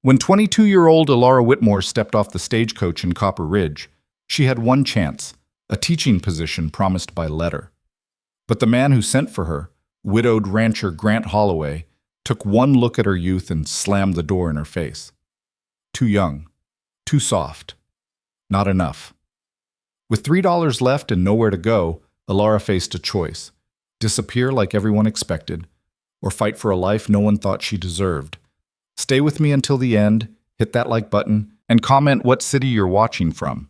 When 22-year-old Elara Whitmore stepped off the stagecoach in Copper Ridge, she had one chance, a teaching position promised by letter. But the man who sent for her, widowed rancher Grant Holloway, took one look at her youth and slammed the door in her face. Too young, too soft, not enough. With $3 left and nowhere to go, Elara faced a choice: disappear like everyone expected, or fight for a life no one thought she deserved. Stay with me until the end, hit that like button, and comment what city you're watching from.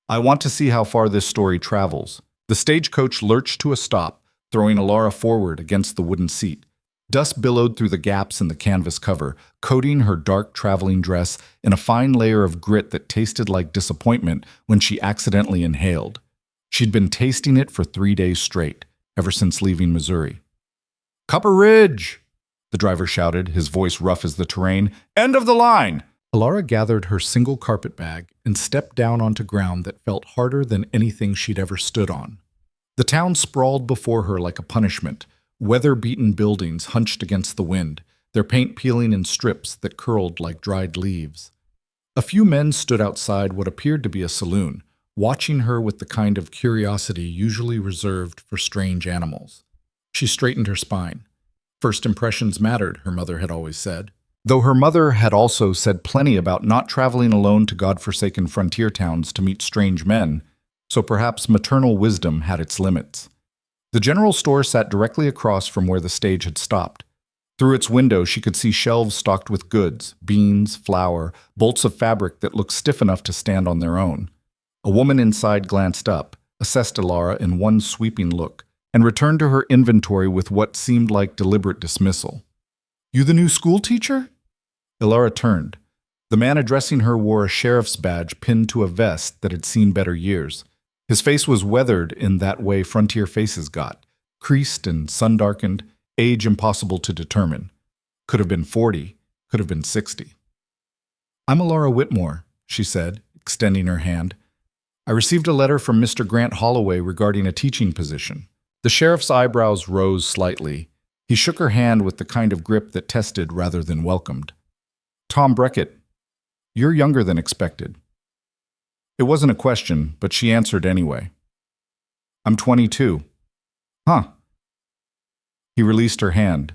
I want to see how far this story travels. The stagecoach lurched to a stop, throwing Elara forward against the wooden seat. Dust billowed through the gaps in the canvas cover, coating her dark traveling dress in a fine layer of grit that tasted like disappointment when she accidentally inhaled. She'd been tasting it for 3 days straight, ever since leaving Missouri. "Copper Ridge!" the driver shouted, his voice rough as the terrain. "End of the line!" Elara gathered her single carpet bag and stepped down onto ground that felt harder than anything she'd ever stood on. The town sprawled before her like a punishment, weather-beaten buildings hunched against the wind, their paint peeling in strips that curled like dried leaves. A few men stood outside what appeared to be a saloon, watching her with the kind of curiosity usually reserved for strange animals. She straightened her spine. First impressions mattered, her mother had always said. Though her mother had also said plenty about not traveling alone to God-forsaken frontier towns to meet strange men, so perhaps maternal wisdom had its limits. The general store sat directly across from where the stage had stopped. Through its window, she could see shelves stocked with goods, beans, flour, bolts of fabric that looked stiff enough to stand on their own. A woman inside glanced up, assessed Elara in one sweeping look, and returned to her inventory with what seemed like deliberate dismissal. "You the new school teacher?" Elara turned. The man addressing her wore a sheriff's badge pinned to a vest that had seen better years. His face was weathered in that way frontier faces got, creased and sun-darkened, age impossible to determine. Could have been 40, could have been 60. "I'm Elara Whitmore," she said, extending her hand. "I received a letter from Mr. Grant Holloway regarding a teaching position." The sheriff's eyebrows rose slightly. He shook her hand with the kind of grip that tested rather than welcomed. "Tom Breckett, you're younger than expected." It wasn't a question, but she answered anyway. "I'm 22. "Huh." He released her hand.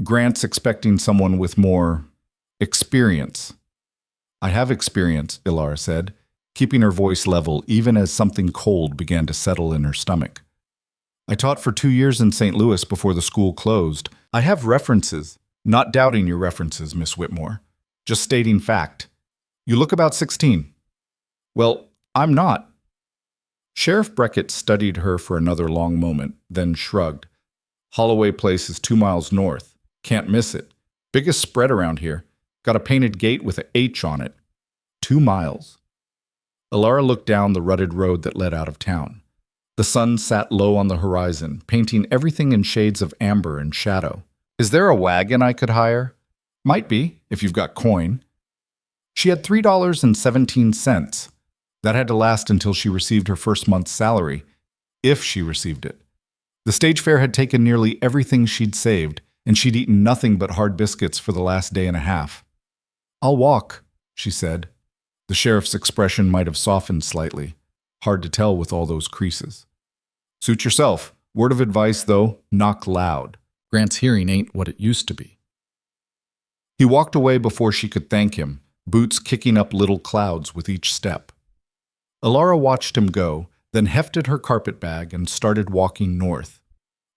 "Grant's expecting someone with more experience." "I have experience," Elara said, keeping her voice level even as something cold began to settle in her stomach. "I taught for 2 years in St. Louis before the school closed. I have references." "Not doubting your references, Miss Whitmore. Just stating fact. You look about 16. "Well, I'm not." Sheriff Breckett studied her for another long moment, then shrugged. "Holloway Place is 2 miles north. Can't miss it. Biggest spread around here. Got a painted gate with a H on it. 2 miles. Elara looked down the rutted road that led out of town. The sun sat low on the horizon, painting everything in shades of amber and shadow. "Is there a wagon I could hire?" "Might be, if you've got coin." She had $3.17. That had to last until she received her first month's salary, if she received it. The stage fare had taken nearly everything she'd saved, and she'd eaten nothing but hard biscuits for the last day and a half. "I'll walk," she said. The sheriff's expression might have softened slightly. Hard to tell with all those creases. "Suit yourself. Word of advice, though, knock loud. Grant's hearing ain't what it used to be." He walked away before she could thank him, boots kicking up little clouds with each step. Elara watched him go, then hefted her carpet bag and started walking north.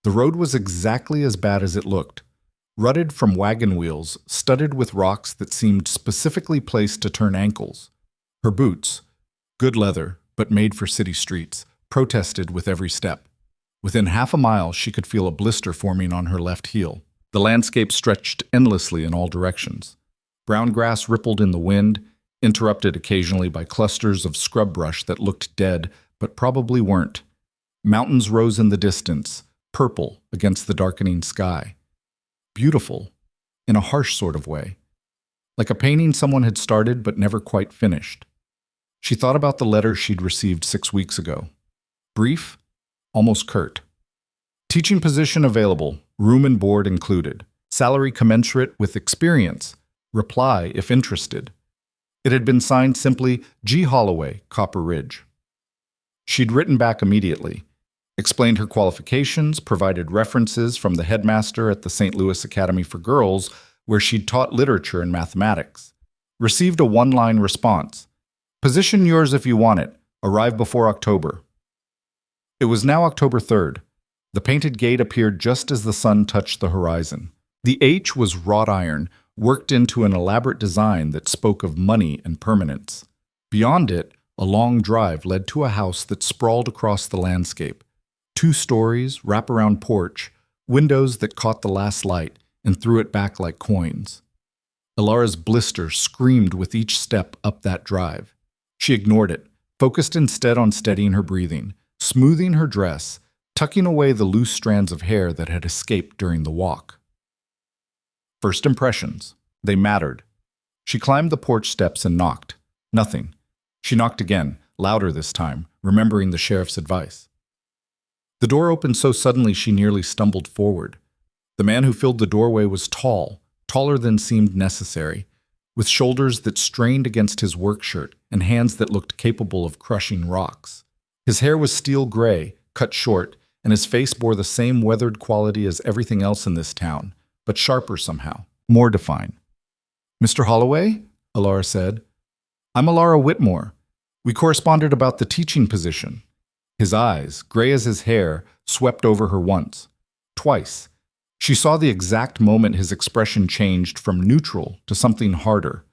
The road was exactly as bad as it looked, rutted from wagon wheels, studded with rocks that seemed specifically placed to turn ankles. Her boots, good leather, but made for city streets, protested with every step. Within half a mile, she could feel a blister forming on her left heel. The landscape stretched endlessly in all directions. Brown grass rippled in the wind, interrupted occasionally by clusters of scrub brush that looked dead, but probably weren't. Mountains rose in the distance, purple against the darkening sky. Beautiful, in a harsh sort of way. Like a painting someone had started but never quite finished. She thought about the letter she'd received 6 weeks ago. Brief, almost curt. Teaching position available, room and board included. Salary commensurate with experience. Reply if interested. It had been signed simply G. Holloway, Copper Ridge. She'd written back immediately, explained her qualifications, provided references from the headmaster at the St. Louis Academy for Girls, where she'd taught literature and mathematics. Received a one-line response. Position yours if you want it. Arrive before October. It was now October 3rd. The painted gate appeared just as the sun touched the horizon. The H was wrought iron, worked into an elaborate design that spoke of money and permanence. Beyond it, a long drive led to a house that sprawled across the landscape. 2 stories, wraparound porch, windows that caught the last light and threw it back like coins. Ilara's blister screamed with each step up that drive. She ignored it, focused instead on steadying her breathing, smoothing her dress, tucking away the loose strands of hair that had escaped during the walk. First impressions. They mattered. She climbed the porch steps and knocked. Nothing. She knocked again, louder this time, remembering the sheriff's advice. The door opened so suddenly she nearly stumbled forward. The man who filled the doorway was tall, taller than seemed necessary, with shoulders that strained against his work shirt and hands that looked capable of crushing rocks. His hair was steel gray, cut short, and his face bore the same weathered quality as everything else in this town, but sharper somehow, more defined. "Mr. Holloway?" Ilara said. "I'm Ilara Whitmore. We corresponded about the teaching position." His eyes, gray as his hair, swept over her once, twice. She saw the exact moment his expression changed from neutral to something harder.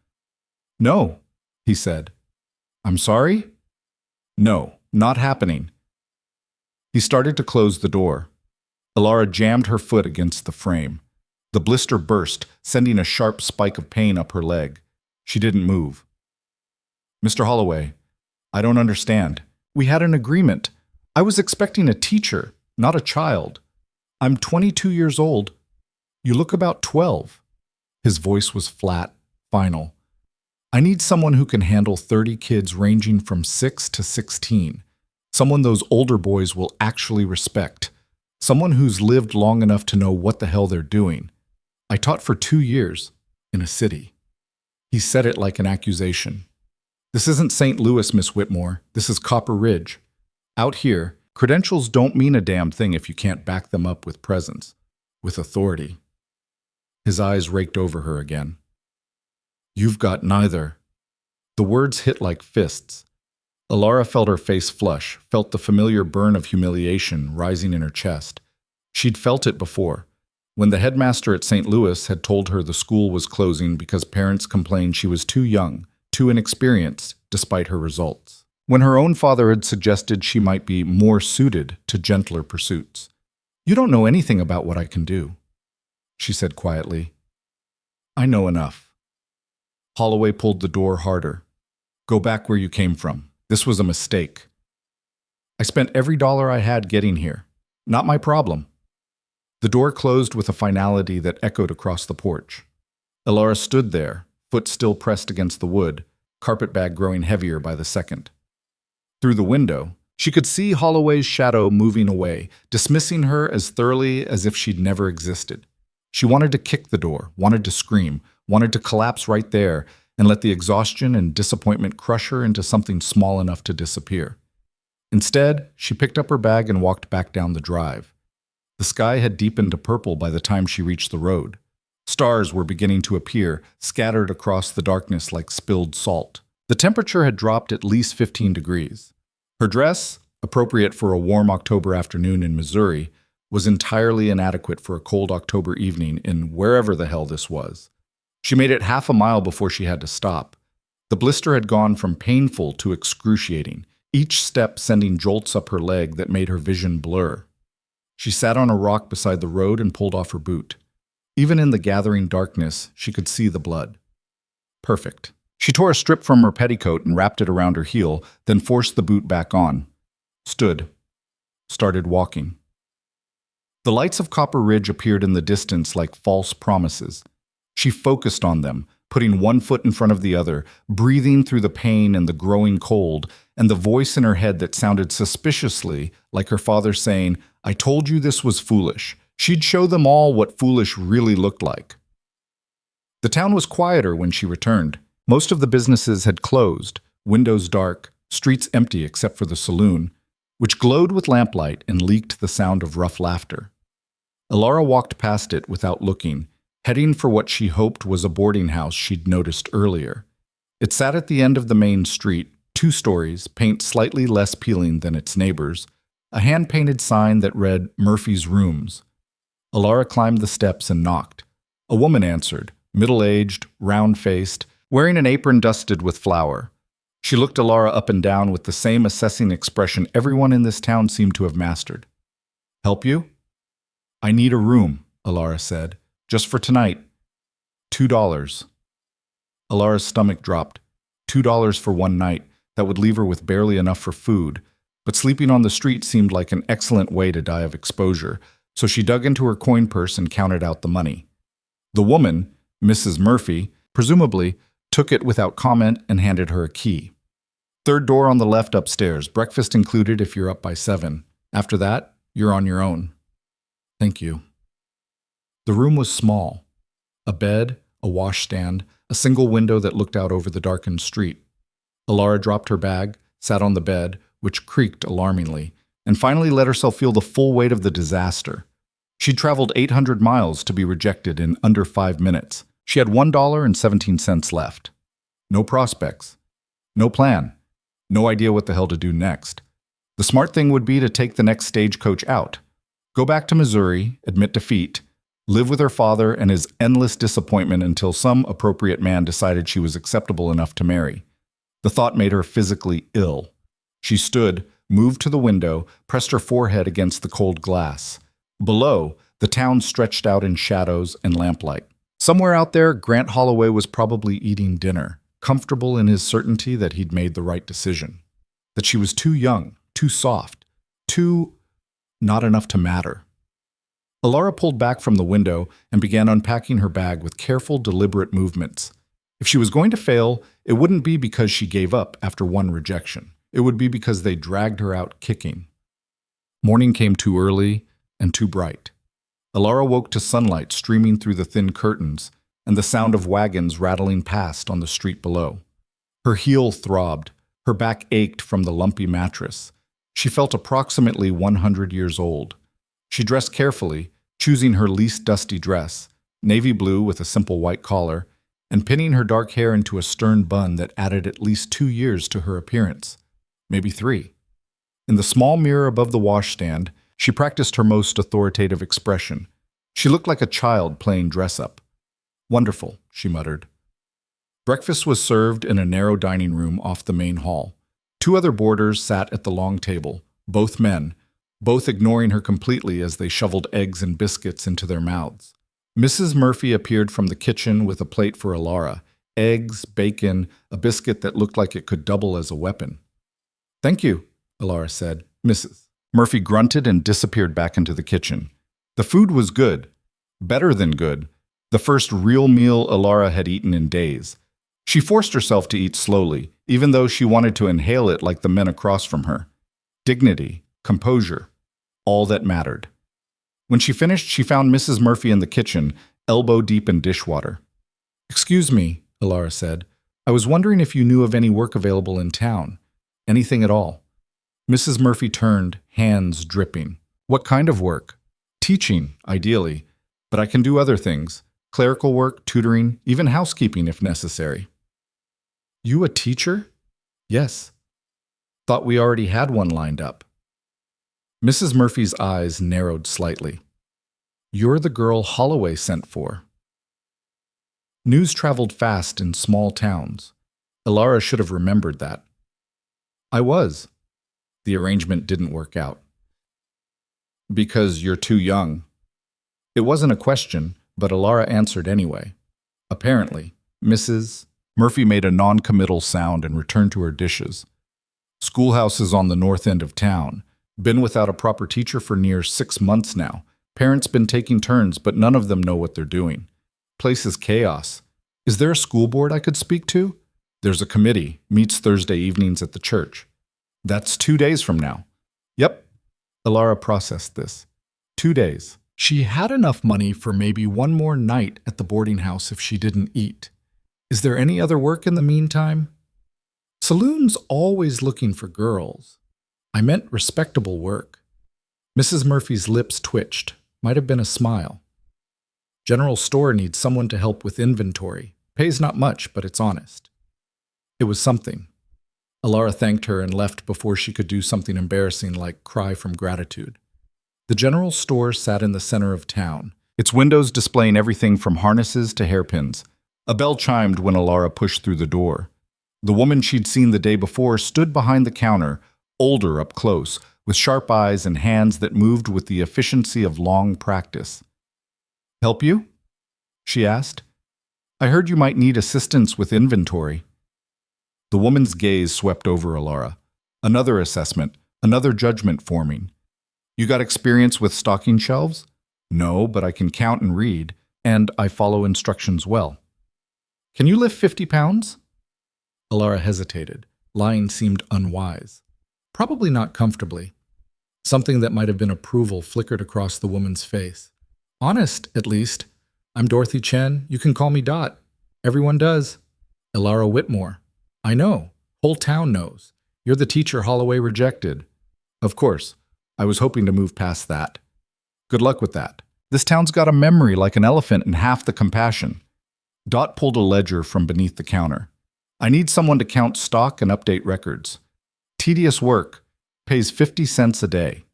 "No," he said. "I'm sorry?" "No, not happening." He started to close the door. Ilara jammed her foot against the frame. The blister burst, sending a sharp spike of pain up her leg. She didn't move. "Mr. Holloway, I don't understand. We had an agreement. I was expecting a teacher, not a child. I'm 22 years old. You look about 12. His voice was flat, final. "I need someone who can handle 30 kids ranging from 6 to 16. Someone those older boys will actually respect. Someone who's lived long enough to know what the hell they're doing. I taught for 2 years, in a city." He said it like an accusation. "This isn't St. Louis, Miss Whitmore. This is Copper Ridge. Out here, credentials don't mean a damn thing if you can't back them up with presence, with authority." His eyes raked over her again. "You've got neither." The words hit like fists. Ilara felt her face flush, felt the familiar burn of humiliation rising in her chest. She'd felt it before, when the headmaster at St. Louis had told her the school was closing because parents complained she was too young, too inexperienced, despite her results. When her own father had suggested she might be more suited to gentler pursuits. "You don't know anything about what I can do," she said quietly. "I know enough." Holloway pulled the door harder. "Go back where you came from. This was a mistake. I spent every dollar I had getting here. Not my problem." The door closed with a finality that echoed across the porch. Ilara stood there, foot still pressed against the wood, carpetbag growing heavier by the second. Through the window, she could see Holloway's shadow moving away, dismissing her as thoroughly as if she'd never existed. She wanted to kick the door, wanted to scream, wanted to collapse right there and let the exhaustion and disappointment crush her into something small enough to disappear. Instead, she picked up her bag and walked back down the drive. The sky had deepened to purple by the time she reached the road. Stars were beginning to appear, scattered across the darkness like spilled salt. The temperature had dropped at least 15 degrees. Her dress, appropriate for a warm October afternoon in Missouri, was entirely inadequate for a cold October evening in wherever the hell this was. She made it half a mile before she had to stop. The blister had gone from painful to excruciating, each step sending jolts up her leg that made her vision blur. She sat on a rock beside the road and pulled off her boot. Even in the gathering darkness, she could see the blood. Perfect. She tore a strip from her petticoat and wrapped it around her heel, then forced the boot back on. Stood. Started walking. The lights of Copper Ridge appeared in the distance like false promises. She focused on them, putting one foot in front of the other, breathing through the pain and the growing cold, and the voice in her head that sounded suspiciously like her father saying, "I told you this was foolish." She'd show them all what foolish really looked like. The town was quieter when she returned. Most of the businesses had closed, windows dark, streets empty except for the saloon, which glowed with lamplight and leaked the sound of rough laughter. Alara walked past it without looking, heading for what she hoped was a boarding house she'd noticed earlier. It sat at the end of the main street, 2 stories, paint slightly less peeling than its neighbors, a hand-painted sign that read Murphy's Rooms. Alara climbed the steps and knocked. A woman answered, middle-aged, round-faced, wearing an apron dusted with flour. She looked Alara up and down with the same assessing expression everyone in this town seemed to have mastered. "Help you?" "I need a room," Alara said. "Just for tonight. $2. Alara's stomach dropped. $2 for one night. That would leave her with barely enough for food, but sleeping on the street seemed like an excellent way to die of exposure, so she dug into her coin purse and counted out the money. The woman, Mrs. Murphy, presumably, took it without comment and handed her a key. "Third door on the left upstairs, breakfast included if you're up by 7. After that, you're on your own." "Thank you." The room was small. A bed, a washstand, a single window that looked out over the darkened street. Alara dropped her bag, sat on the bed, which creaked alarmingly, and finally let herself feel the full weight of the disaster. She'd traveled 800 miles to be rejected in under 5 minutes. She had $1.17 left. No prospects. No plan. No idea what the hell to do next. The smart thing would be to take the next stagecoach out. Go back to Missouri, admit defeat, live with her father and his endless disappointment until some appropriate man decided she was acceptable enough to marry. The thought made her physically ill. She stood, moved to the window, pressed her forehead against the cold glass. Below, the town stretched out in shadows and lamplight. Somewhere out there, Grant Holloway was probably eating dinner, comfortable in his certainty that he'd made the right decision. That she was too young, too soft, too not enough to matter. Alara pulled back from the window and began unpacking her bag with careful, deliberate movements. If she was going to fail, it wouldn't be because she gave up after one rejection. It would be because they dragged her out kicking. Morning came too early and too bright. Alara woke to sunlight streaming through the thin curtains and the sound of wagons rattling past on the street below. Her heel throbbed. Her back ached from the lumpy mattress. She felt approximately 100 years old. She dressed carefully, choosing her least dusty dress, navy blue with a simple white collar, and pinning her dark hair into a stern bun that added at least 2 years to her appearance, maybe 3. In the small mirror above the washstand, she practiced her most authoritative expression. She looked like a child playing dress-up. "Wonderful," she muttered. Breakfast was served in a narrow dining room off the main hall. 2 other boarders sat at the long table, both men, both ignoring her completely as they shoveled eggs and biscuits into their mouths. Mrs. Murphy appeared from the kitchen with a plate for Alara, eggs, bacon, a biscuit that looked like it could double as a weapon. "Thank you," Alara said. "Mrs." Murphy grunted and disappeared back into the kitchen. The food was good, better than good, the first real meal Alara had eaten in days. She forced herself to eat slowly, even though she wanted to inhale it like the men across from her. Dignity, composure, all that mattered. When she finished, she found Mrs. Murphy in the kitchen, elbow deep in dishwater. "Excuse me," Alara said. "I was wondering if you knew of any work available in town. Anything at all." Mrs. Murphy turned, hands dripping. "What kind of work?" "Teaching, ideally. But I can do other things. Clerical work, tutoring, even housekeeping if necessary." "You a teacher?" "Yes." "Thought we already had one lined up." Mrs. Murphy's eyes narrowed slightly. "You're the girl Holloway sent for." News traveled fast in small towns. Alara should have remembered that. "I was." The arrangement didn't work out. "Because you're too young." It wasn't a question, but Alara answered anyway. "Apparently, Mrs." Murphy made a non-committal sound and returned to her dishes. "Schoolhouse is on the north end of town. Been without a proper teacher for near 6 months now. Parents been taking turns, but none of them know what they're doing. Place is chaos. Is there a school board I could speak to?" "There's a committee. Meets Thursday evenings at the church." "That's 2 days from now." "Yep." Alara processed this. 2 days. She had enough money for maybe one more night at the boarding house if she didn't eat. Is there any other work in the meantime? Saloon's always looking for girls. I meant respectable work. Mrs. Murphy's lips twitched. Might have been a smile. General store needs someone to help with inventory. Pays not much, but it's honest. It was something. Alara thanked her and left before she could do something embarrassing like cry from gratitude. The general store sat in the center of town, its windows displaying everything from harnesses to hairpins. A bell chimed when Alara pushed through the door. The woman she'd seen the day before stood behind the counter, older up close, with sharp eyes and hands that moved with the efficiency of long practice. "Help you?" she asked. "I heard you might need assistance with inventory." The woman's gaze swept over Alara. Another assessment, another judgment forming. "You got experience with stocking shelves?" "No, but I can count and read, and I follow instructions well." "Can you lift 50 pounds?" Alara hesitated. Lying seemed unwise. Probably not comfortably. Something that might have been approval flickered across the woman's face. "Honest, at least. I'm Dorothy Chen. You can call me Dot. Everyone does." "Alara Whitmore." "I know. Whole town knows. You're the teacher Holloway rejected." "Of course. I was hoping to move past that." "Good luck with that. This town's got a memory like an elephant and half the compassion." Dot pulled a ledger from beneath the counter. "I need someone to count stock and update records. Tedious work. Pays 50 cents a day."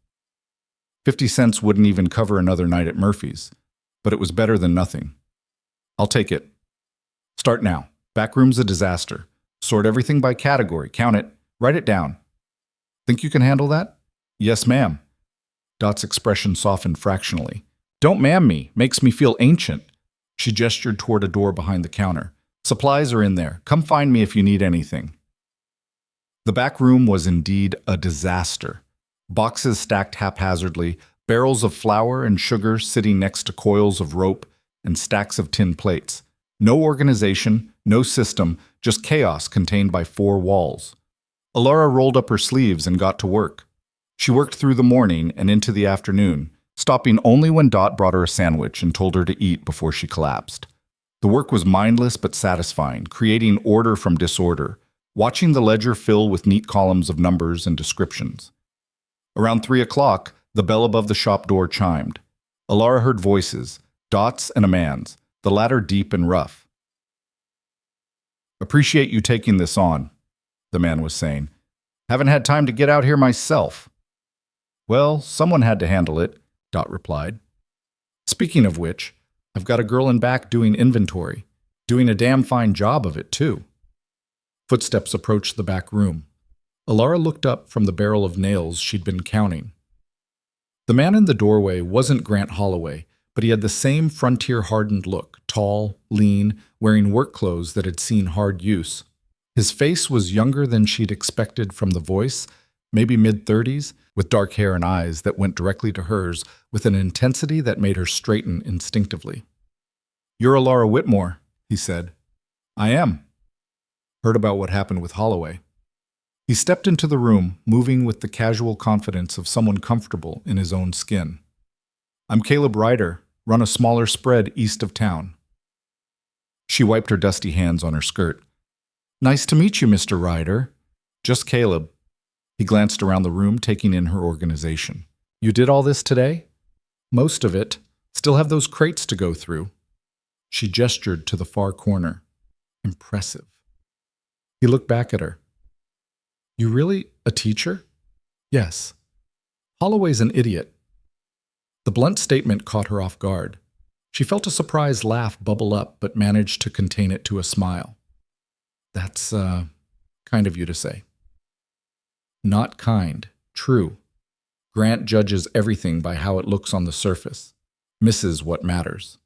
50 cents wouldn't even cover another night at Murphy's, but it was better than nothing. "I'll take it. Start now. Backroom's a disaster. Sort everything by category. Count it. Write it down. Think you can handle that?" "Yes, ma'am." Dot's expression softened fractionally. "Don't ma'am me. Makes me feel ancient." She gestured toward a door behind the counter. "Supplies are in there. Come find me if you need anything." The back room was indeed a disaster. Boxes stacked haphazardly, barrels of flour and sugar sitting next to coils of rope and stacks of tin plates. No organization, no system, just chaos contained by four walls. Alara rolled up her sleeves and got to work. She worked through the morning and into the afternoon, stopping only when Dot brought her a sandwich and told her to eat before she collapsed. The work was mindless but satisfying, creating order from disorder, watching the ledger fill with neat columns of numbers and descriptions. Around 3 o'clock, the bell above the shop door chimed. Alara heard voices, Dot's and a man's, the latter deep and rough. "Appreciate you taking this on," the man was saying. "Haven't had time to get out here myself." "Well, someone had to handle it," Dot replied. "Speaking of which, I've got a girl in back doing inventory, doing a damn fine job of it, too." Footsteps approached the back room. Alara looked up from the barrel of nails she'd been counting. The man in the doorway wasn't Grant Holloway, but he had the same frontier-hardened look, tall, lean, wearing work clothes that had seen hard use. His face was younger than she'd expected from the voice, maybe mid-30s, with dark hair and eyes that went directly to hers with an intensity that made her straighten instinctively. "You're Alara Whitmore," he said. "I am." "Heard about what happened with Holloway." He stepped into the room, moving with the casual confidence of someone comfortable in his own skin. "I'm Caleb Ryder, run a smaller spread east of town." She wiped her dusty hands on her skirt. "Nice to meet you, Mr. Ryder." "Just Caleb." He glanced around the room, taking in her organization. "You did all this today?" "Most of it. Still have those crates to go through." She gestured to the far corner. Impressive. He looked back at her. "You really a teacher?" "Yes." "Holloway's an idiot." The blunt statement caught her off guard. She felt a surprised laugh bubble up, but managed to contain it to a smile. "That's, kind of you to say." "Not kind. True. Grant judges everything by how it looks on the surface. Misses what matters."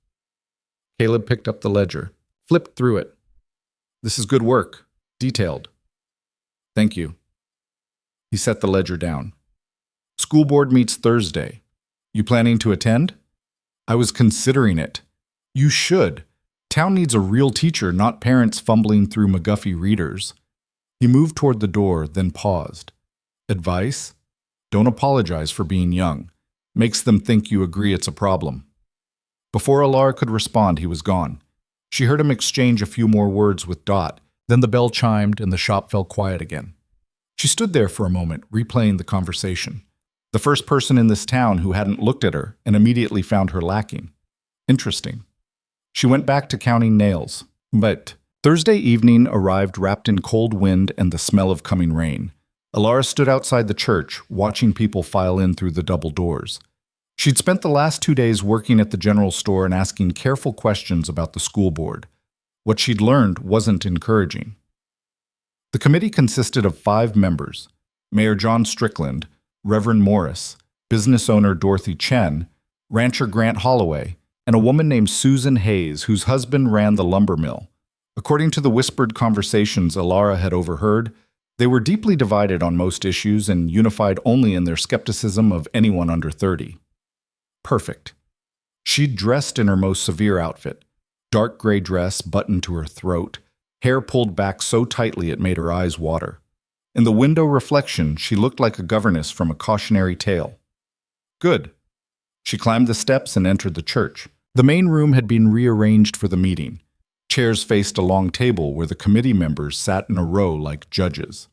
Caleb picked up the ledger, flipped through it. "This is good work. Detailed." "Thank you." He set the ledger down. "School board meets Thursday. You planning to attend?" "I was considering it." "You should. Town needs a real teacher, not parents fumbling through McGuffey readers." He moved toward the door, then paused. "Advice? Don't apologize for being young. Makes them think you agree it's a problem. Before Alara could respond, he was gone. She heard him exchange a few more words with Dot, then the bell chimed and the shop fell quiet again. She stood there for a moment, replaying the conversation. The first person in this town who hadn't looked at her and immediately found her lacking. Interesting. She went back to counting nails. But Thursday evening arrived wrapped in cold wind and the smell of coming rain. Alara stood outside the church, watching people file in through the double doors. She'd spent the last 2 days working at the general store and asking careful questions about the school board. What she'd learned wasn't encouraging. The committee consisted of 5 members: Mayor John Strickland, Reverend Morris, business owner Dorothy Chen, rancher Grant Holloway, and a woman named Susan Hayes, whose husband ran the lumber mill. According to the whispered conversations Alara had overheard, they were deeply divided on most issues and unified only in their skepticism of anyone under 30. Perfect. She'd dressed in her most severe outfit, dark gray dress buttoned to her throat, hair pulled back so tightly it made her eyes water. In the window reflection, she looked like a governess from a cautionary tale. Good. She climbed the steps and entered the church. The main room had been rearranged for the meeting. Chairs faced a long table where the committee members sat in a row like judges.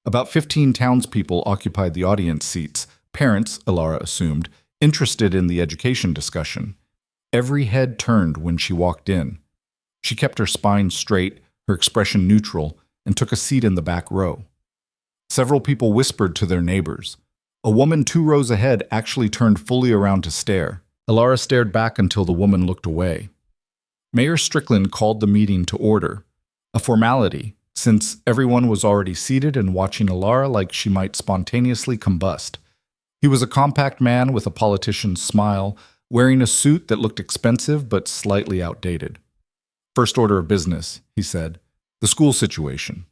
About 15 townspeople occupied the audience seats, parents, Alara assumed, interested in the education discussion. Every head turned when she walked in. She kept her spine straight, her expression neutral, and took a seat in the back row. Several people whispered to their neighbors. A woman 2 rows ahead actually turned fully around to stare. Alara stared back until the woman looked away. Mayor Strickland called the meeting to order, a formality, since everyone was already seated and watching Alara like she might spontaneously combust. He was a compact man with a politician's smile, wearing a suit that looked expensive but slightly outdated. First order of business, he said. The school situation.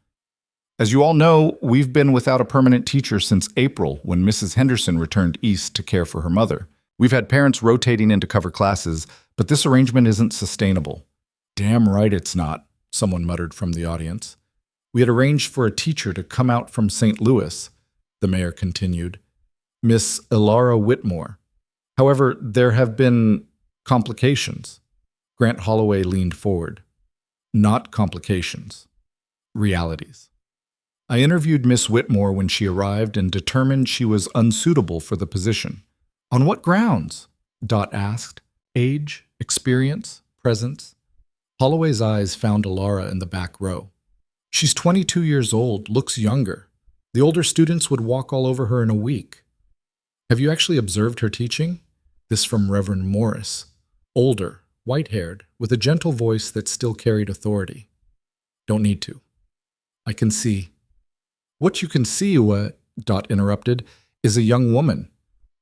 As you all know, we've been without a permanent teacher since April when Mrs. Henderson returned east to care for her mother. We've had parents rotating in to cover classes, but this arrangement isn't sustainable. Damn right it's not, someone muttered from the audience. We had arranged for a teacher to come out from St. Louis, the mayor continued. Miss Alara Whitmore. However, there have been complications. Grant Holloway leaned forward. Not complications. Realities. I interviewed Miss Whitmore when she arrived and determined she was unsuitable for the position. On what grounds? Dot asked. Age, experience, presence. Holloway's eyes found Alara in the back row. She's 22 years old, looks younger. The older students would walk all over her in a week. Have you actually observed her teaching? This from Reverend Morris. Older, white-haired, with a gentle voice that still carried authority. Don't need to. I can see. What you can see, Dot interrupted, is a young woman.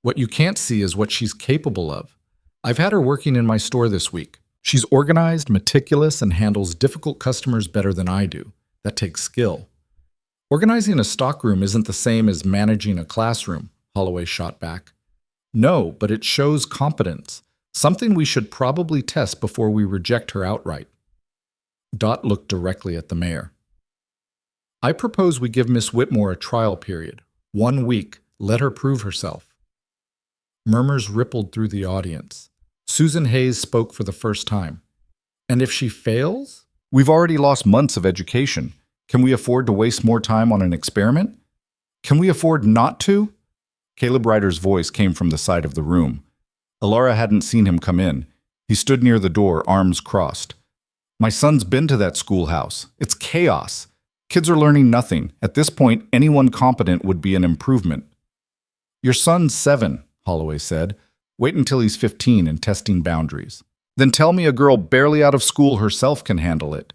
What you can't see is what she's capable of. I've had her working in my store this week. She's organized, meticulous, and handles difficult customers better than I do. That takes skill. Organizing a stockroom isn't the same as managing a classroom, Holloway shot back. No, but it shows competence, something we should probably test before we reject her outright. Dot looked directly at the mayor. I propose we give Miss Whitmore a trial period. 1 week. Let her prove herself. Murmurs rippled through the audience. Susan Hayes spoke for the first time. And if she fails? We've already lost months of education. Can we afford to waste more time on an experiment? Can we afford not to? Caleb Ryder's voice came from the side of the room. Alara hadn't seen him come in. He stood near the door, arms crossed. My son's been to that schoolhouse. It's chaos. Kids are learning nothing. At this point, anyone competent would be an improvement. Your son's 7, Holloway said. Wait until he's 15 and testing boundaries. Then tell me a girl barely out of school herself can handle it.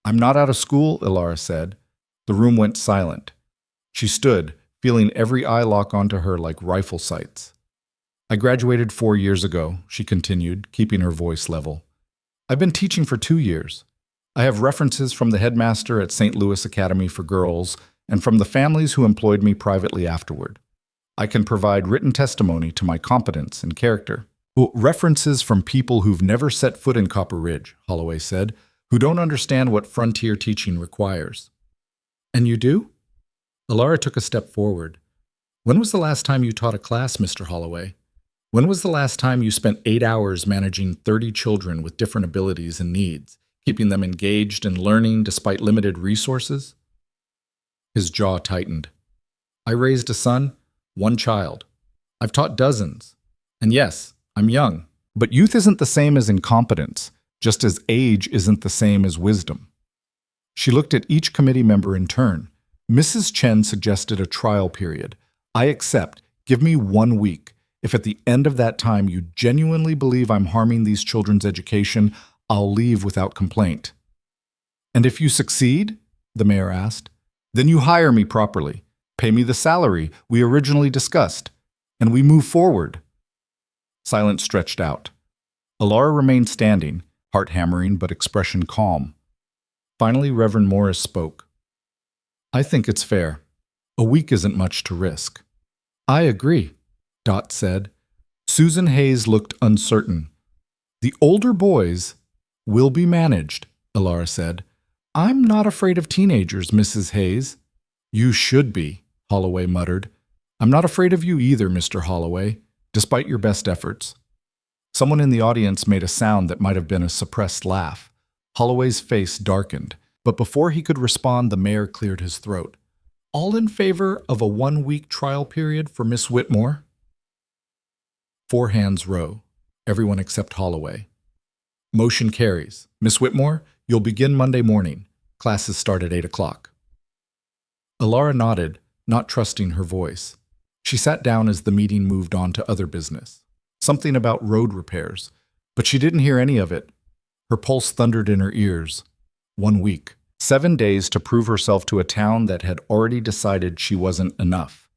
I'm not out of school, Alara said. The room went silent. She stood, feeling every eye lock onto her like rifle sights. I graduated 4 years ago, she continued, keeping her voice level. I've been teaching for 2 years. I have references from the headmaster at St. Louis Academy for Girls and from the families who employed me privately afterward. I can provide written testimony to my competence and character. References from people who've never set foot in Copper Ridge, Holloway said, who don't understand what frontier teaching requires. And you do? Alara took a step forward. When was the last time you taught a class, Mr. Holloway? When was the last time you spent 8 hours managing 30 children with different abilities and needs, keeping them engaged and learning despite limited resources? His jaw tightened. I raised a son, one child. I've taught dozens. And yes, I'm young. But youth isn't the same as incompetence, just as age isn't the same as wisdom. She looked at each committee member in turn. Mrs. Chen suggested a trial period. I accept. Give me 1 week. If at the end of that time you genuinely believe I'm harming these children's education, I'll leave without complaint. And if you succeed? The mayor asked. Then you hire me properly. Pay me the salary we originally discussed. And we move forward. Silence stretched out. Alara remained standing, heart hammering but expression calm. Finally, Reverend Morris spoke. I think it's fair. A week isn't much to risk. I agree, Dot said. Susan Hayes looked uncertain. The older boys will be managed, Alara said. I'm not afraid of teenagers, Mrs. Hayes. You should be, Holloway muttered. I'm not afraid of you either, Mr. Holloway, despite your best efforts. Someone in the audience made a sound that might have been a suppressed laugh. Holloway's face darkened, but before he could respond, the mayor cleared his throat. All in favor of a 1-week trial period for Miss Whitmore? 4 hands rose, everyone except Holloway. Motion carries. Miss Whitmore, you'll begin Monday morning. Classes start at 8 o'clock. Alara nodded, not trusting her voice. She sat down as the meeting moved on to other business. Something about road repairs, but she didn't hear any of it. Her pulse thundered in her ears. 1 week. 7 days to prove herself to a town that had already decided she wasn't enough.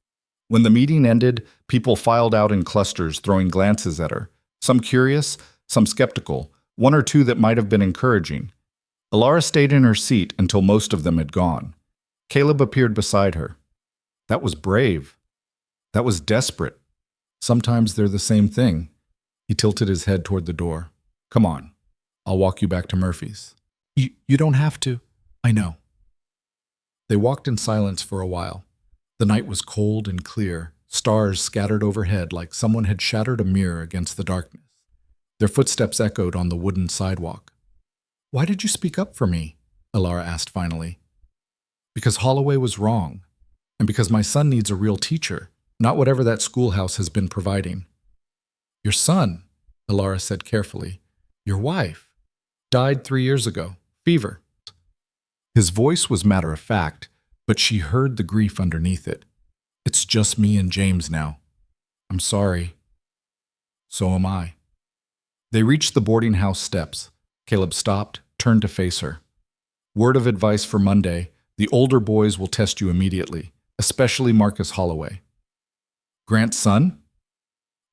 When the meeting ended, people filed out in clusters, throwing glances at her. Some curious, some skeptical, 1 or 2 that might have been encouraging. Alara stayed in her seat until most of them had gone. Caleb appeared beside her. That was brave. That was desperate. Sometimes they're the same thing. He tilted his head toward the door. Come on. I'll walk you back to Murphy's. You don't have to. I know. They walked in silence for a while. The night was cold and clear, stars scattered overhead like someone had shattered a mirror against the darkness. Their footsteps echoed on the wooden sidewalk. Why did you speak up for me? Alara asked finally. Because Holloway was wrong, and because my son needs a real teacher, not whatever that schoolhouse has been providing. Your son, Alara said carefully. Your wife. Died 3 years ago. Fever. His voice was matter-of-fact, but she heard the grief underneath it. It's just me and James now. I'm sorry. So am I. They reached the boarding house steps. Caleb stopped, turned to face her. Word of advice for Monday, the older boys will test you immediately, especially Marcus Holloway. Grant's son?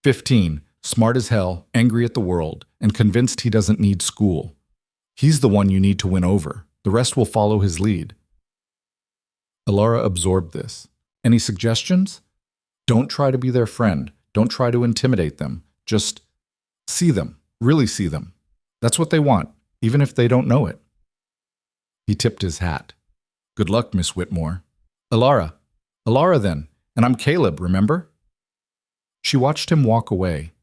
15, smart as hell, angry at the world, and convinced he doesn't need school. He's the one you need to win over. The rest will follow his lead. Alara absorbed this. Any suggestions? Don't try to be their friend. Don't try to intimidate them. Just see them. Really see them. That's what they want, even if they don't know it. He tipped his hat. Good luck, Miss Whitmore. Alara. Alara then. And I'm Caleb, remember? She watched him walk away,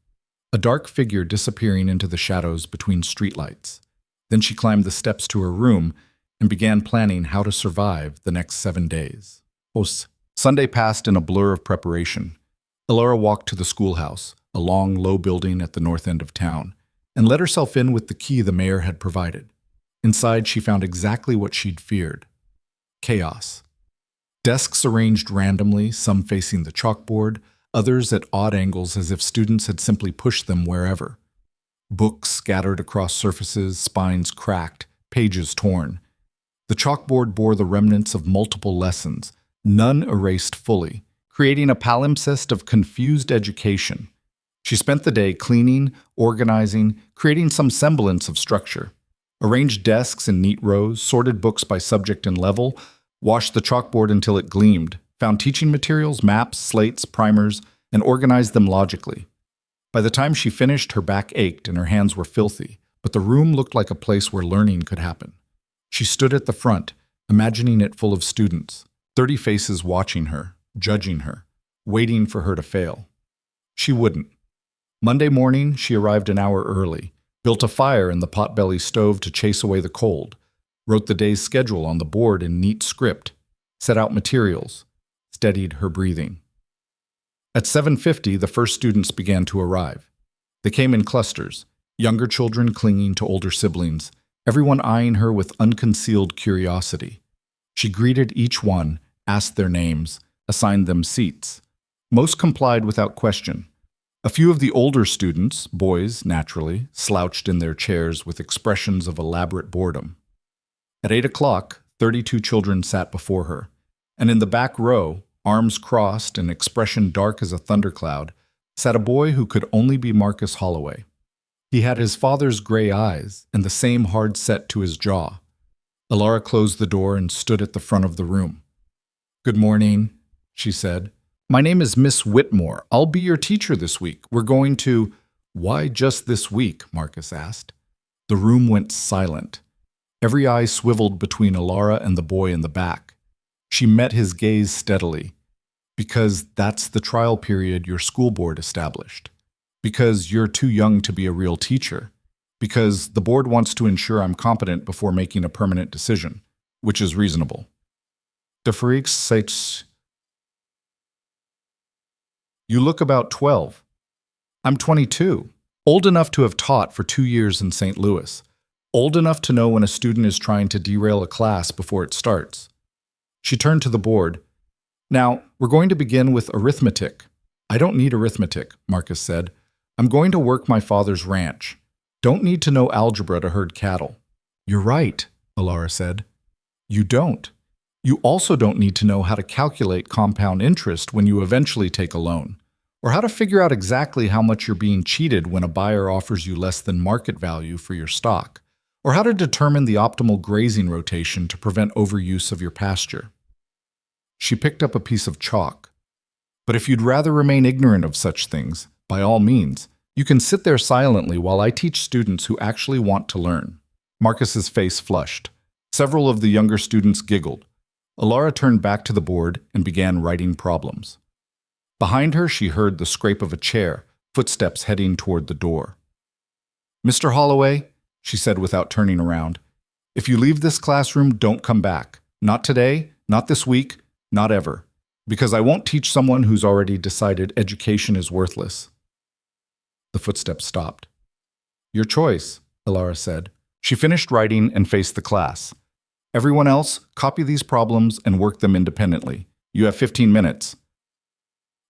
a dark figure disappearing into the shadows between streetlights. Then she climbed the steps to her room and began planning how to survive the next 7 days. Sunday passed in a blur of preparation. Alara walked to the schoolhouse, a long, low building at the north end of town, and let herself in with the key the mayor had provided. Inside, she found exactly what she'd feared. Chaos. Desks arranged randomly, some facing the chalkboard, others at odd angles as if students had simply pushed them wherever. Books scattered across surfaces, spines cracked, pages torn. The chalkboard bore the remnants of multiple lessons, none erased fully, creating a palimpsest of confused education. She spent the day cleaning, organizing, creating some semblance of structure. Arranged desks in neat rows, sorted books by subject and level, washed the chalkboard until it gleamed, found teaching materials, maps, slates, primers, and organized them logically. By the time she finished, her back ached and her hands were filthy, but the room looked like a place where learning could happen. She stood at the front, imagining it full of students, 30 faces watching her, judging her, waiting for her to fail. She wouldn't. Monday morning, she arrived an hour early, built a fire in the potbelly stove to chase away the cold, wrote the day's schedule on the board in neat script, set out materials, steadied her breathing. At 7:50, the first students began to arrive. They came in clusters, younger children clinging to older siblings, everyone eyeing her with unconcealed curiosity. She greeted each one, asked their names, assigned them seats. Most complied without question. A few of the older students, boys naturally, slouched in their chairs with expressions of elaborate boredom. At 8 o'clock, 32 children sat before her, and in the back row, arms crossed and expression dark as a thundercloud, sat a boy who could only be Marcus Holloway. He had his father's gray eyes and the same hard set to his jaw. Alara closed the door and stood at the front of the room. "Good morning," she said. "My name is Miss Whitmore. I'll be your teacher this week. We're going to—" "Why just this week?" Marcus asked. The room went silent. Every eye swiveled between Alara and the boy in the back. She met his gaze steadily. "Because that's the trial period your school board established. Because you're too young to be a real teacher. Because the board wants to ensure I'm competent before making a permanent decision, which is reasonable." "De Freaks says you look about 12. I'm 22, old enough to have taught for 2 years in St. Louis, old enough to know when a student is trying to derail a class before it starts." She turned to the board. "Now, we're going to begin with arithmetic." "I don't need arithmetic," Marcus said. "I'm going to work my father's ranch. Don't need to know algebra to herd cattle." "You're right," Alara said. "You don't. You also don't need to know how to calculate compound interest when you eventually take a loan, or how to figure out exactly how much you're being cheated when a buyer offers you less than market value for your stock, or how to determine the optimal grazing rotation to prevent overuse of your pasture." She picked up a piece of chalk. "But if you'd rather remain ignorant of such things, by all means, you can sit there silently while I teach students who actually want to learn." Marcus's face flushed. Several of the younger students giggled. Alara turned back to the board and began writing problems. Behind her, she heard the scrape of a chair, footsteps heading toward the door. "Mr. Holloway," she said without turning around, "if you leave this classroom, don't come back. Not today, not this week, not ever. Because I won't teach someone who's already decided education is worthless." The footsteps stopped. "Your choice," Alara said. She finished writing and faced the class. "Everyone else, copy these problems and work them independently. You have 15 minutes.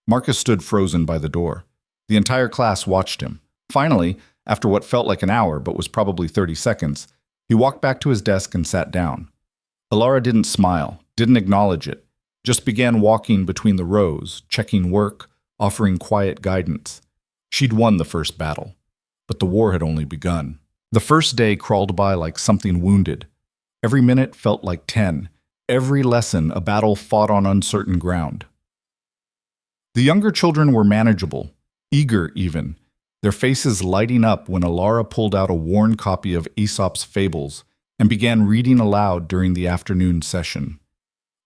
Marcus stood frozen by the door. The entire class watched him. Finally, after what felt like an hour but was probably 30 seconds, he walked back to his desk and sat down. Alara didn't smile, didn't acknowledge it, just began walking between the rows, checking work, offering quiet guidance. She'd won the first battle, but the war had only begun. The first day crawled by like something wounded. Every minute felt like 10. Every lesson a battle fought on uncertain ground. The younger children were manageable, eager even, their faces lighting up when Alara pulled out a worn copy of Aesop's Fables and began reading aloud during the afternoon session.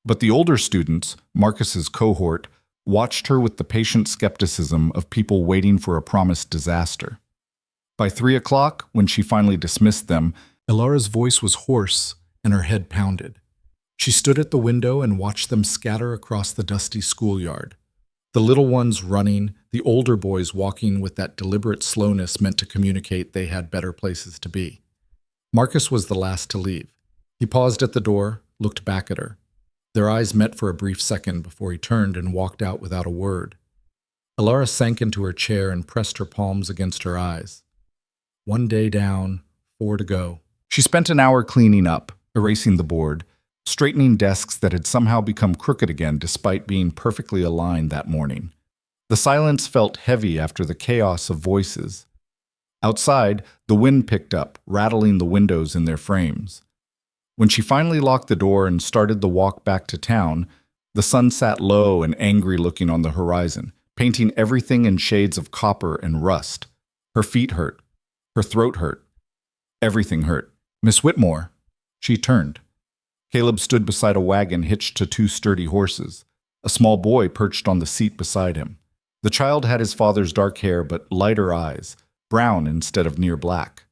But the older students, Marcus's cohort, watched her with the patient skepticism of people waiting for a promised disaster. By 3 o'clock, when she finally dismissed them, Alara's voice was hoarse and her head pounded. She stood at the window and watched them scatter across the dusty schoolyard. The little ones running, the older boys walking with that deliberate slowness meant to communicate they had better places to be. Marcus was the last to leave. He paused at the door, looked back at her. Their eyes met for a brief second before he turned and walked out without a word. Alara sank into her chair and pressed her palms against her eyes. 1 day down, 4 to go. She spent an hour cleaning up, erasing the board, straightening desks that had somehow become crooked again despite being perfectly aligned that morning. The silence felt heavy after the chaos of voices. Outside, the wind picked up, rattling the windows in their frames. When she finally locked the door and started the walk back to town, the sun sat low and angry-looking on the horizon, painting everything in shades of copper and rust. Her feet hurt. Her throat hurt. Everything hurt. "Miss Whitmore." She turned. Caleb stood beside a wagon hitched to 2 sturdy horses. A small boy perched on the seat beside him. The child had his father's dark hair but lighter eyes, brown instead of near black.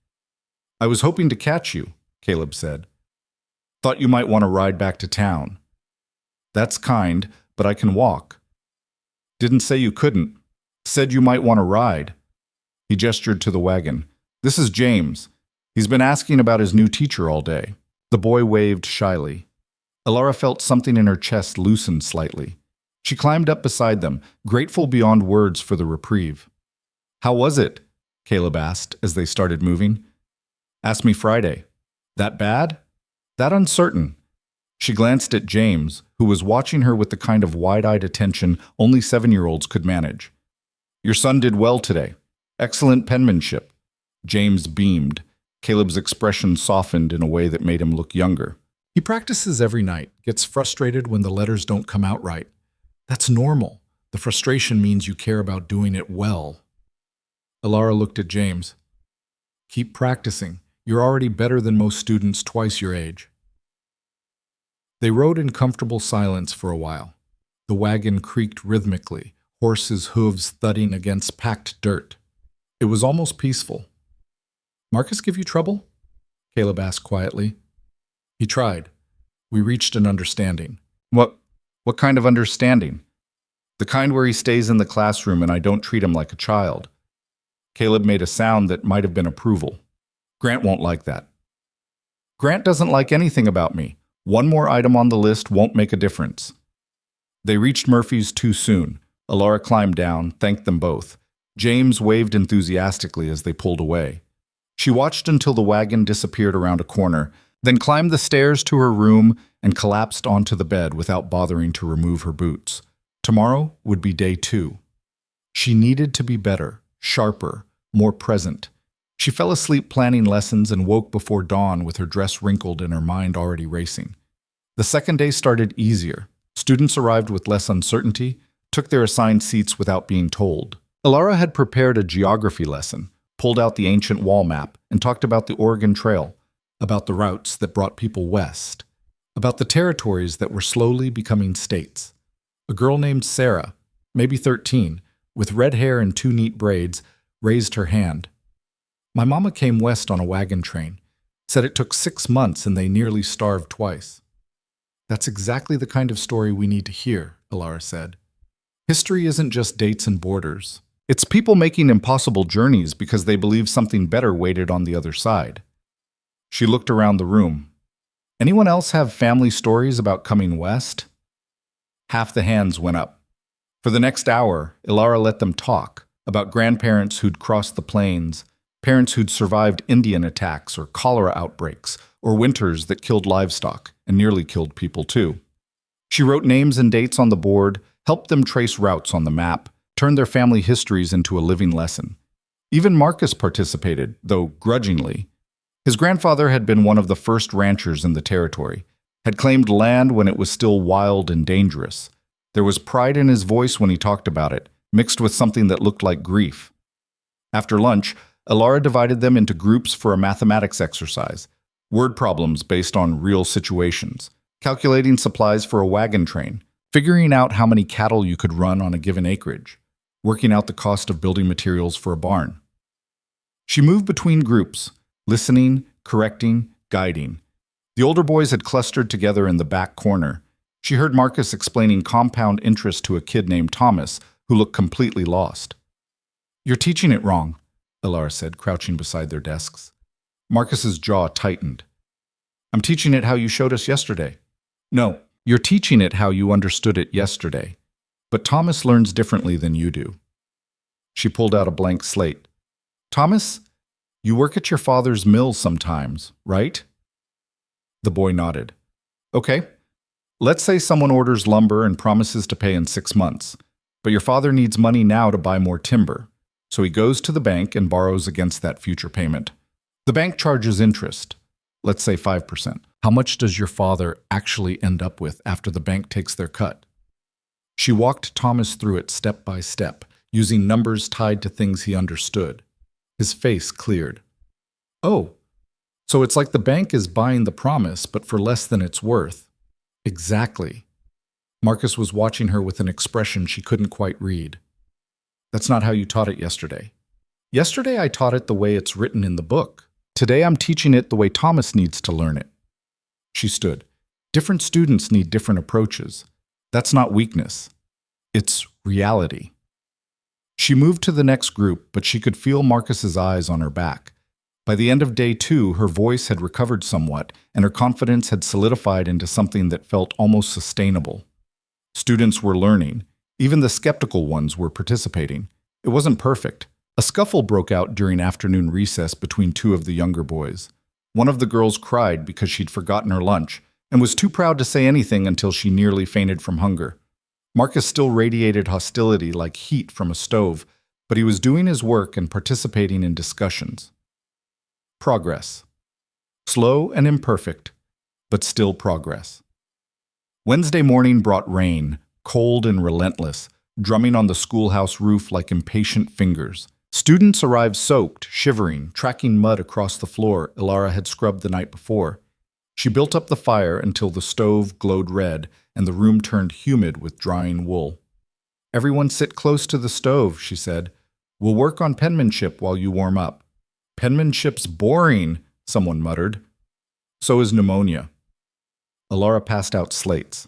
"I was hoping to catch you," Caleb said. "Thought you might want to ride back to town." "That's kind, but I can walk." "Didn't say you couldn't. Said you might want to ride." He gestured to the wagon. "This is James. He's been asking about his new teacher all day." The boy waved shyly. Alara felt something in her chest loosen slightly. She climbed up beside them, grateful beyond words for the reprieve. "How was it?" Caleb asked as they started moving. "Asked me Friday." "That bad?" "That uncertain." She glanced at James, who was watching her with the kind of wide-eyed attention only 7-year-olds could manage. "Your son did well today. Excellent penmanship." James beamed. Caleb's expression softened in a way that made him look younger. "He practices every night, gets frustrated when the letters don't come out right. That's normal. The frustration means you care about doing it well." Alara looked at James. "Keep practicing. You're already better than most students twice your age." They rode in comfortable silence for a while. The wagon creaked rhythmically, horses' hooves thudding against packed dirt. It was almost peaceful. "Marcus give you trouble?" Caleb asked quietly. "He tried. We reached an understanding." What kind of understanding?" "The kind where he stays in the classroom and I don't treat him like a child." Caleb made a sound that might have been approval. "Grant won't like that." "Grant doesn't like anything about me. One more item on the list won't make a difference." They reached Murphy's too soon. Alara climbed down, thanked them both. James waved enthusiastically as they pulled away. She watched until the wagon disappeared around a corner, then climbed the stairs to her room and collapsed onto the bed without bothering to remove her boots. Tomorrow would be day 2. She needed to be better, sharper, more present. She fell asleep planning lessons and woke before dawn with her dress wrinkled and her mind already racing. The second day started easier. Students arrived with less uncertainty, took their assigned seats without being told. Alara had prepared a geography lesson, pulled out the ancient wall map, and talked about the Oregon Trail, about the routes that brought people west, about the territories that were slowly becoming states. A girl named Sarah, maybe 13, with red hair and 2 neat braids, raised her hand. "My mama came west on a wagon train. Said it took 6 months and they nearly starved twice." "That's exactly the kind of story we need to hear," Alara said. "History isn't just dates and borders. It's people making impossible journeys because they believe something better waited on the other side." She looked around the room. "Anyone else have family stories about coming west?" Half the hands went up. For the next hour, Alara let them talk about grandparents who'd crossed the plains, parents who'd survived Indian attacks or cholera outbreaks, or winters that killed livestock and nearly killed people too. She wrote names and dates on the board, helped them trace routes on the map, turned their family histories into a living lesson. Even Marcus participated, though grudgingly. His grandfather had been one of the first ranchers in the territory, had claimed land when it was still wild and dangerous. There was pride in his voice when he talked about it, mixed with something that looked like grief. After lunch, Alara divided them into groups for a mathematics exercise, word problems based on real situations, calculating supplies for a wagon train, figuring out how many cattle you could run on a given acreage, working out the cost of building materials for a barn. She moved between groups, listening, correcting, guiding. The older boys had clustered together in the back corner. She heard Marcus explaining compound interest to a kid named Thomas, who looked completely lost. "You're teaching it wrong," Alara said, crouching beside their desks. Marcus's jaw tightened. "I'm teaching it how you showed us yesterday." "No, you're teaching it how you understood it yesterday. But Thomas learns differently than you do." She pulled out a blank slate. "Thomas, you work at your father's mill sometimes, right?" The boy nodded. "Okay. Let's say someone orders lumber and promises to pay in 6 months, but your father needs money now to buy more timber, so he goes to the bank and borrows against that future payment. The bank charges interest, let's say 5%. How much does your father actually end up with after the bank takes their cut?" She walked Thomas through it step by step, using numbers tied to things he understood. His face cleared. "Oh, so it's like the bank is buying the promise, but for less than it's worth." "Exactly." Marcus was watching her with an expression she couldn't quite read. That's not how you taught it yesterday. Yesterday I taught it the way it's written in the book. Today I'm teaching it the way Thomas needs to learn it. She stood. Different students need different approaches. That's not weakness. It's reality. She moved to the next group, but she could feel Marcus's eyes on her back. By the end of day 2, her voice had recovered somewhat, and her confidence had solidified into something that felt almost sustainable. Students were learning. Even the skeptical ones were participating. It wasn't perfect. A scuffle broke out during afternoon recess between 2 of the younger boys. One of the girls cried because she'd forgotten her lunch and was too proud to say anything until she nearly fainted from hunger. Marcus still radiated hostility like heat from a stove, but he was doing his work and participating in discussions. Progress. Slow and imperfect, but still progress. Wednesday morning brought rain, cold and relentless, drumming on the schoolhouse roof like impatient fingers. Students arrived soaked, shivering, tracking mud across the floor Ilara had scrubbed the night before. She built up the fire until the stove glowed red and the room turned humid with drying wool. "Everyone sit close to the stove," she said. "We'll work on penmanship while you warm up." "Penmanship's boring," someone muttered. "So is pneumonia." Ilara passed out slates.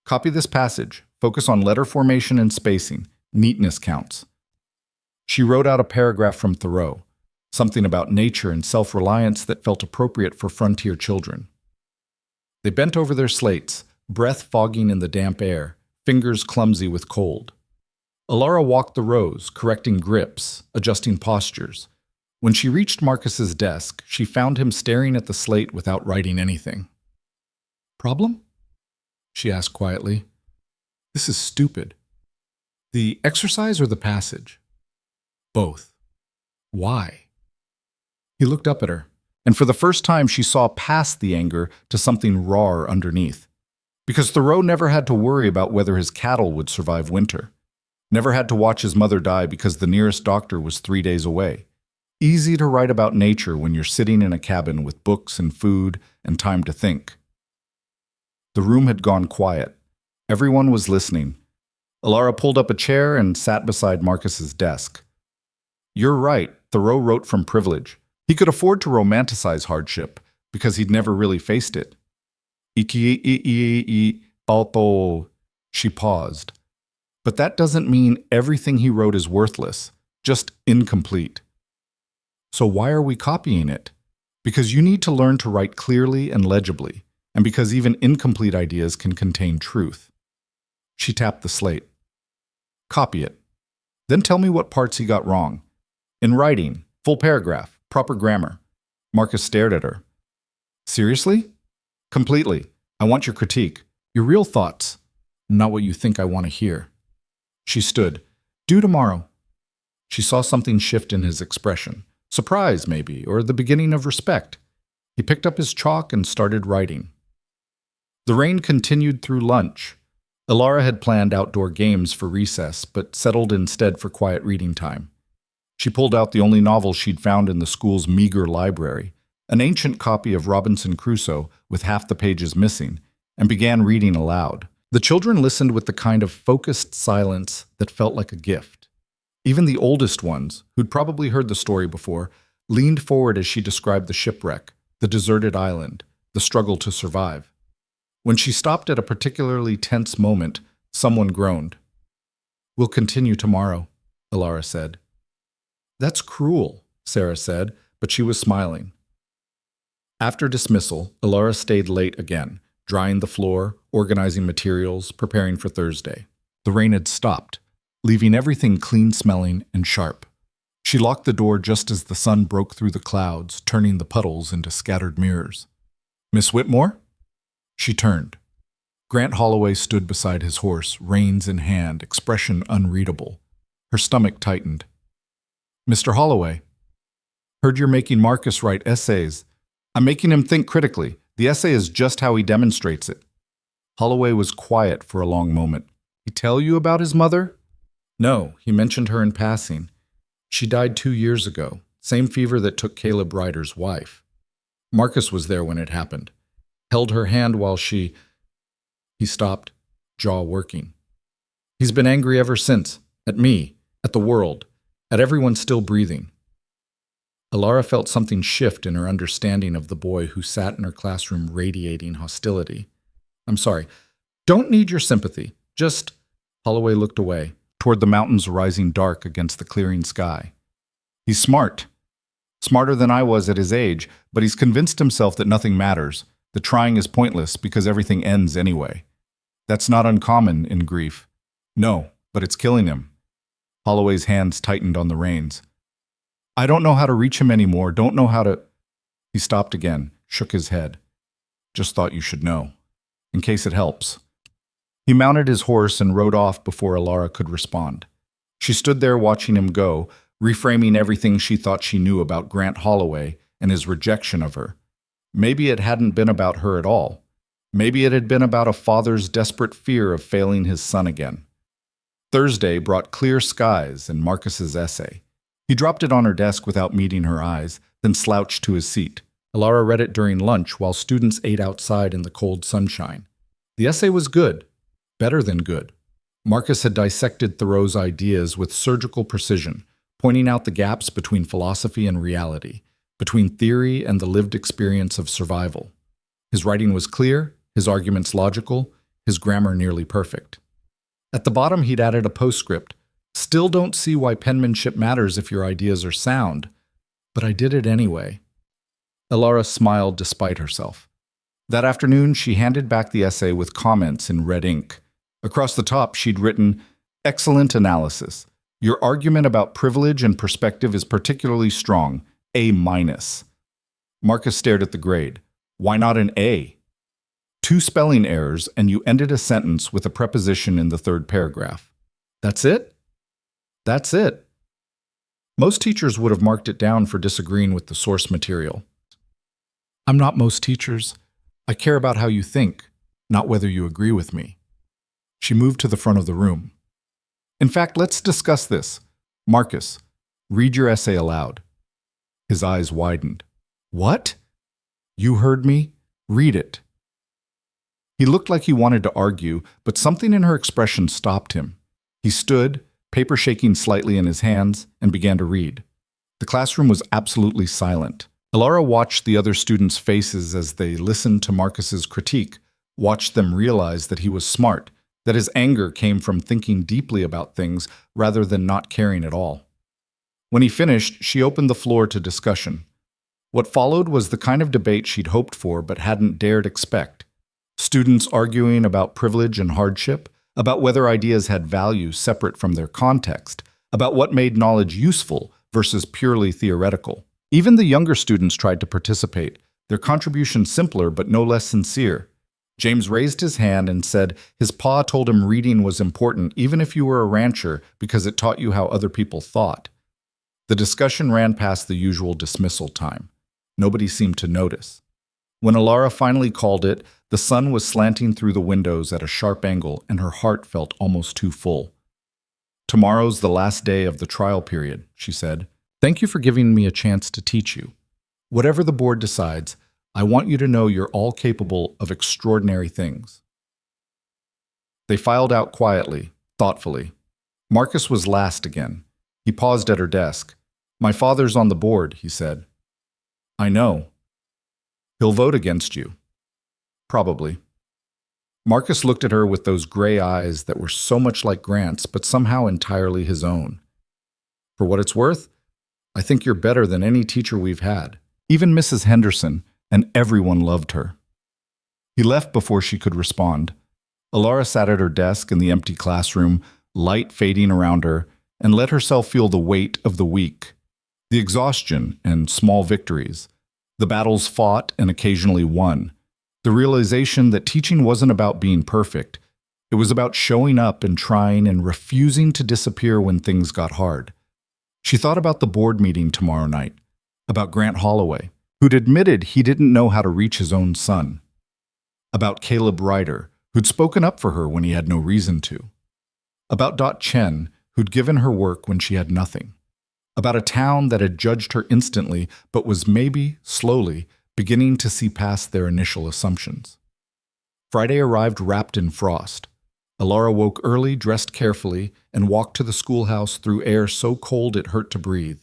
"Copy this passage. Focus on letter formation and spacing. Neatness counts." She wrote out a paragraph from Thoreau, something about nature and self-reliance that felt appropriate for frontier children. They bent over their slates, breath fogging in the damp air, fingers clumsy with cold. Ilara walked the rows, correcting grips, adjusting postures. When she reached Marcus's desk, she found him staring at the slate without writing anything. "Problem?" she asked quietly. "This is stupid." "The exercise or the passage?" "Both." "Why?" He looked up at her, and for the first time she saw past the anger to something raw underneath. Because Thoreau never had to worry about whether his cattle would survive winter. Never had to watch his mother die because the nearest doctor was 3 days away. Easy to write about nature when you're sitting in a cabin with books and food and time to think. The room had gone quiet. Everyone was listening. Ilara pulled up a chair and sat beside Marcus's desk. "You're right," Thoreau wrote from privilege. He could afford to romanticize hardship because he'd never really faced it. She paused. "But that doesn't mean everything he wrote is worthless, just incomplete." "So why are we copying it?" "Because you need to learn to write clearly and legibly, and because even incomplete ideas can contain truth." She tapped the slate. "Copy it. Then tell me what parts he got wrong. In writing, full paragraph, proper grammar." Marcus stared at her. "Seriously?" "Completely. I want your critique, your real thoughts, not what you think I want to hear." She stood. "Due tomorrow." She saw something shift in his expression. Surprise, maybe, or the beginning of respect. He picked up his chalk and started writing. The rain continued through lunch. Ilara had planned outdoor games for recess, but settled instead for quiet reading time. She pulled out the only novel she'd found in the school's meager library, an ancient copy of Robinson Crusoe with half the pages missing, and began reading aloud. The children listened with the kind of focused silence that felt like a gift. Even the oldest ones, who'd probably heard the story before, leaned forward as she described the shipwreck, the deserted island, the struggle to survive. When she stopped at a particularly tense moment, someone groaned. "We'll continue tomorrow," Ilara said. "That's cruel," Sarah said, but she was smiling. After dismissal, Ilara stayed late again, drying the floor, organizing materials, preparing for Thursday. The rain had stopped, leaving everything clean-smelling and sharp. She locked the door just as the sun broke through the clouds, turning the puddles into scattered mirrors. "Miss Whitmore?" She turned. Grant Holloway stood beside his horse, reins in hand, expression unreadable. Her stomach tightened. "Mr. Holloway, heard you're making Marcus write essays. I'm making him think critically. The essay is just how he demonstrates it." Holloway was quiet for a long moment. "He tell you about his mother?" "No, he mentioned her in passing. She died 2 years ago, same fever that took Caleb Ryder's wife. Marcus was there when it happened. Held her hand while she—" He stopped, jaw working. "He's been angry ever since, at me. at the world, at everyone still breathing. Alara felt something shift in her understanding of the boy who sat in her classroom radiating hostility. I'm sorry, don't need your sympathy. Just, Holloway looked away, toward the mountains rising dark against the clearing sky. He's smart. Smarter than I was at his age, but he's convinced himself that nothing matters, that trying is pointless because everything ends anyway. That's not uncommon in grief. No, but it's killing him. Holloway's hands tightened on the reins. I don't know how to reach him anymore, don't know how to... He stopped again, shook his head. Just thought you should know, in case it helps. He mounted his horse and rode off before Alara could respond. She stood there watching him go, reframing everything she thought she knew about Grant Holloway and his rejection of her. Maybe it hadn't been about her at all. Maybe it had been about a father's desperate fear of failing his son again. Thursday brought clear skies and Marcus's essay. He dropped it on her desk without meeting her eyes, then slouched to his seat. Alara read it during lunch while students ate outside in the cold sunshine. The essay was good, better than good. Marcus had dissected Thoreau's ideas with surgical precision, pointing out the gaps between philosophy and reality, between theory and the lived experience of survival. His writing was clear, his arguments logical, his grammar nearly perfect. At the bottom, he'd added a postscript. Still don't see why penmanship matters if your ideas are sound, but I did it anyway. Alara smiled despite herself. That afternoon, she handed back the essay with comments in red ink. Across the top, she'd written, "Excellent analysis. Your argument about privilege and perspective is particularly strong. A-." Marcus stared at the grade. Why not an A? 2 spelling errors, and you ended a sentence with a preposition in the 3rd paragraph. That's it? That's it. Most teachers would have marked it down for disagreeing with the source material. I'm not most teachers. I care about how you think, not whether you agree with me. She moved to the front of the room. In fact, let's discuss this. Marcus, read your essay aloud. His eyes widened. What? You heard me? Read it. He looked like he wanted to argue, but something in her expression stopped him. He stood, paper shaking slightly in his hands, and began to read. The classroom was absolutely silent. Alara watched the other students' faces as they listened to Marcus's critique, watched them realize that he was smart, that his anger came from thinking deeply about things rather than not caring at all. When he finished, she opened the floor to discussion. What followed was the kind of debate she'd hoped for but hadn't dared expect. Students arguing about privilege and hardship, about whether ideas had value separate from their context, about what made knowledge useful versus purely theoretical. Even the younger students tried to participate, their contribution simpler but no less sincere. James raised his hand and said his pa told him reading was important even if you were a rancher because it taught you how other people thought. The discussion ran past the usual dismissal time. Nobody seemed to notice. When Alara finally called it, the sun was slanting through the windows at a sharp angle and her heart felt almost too full. Tomorrow's the last day of the trial period, she said. Thank you for giving me a chance to teach you. Whatever the board decides, I want you to know you're all capable of extraordinary things. They filed out quietly, thoughtfully. Marcus was last again. He paused at her desk. My father's on the board, he said. I know. He'll vote against you. Probably. Marcus looked at her with those gray eyes that were so much like Grant's, but somehow entirely his own. For what it's worth, I think you're better than any teacher we've had. Even Mrs. Henderson, and everyone loved her. He left before she could respond. Alara sat at her desk in the empty classroom, light fading around her, and let herself feel the weight of the week, the exhaustion and small victories, the battles fought and occasionally won, the realization that teaching wasn't about being perfect. It was about showing up and trying and refusing to disappear when things got hard. She thought about the board meeting tomorrow night, about Grant Holloway, who'd admitted he didn't know how to reach his own son, about Caleb Ryder, who'd spoken up for her when he had no reason to, about Dot Chen, who'd given her work when she had nothing, about a town that had judged her instantly but was maybe, slowly, beginning to see past their initial assumptions. Friday arrived wrapped in frost. Alara woke early, dressed carefully, and walked to the schoolhouse through air so cold it hurt to breathe.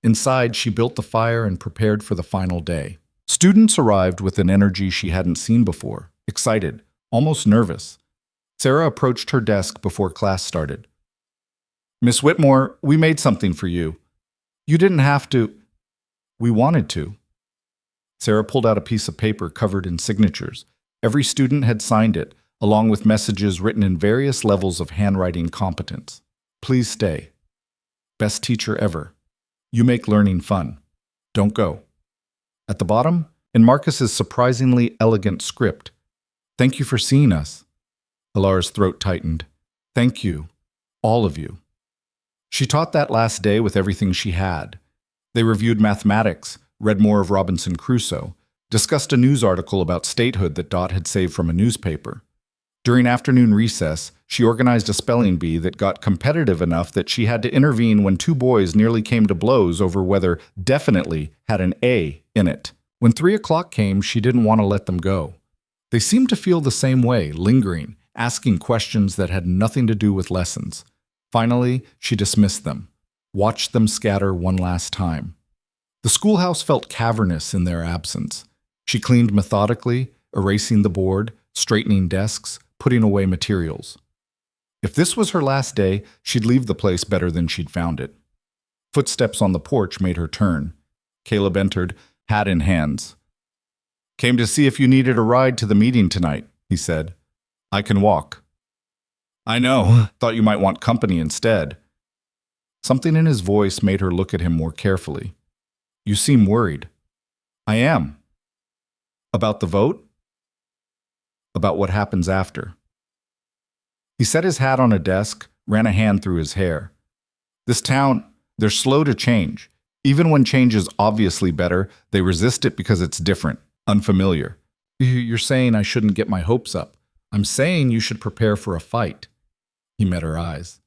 Inside, she built the fire and prepared for the final day. Students arrived with an energy she hadn't seen before, excited, almost nervous. Sarah approached her desk before class started. "Miss Whitmore, we made something for you. You didn't have to. We wanted to." Sarah pulled out a piece of paper covered in signatures. Every student had signed it, along with messages written in various levels of handwriting competence. "Please stay. Best teacher ever. You make learning fun. Don't go." At the bottom, in Marcus's surprisingly elegant script, "Thank you for seeing us." Alara's throat tightened. "Thank you. All of you." She taught that last day with everything she had. They reviewed mathematics, read more of Robinson Crusoe, discussed a news article about statehood that Dot had saved from a newspaper. During afternoon recess, she organized a spelling bee that got competitive enough that she had to intervene when two boys nearly came to blows over whether "definitely" had an A in it. When 3 o'clock came, she didn't want to let them go. They seemed to feel the same way, lingering, asking questions that had nothing to do with lessons. Finally, she dismissed them, watched them scatter one last time. The schoolhouse felt cavernous in their absence. She cleaned methodically, erasing the board, straightening desks, putting away materials. If this was her last day, she'd leave the place better than she'd found it. Footsteps on the porch made her turn. Caleb entered, hat in hands. "Came to see if you needed a ride to the meeting tonight," he said. "I can walk." "I know. Thought you might want company instead." Something in his voice made her look at him more carefully. "You seem worried." "I am." "About the vote?" "About what happens after." He set his hat on a desk, ran a hand through his hair. "This town, they're slow to change. Even when change is obviously better, they resist it because it's different, unfamiliar. You're saying I shouldn't get my hopes up. I'm saying you should prepare for a fight." He met her eyes.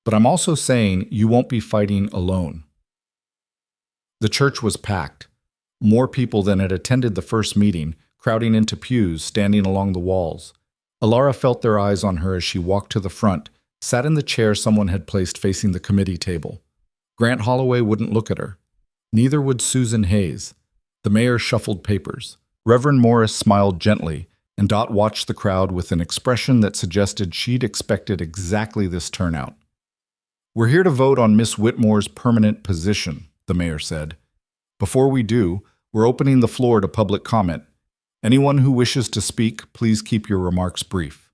"But I'm also saying you won't be fighting alone." The church was packed. More people than had attended the first meeting, crowding into pews, standing along the walls. Alara felt their eyes on her as she walked to the front, sat in the chair someone had placed facing the committee table. Grant Holloway wouldn't look at her. Neither would Susan Hayes. The mayor shuffled papers. Reverend Morris smiled gently, and Dot watched the crowd with an expression that suggested she'd expected exactly this turnout. "We're here to vote on Miss Whitmore's permanent position," the mayor said. "Before we do, we're opening the floor to public comment. Anyone who wishes to speak, please keep your remarks brief."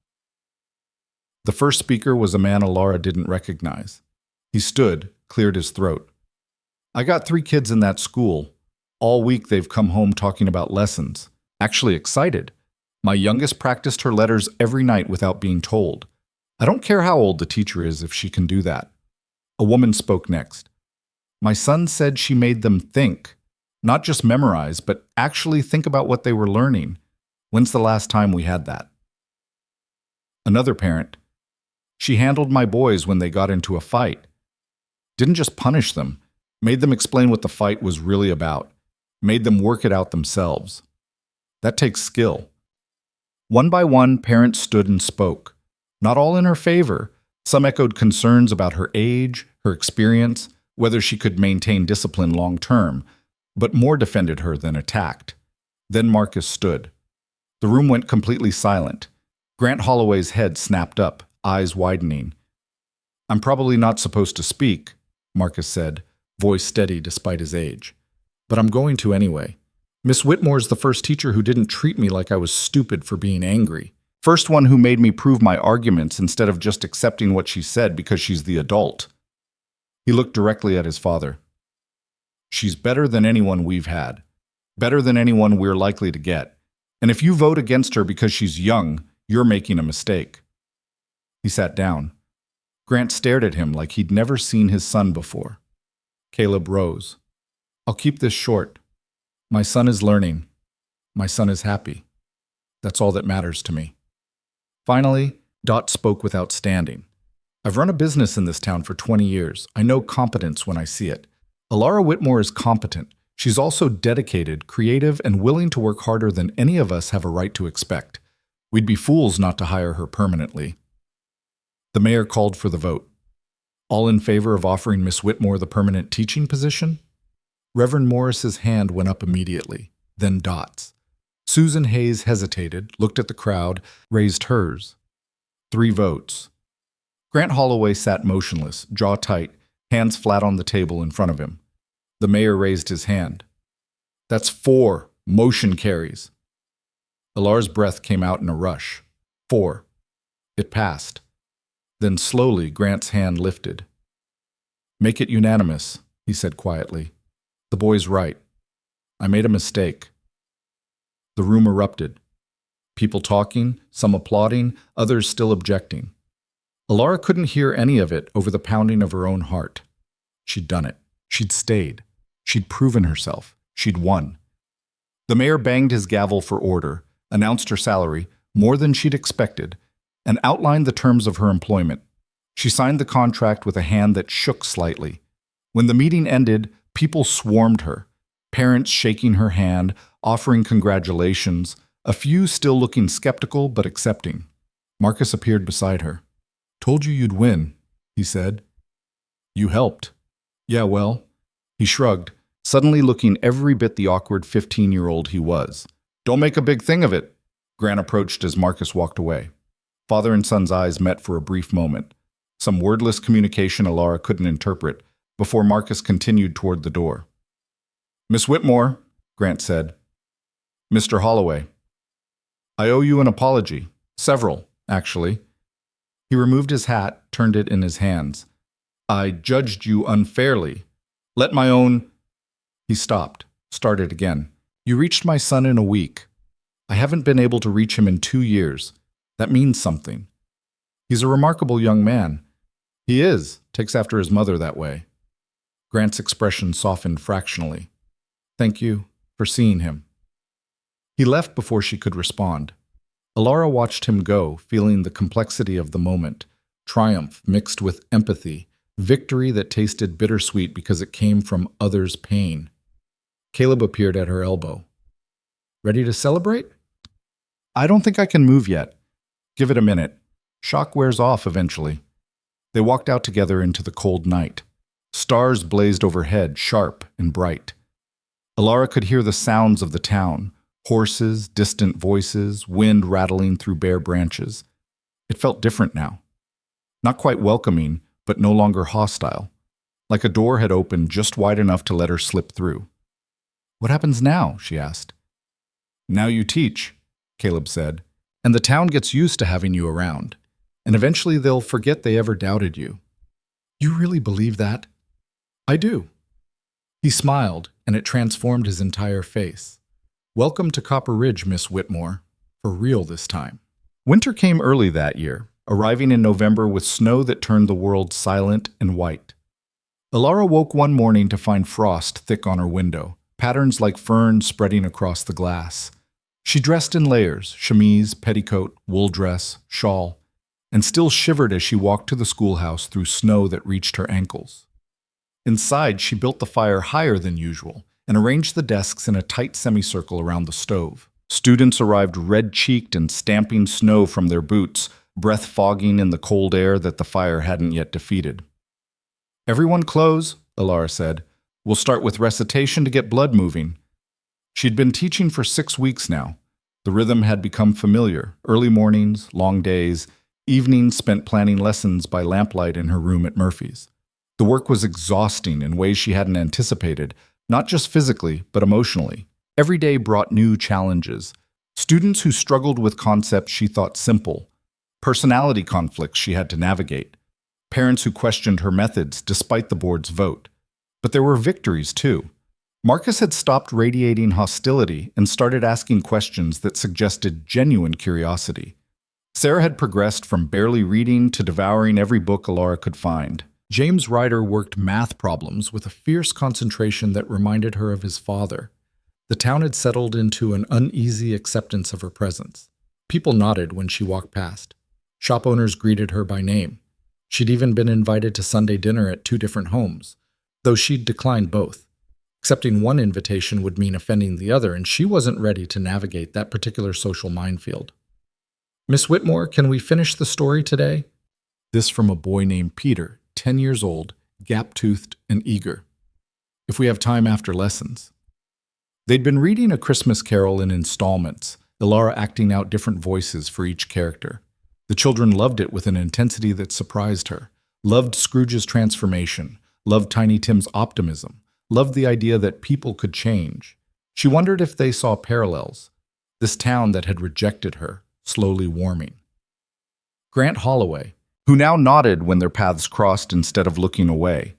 The first speaker was a man Alara didn't recognize. He stood, cleared his throat. "I got 3 kids in that school. All week they've come home talking about lessons. Actually excited. My youngest practiced her letters every night without being told. I don't care how old the teacher is if she can do that." A woman spoke next. "My son said she made them think. Not just memorize, but actually think about what they were learning. When's the last time we had that?" Another parent. "She handled my boys when they got into a fight. Didn't just punish them, made them explain what the fight was really about, made them work it out themselves. That takes skill." One by one, parents stood and spoke. Not all in her favor. Some echoed concerns about her age, her experience, whether she could maintain discipline long term, but more defended her than attacked. Then Marcus stood. The room went completely silent. Grant Holloway's head snapped up, eyes widening. "I'm probably not supposed to speak," Marcus said, voice steady despite his age. "But I'm going to anyway. Miss Whitmore's the first teacher who didn't treat me like I was stupid for being angry. First one who made me prove my arguments instead of just accepting what she said because she's the adult." He looked directly at his father. "She's better than anyone we've had. Better than anyone we're likely to get. And if you vote against her because she's young, you're making a mistake." He sat down. Grant stared at him like he'd never seen his son before. Caleb rose. "I'll keep this short. My son is learning. My son is happy. That's all that matters to me." Finally, Dot spoke without standing. "I've run a business in this town for 20 years. I know competence when I see it. Alara Whitmore is competent. She's also dedicated, creative, and willing to work harder than any of us have a right to expect. We'd be fools not to hire her permanently. The mayor called for the vote. All in favor of offering Miss Whitmore the permanent teaching position? Reverend Morris's hand went up immediately, then Dot's. Susan Hayes hesitated, looked at the crowd, raised hers. 3 votes. Grant Holloway sat motionless, jaw tight, hands flat on the table in front of him. The mayor raised his hand. That's 4. Motion carries. Alar's breath came out in a rush. 4. It passed. Then slowly Grant's hand lifted. Make it unanimous, he said quietly. The boy's right. I made a mistake. The room erupted. People talking, some applauding, others still objecting. Alara couldn't hear any of it over the pounding of her own heart. She'd done it. She'd stayed. She'd proven herself. She'd won. The mayor banged his gavel for order, announced her salary, more than she'd expected, and outlined the terms of her employment. She signed the contract with a hand that shook slightly. When the meeting ended, people swarmed her, parents shaking her hand, offering congratulations, a few still looking skeptical but accepting. Marcus appeared beside her. Told you you'd win, he said. You helped. Yeah, well, he shrugged, suddenly looking every bit the awkward 15-year-old he was. Don't make a big thing of it. Grant approached as Marcus walked away. Father and son's eyes met for a brief moment. Some wordless communication Alara couldn't interpret, before Marcus continued toward the door. Miss Whitmore, Grant said. Mr. Holloway. I owe you an apology. Several, actually. He removed his hat, turned it in his hands. I judged you unfairly. Let my own... He stopped, started again. You reached my son in a week. I haven't been able to reach him in 2 years. That means something. He's a remarkable young man. He is, takes after his mother that way. Grant's expression softened fractionally. Thank you for seeing him. He left before she could respond. Alara watched him go, feeling the complexity of the moment, triumph mixed with empathy, victory that tasted bittersweet because it came from others' pain. Caleb appeared at her elbow. Ready to celebrate? I don't think I can move yet. Give it a minute. Shock wears off eventually. They walked out together into the cold night. Stars blazed overhead, sharp and bright. Alara could hear the sounds of the town, horses, distant voices, wind rattling through bare branches. It felt different now. Not quite welcoming, but no longer hostile. Like a door had opened just wide enough to let her slip through. What happens now? She asked. Now you teach, Caleb said, and the town gets used to having you around, and eventually they'll forget they ever doubted you. You really believe that? I do. He smiled, and it transformed his entire face. Welcome to Copper Ridge, Miss Whitmore. For real this time. Winter came early that year, arriving in November with snow that turned the world silent and white. Alara woke one morning to find frost thick on her window, patterns like ferns spreading across the glass. She dressed in layers, chemise, petticoat, wool dress, shawl, and still shivered as she walked to the schoolhouse through snow that reached her ankles. Inside, she built the fire higher than usual and arranged the desks in a tight semicircle around the stove. Students arrived red-cheeked and stamping snow from their boots, breath fogging in the cold air that the fire hadn't yet defeated. Everyone close, Alara said. We'll start with recitation to get blood moving. She'd been teaching for 6 weeks now. The rhythm had become familiar, early mornings, long days, evenings spent planning lessons by lamplight in her room at Murphy's. The work was exhausting in ways she hadn't anticipated, not just physically, but emotionally. Every day brought new challenges. Students who struggled with concepts she thought simple, personality conflicts she had to navigate, parents who questioned her methods despite the board's vote. But there were victories, too. Marcus had stopped radiating hostility and started asking questions that suggested genuine curiosity. Sarah had progressed from barely reading to devouring every book Alara could find. James Ryder worked math problems with a fierce concentration that reminded her of his father. The town had settled into an uneasy acceptance of her presence. People nodded when she walked past. Shop owners greeted her by name. She'd even been invited to Sunday dinner at 2 different homes, though she'd declined both. Accepting one invitation would mean offending the other, and she wasn't ready to navigate that particular social minefield. Miss Whitmore, can we finish the story today? This from a boy named Peter, 10 years old, gap-toothed and eager. If we have time after lessons. They'd been reading A Christmas Carol in installments, Ilara acting out different voices for each character. The children loved it with an intensity that surprised her, loved Scrooge's transformation, loved Tiny Tim's optimism, loved the idea that people could change. She wondered if they saw parallels, this town that had rejected her, slowly warming. Grant Holloway, who now nodded when their paths crossed instead of looking away.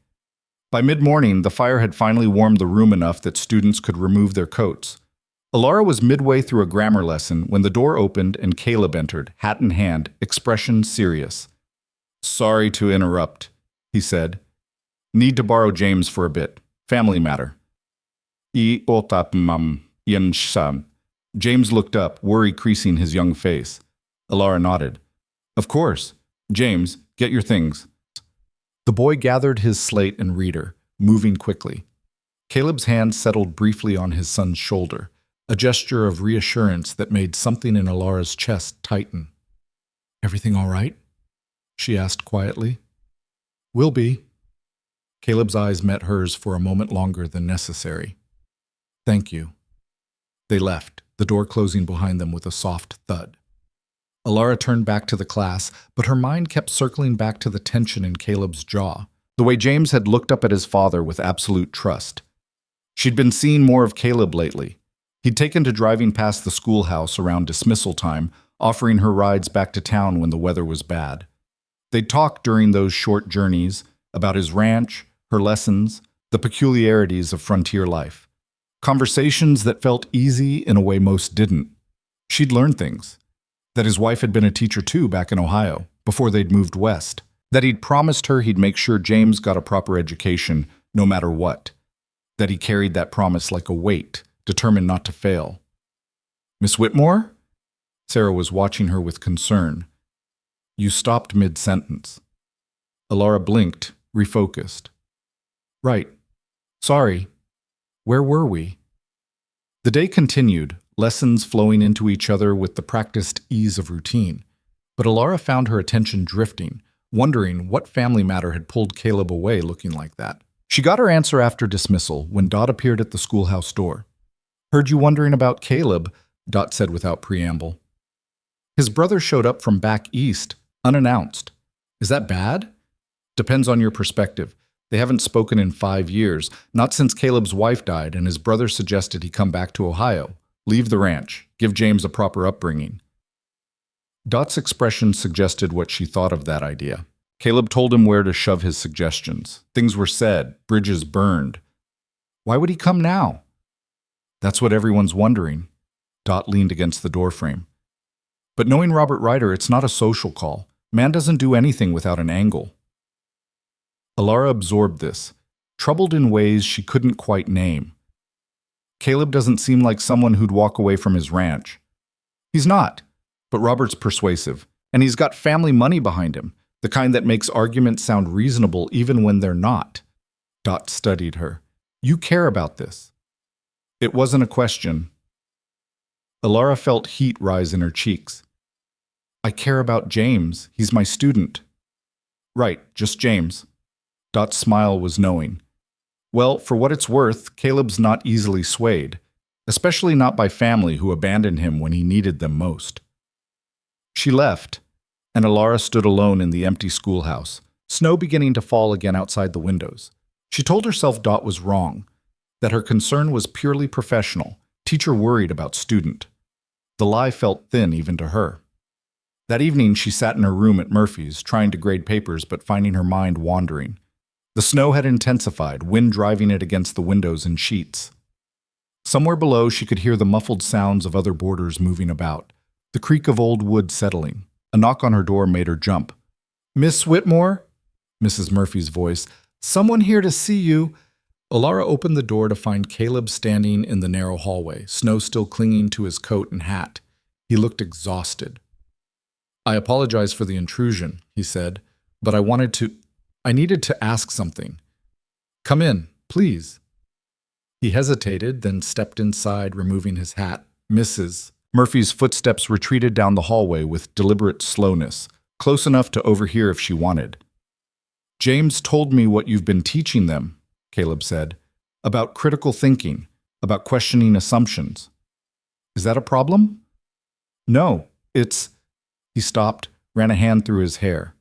By mid-morning, the fire had finally warmed the room enough that students could remove their coats. Ilara was midway through a grammar lesson when the door opened and Caleb entered, hat in hand, expression serious. "Sorry to interrupt," he said. "Need to borrow James for a bit. Family matter." James looked up, worry creasing his young face. Ilara nodded. "Of course. James, get your things." The boy gathered his slate and reader, moving quickly. Caleb's hand settled briefly on his son's shoulder, a gesture of reassurance that made something in Ilara's chest tighten. "Everything all right?" she asked quietly. "Will be." Caleb's eyes met hers for a moment longer than necessary. "Thank you." They left, the door closing behind them with a soft thud. Ilara turned back to the class, but her mind kept circling back to the tension in Caleb's jaw, the way James had looked up at his father with absolute trust. She'd been seeing more of Caleb lately. He'd taken to driving past the schoolhouse around dismissal time, offering her rides back to town when the weather was bad. They'd talked during those short journeys about his ranch, her lessons, the peculiarities of frontier life. Conversations that felt easy in a way most didn't. She'd learned things. That his wife had been a teacher too back in Ohio, before they'd moved west. That he'd promised her he'd make sure James got a proper education, no matter what. That he carried that promise like a weight, determined not to fail. "Miss Whitmore?" Sarah was watching her with concern. "You stopped mid-sentence." Ilara blinked, refocused. "Right. Sorry. Where were we?" The day continued, lessons flowing into each other with the practiced ease of routine. But Ilara found her attention drifting, wondering what family matter had pulled Caleb away looking like that. She got her answer after dismissal when Dot appeared at the schoolhouse door. "Heard you wondering about Caleb," Dot said without preamble. "His brother showed up from back east, unannounced. Is that bad?" "Depends on your perspective. They haven't spoken in 5 years, not since Caleb's wife died and his brother suggested he come back to Ohio. Leave the ranch. Give James a proper upbringing." Dot's expression suggested what she thought of that idea. Caleb told him where to shove his suggestions. Things were said, bridges burned. Why would he come now? That's what everyone's wondering. Dot leaned against the doorframe. But knowing Robert Ryder, it's not a social call. Man doesn't do anything without an angle. Ilara absorbed this, troubled in ways she couldn't quite name. Caleb doesn't seem like someone who'd walk away from his ranch. He's not, but Robert's persuasive, and he's got family money behind him, the kind that makes arguments sound reasonable even when they're not. Dot studied her. You care about this. It wasn't a question. Ilara felt heat rise in her cheeks. I care about James. He's my student. Right, just James. Dot's smile was knowing. Well, for what it's worth, Caleb's not easily swayed, especially not by family who abandoned him when he needed them most. She left, and Ilara stood alone in the empty schoolhouse, snow beginning to fall again outside the windows. She told herself Dot was wrong, that her concern was purely professional, teacher worried about student. The lie felt thin even to her. That evening she sat in her room at Murphy's, trying to grade papers but finding her mind wandering. The snow had intensified, wind driving it against the windows in sheets. Somewhere below she could hear the muffled sounds of other boarders moving about, the creak of old wood settling. A knock on her door made her jump. "Miss Whitmore?" Mrs. Murphy's voice. "Someone here to see you." Ilara opened the door to find Caleb standing in the narrow hallway, snow still clinging to his coat and hat. He looked exhausted. "I apologize for the intrusion," he said, "but I needed to ask something. Come in, please." He hesitated, then stepped inside, removing his hat. "Mrs. Murphy's footsteps retreated down the hallway with deliberate slowness, close enough to overhear if she wanted. "James told me what you've been teaching them," Caleb said, "about critical thinking, about questioning assumptions. Is that a problem?" "No, it's—" He stopped, ran a hand through his hair.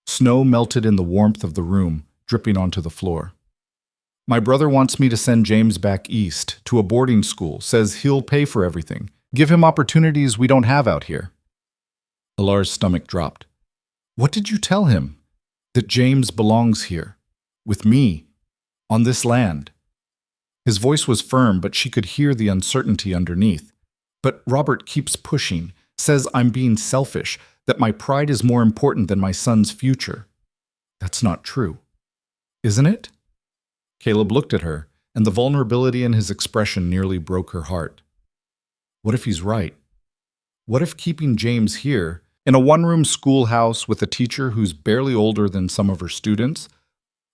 Snow melted in the warmth of the room, dripping onto the floor. "My brother wants me to send James back east, to a boarding school, says he'll pay for everything, give him opportunities we don't have out here." Alara's stomach dropped. "What did you tell him?" "That James belongs here, with me, on this land." His voice was firm, but she could hear the uncertainty underneath. "But Robert keeps pushing, says I'm being selfish, that my pride is more important than my son's future." "That's not true, isn't it?" Caleb looked at her, and the vulnerability in his expression nearly broke her heart. What if he's right? What if keeping James here, in a one-room schoolhouse with a teacher who's barely older than some of her students,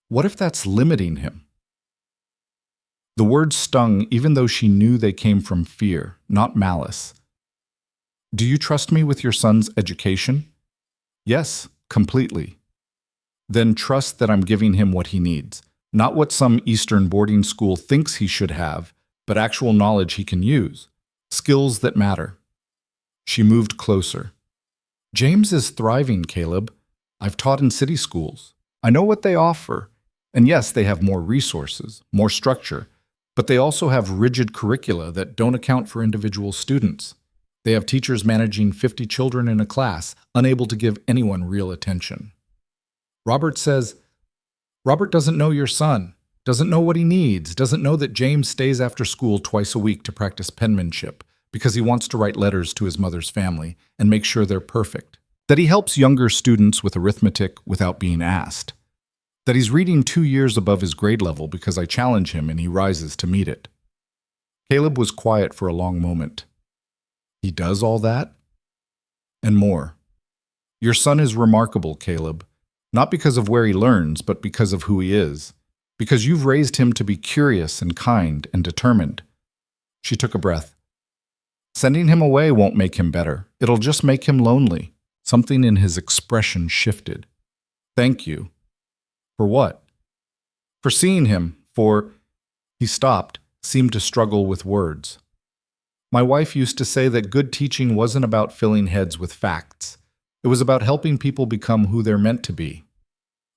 what if that's limiting him? The words stung even though she knew they came from fear, not malice. "Do you trust me with your son's education?" "Yes, completely." "Then trust that I'm giving him what he needs, not what some Eastern boarding school thinks he should have, but actual knowledge he can use, skills that matter." She moved closer. "James is thriving, Caleb. I've taught in city schools. I know what they offer. And yes, they have more resources, more structure, but they also have rigid curricula that don't account for individual students. They have teachers managing 50 children in a class, unable to give anyone real attention. Robert doesn't know your son, doesn't know what he needs, doesn't know that James stays after school twice a week to practice penmanship because he wants to write letters to his mother's family and make sure they're perfect. That he helps younger students with arithmetic without being asked. That he's reading 2 years above his grade level because I challenge him and he rises to meet it." Caleb was quiet for a long moment. "He does all that?" "And more. Your son is remarkable, Caleb, not because of where he learns, but because of who he is. Because you've raised him to be curious and kind and determined." She took a breath. "Sending him away won't make him better. It'll just make him lonely." Something in his expression shifted. "Thank you." "For what?" "For seeing him, for—" He stopped, seemed to struggle with words. "My wife used to say that good teaching wasn't about filling heads with facts. It was about helping people become who they're meant to be.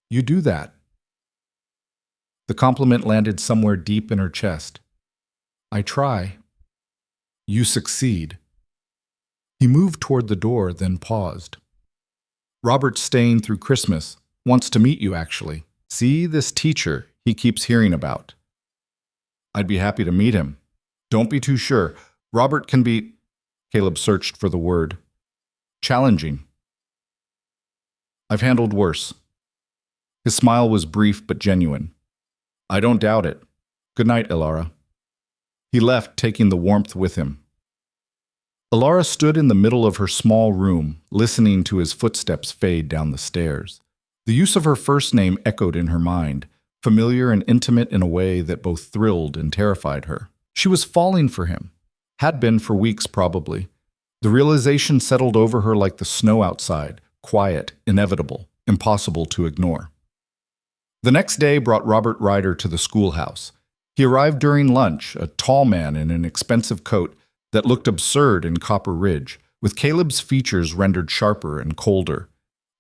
You do that." The compliment landed somewhere deep in her chest. "I try." "You succeed." He moved toward the door, then paused. "Robert's staying through Christmas. Wants to meet you, actually. See this teacher he keeps hearing about." "I'd be happy to meet him." "Don't be too sure. Robert can be—" Caleb searched for the word. "Challenging." "I've handled worse." His smile was brief but genuine. "I don't doubt it. Good night, Alara." He left, taking the warmth with him. Alara stood in the middle of her small room, listening to his footsteps fade down the stairs. The use of her first name echoed in her mind, familiar and intimate in a way that both thrilled and terrified her. She was falling for him. Had been for weeks, probably. The realization settled over her like the snow outside, quiet, inevitable, impossible to ignore. The next day brought Robert Ryder to the schoolhouse. He arrived during lunch, a tall man in an expensive coat that looked absurd in Copper Ridge, with Caleb's features rendered sharper and colder.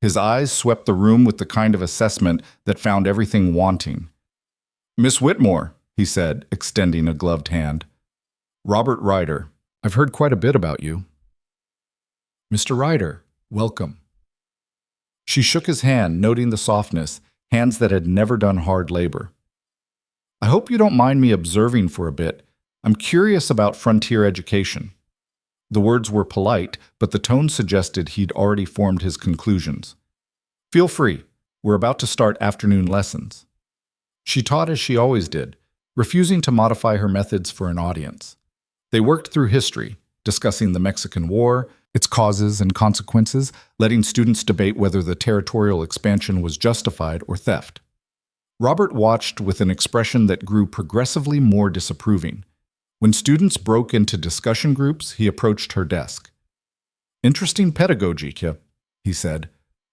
His eyes swept the room with the kind of assessment that found everything wanting. "Miss Whitmore," he said, extending a gloved hand. "Robert Ryder. I've heard quite a bit about you." "Mr. Ryder, welcome." She shook his hand, noting the softness, hands that had never done hard labor. "I hope you don't mind me observing for a bit. I'm curious about frontier education." The words were polite, but the tone suggested he'd already formed his conclusions. "Feel free. We're about to start afternoon lessons." She taught as she always did, refusing to modify her methods for an audience. They worked through history, discussing the Mexican War, its causes and consequences, letting students debate whether the territorial expansion was justified or theft. Robert watched with an expression that grew progressively more disapproving. When students broke into discussion groups, he approached her desk. Interesting pedagogy, Kip, he said,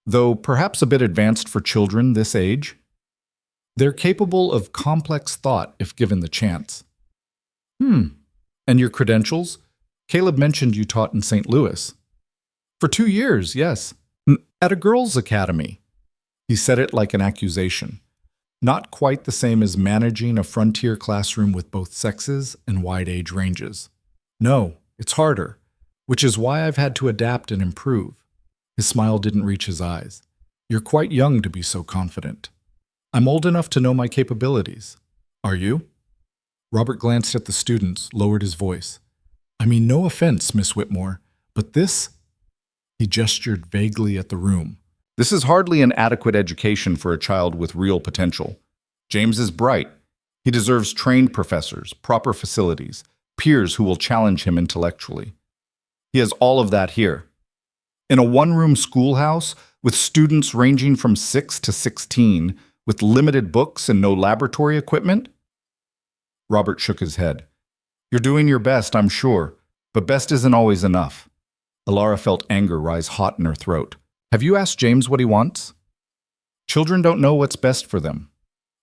though perhaps a bit advanced for children this age. They're capable of complex thought if given the chance. And your credentials? Caleb mentioned you taught in St. Louis. For 2 years, yes. At a girls' academy. He said it like an accusation. Not quite the same as managing a frontier classroom with both sexes and wide age ranges. No, it's harder, which is why I've had to adapt and improve. His smile didn't reach his eyes. You're quite young to be so confident. I'm old enough to know my capabilities. Are you? Robert glanced at the students, lowered his voice. I mean, no offense, Miss Whitmore, but this... He gestured vaguely at the room. This is hardly an adequate education for a child with real potential. James is bright. He deserves trained professors, proper facilities, peers who will challenge him intellectually. He has all of that here. In a one-room schoolhouse with students ranging from 6 to 16, with limited books and no laboratory equipment? Robert shook his head. You're doing your best, I'm sure, but best isn't always enough. Alara felt anger rise hot in her throat. Have you asked James what he wants? Children don't know what's best for them.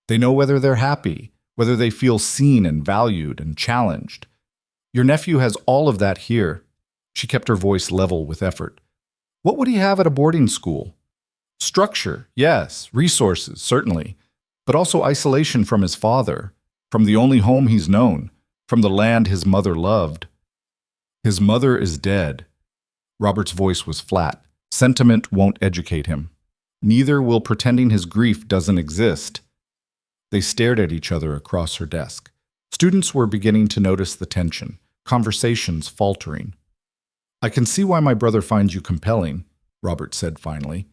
They know whether they're happy, whether they feel seen and valued and challenged. Your nephew has all of that here. She kept her voice level with effort. What would he have at a boarding school? Structure, yes, resources, certainly, but also isolation from his father, from the only home he's known, from the land his mother loved. His mother is dead. Robert's voice was flat. Sentiment won't educate him. Neither will pretending his grief doesn't exist. They stared at each other across her desk. Students were beginning to notice the tension, conversations faltering. I can see why my brother finds you compelling, Robert said finally.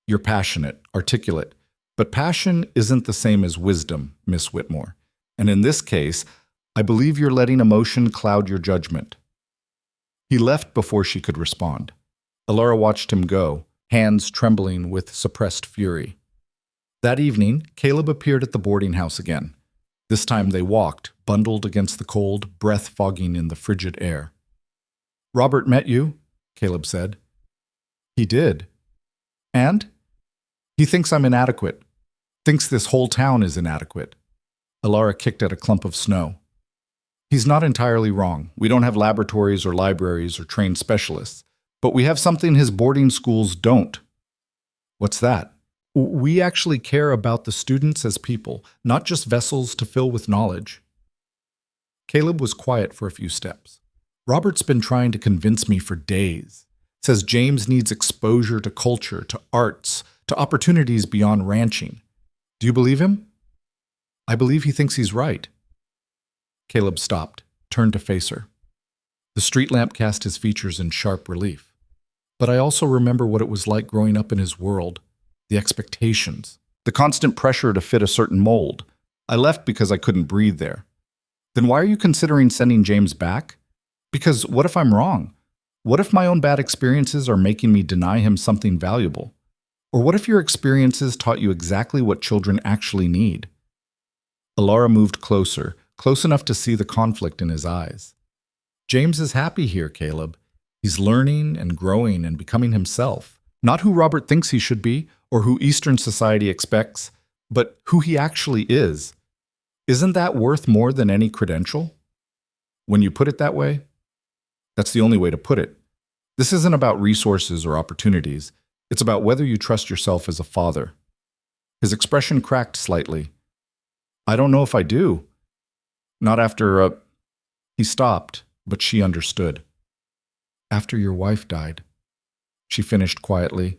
You're passionate, articulate, but passion isn't the same as wisdom, Miss Whitmore. And in this case, I believe you're letting emotion cloud your judgment. He left before she could respond. Alara watched him go, hands trembling with suppressed fury. That evening, Caleb appeared at the boarding house again. This time they walked, bundled against the cold, breath fogging in the frigid air. Robert met you, Caleb said. He did. And? He thinks I'm inadequate. Thinks this whole town is inadequate. Alara kicked at a clump of snow. He's not entirely wrong. We don't have laboratories or libraries or trained specialists. But we have something his boarding schools don't. What's that? We actually care about the students as people, not just vessels to fill with knowledge. Caleb was quiet for a few steps. Robert's been trying to convince me for days. Says James needs exposure to culture, to arts, to opportunities beyond ranching. Do you believe him? I believe he thinks he's right. Caleb stopped, turned to face her. The street lamp cast his features in sharp relief. But I also remember what it was like growing up in his world, the expectations, the constant pressure to fit a certain mold. I left because I couldn't breathe there. Then why are you considering sending James back? Because what if I'm wrong? What if my own bad experiences are making me deny him something valuable? Or what if your experiences taught you exactly what children actually need? Alara moved closer, close enough to see the conflict in his eyes. James is happy here, Caleb. He's learning and growing and becoming himself. Not who Robert thinks he should be or who Eastern society expects, but who he actually is. Isn't that worth more than any credential? When you put it that way, that's the only way to put it. This isn't about resources or opportunities. It's about whether you trust yourself as a father. His expression cracked slightly. I don't know if I do. Not after He stopped, but she understood. After your wife died, she finished quietly.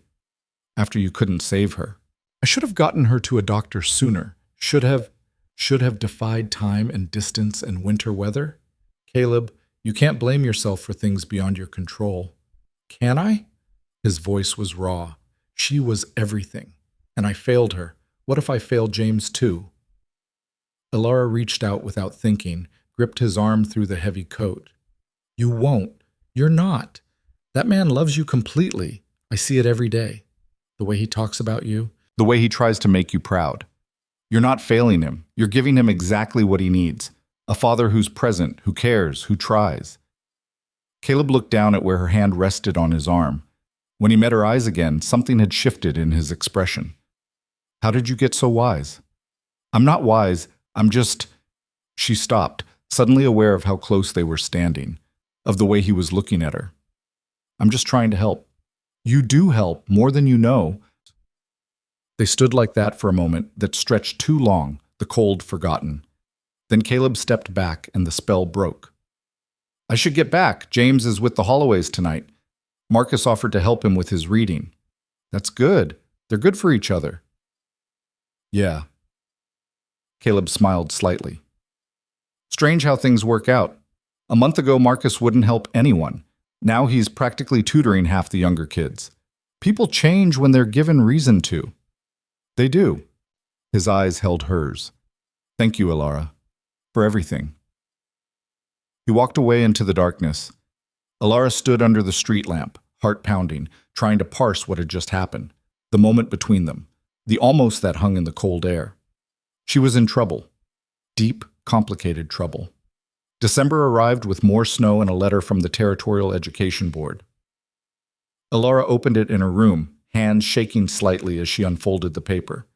After you couldn't save her. I should have gotten her to a doctor sooner. Should have defied time and distance and winter weather. Caleb, you can't blame yourself for things beyond your control. Can I? His voice was raw. She was everything. And I failed her. What if I failed James too? Alara reached out without thinking, gripped his arm through the heavy coat. You won't. You're not. That man loves you completely. I see it every day. The way he talks about you. The way he tries to make you proud. You're not failing him. You're giving him exactly what he needs. A father who's present, who cares, who tries. Caleb looked down at where her hand rested on his arm. When he met her eyes again, something had shifted in his expression. How did you get so wise? I'm not wise, I'm just... She stopped, suddenly aware of how close they were standing, of the way he was looking at her. I'm just trying to help. You do help, more than you know. They stood like that for a moment that stretched too long, the cold forgotten. Then Caleb stepped back and the spell broke. I should get back. James is with the Holloways tonight. Marcus offered to help him with his reading. That's good. They're good for each other. Yeah. Caleb smiled slightly. Strange how things work out. A month ago, Marcus wouldn't help anyone. Now he's practically tutoring half the younger kids. People change when they're given reason to. They do. His eyes held hers. Thank you, Alara, for everything. He walked away into the darkness. Alara stood under the street lamp, heart pounding, trying to parse what had just happened, the moment between them, the almost that hung in the cold air. She was in trouble. Deep, complicated trouble. December arrived with more snow and a letter from the Territorial Education Board. Alara opened it in her room, hands shaking slightly as she unfolded the paper.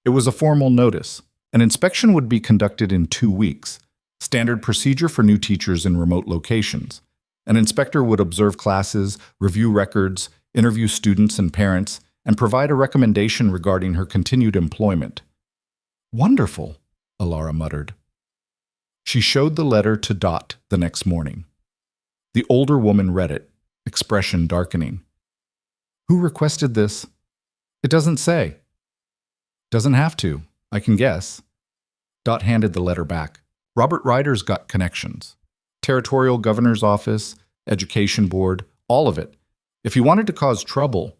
It was a formal notice. An inspection would be conducted in 2 weeks, standard procedure for new teachers in remote locations. An inspector would observe classes, review records, interview students and parents, and provide a recommendation regarding her continued employment. Wonderful, Alara muttered. She showed the letter to Dot the next morning. The older woman read it, expression darkening. Who requested this? It doesn't say. Doesn't have to, I can guess. Dot handed the letter back. Robert Ryder's got connections. Territorial Governor's Office, Education Board, all of it. If he wanted to cause trouble,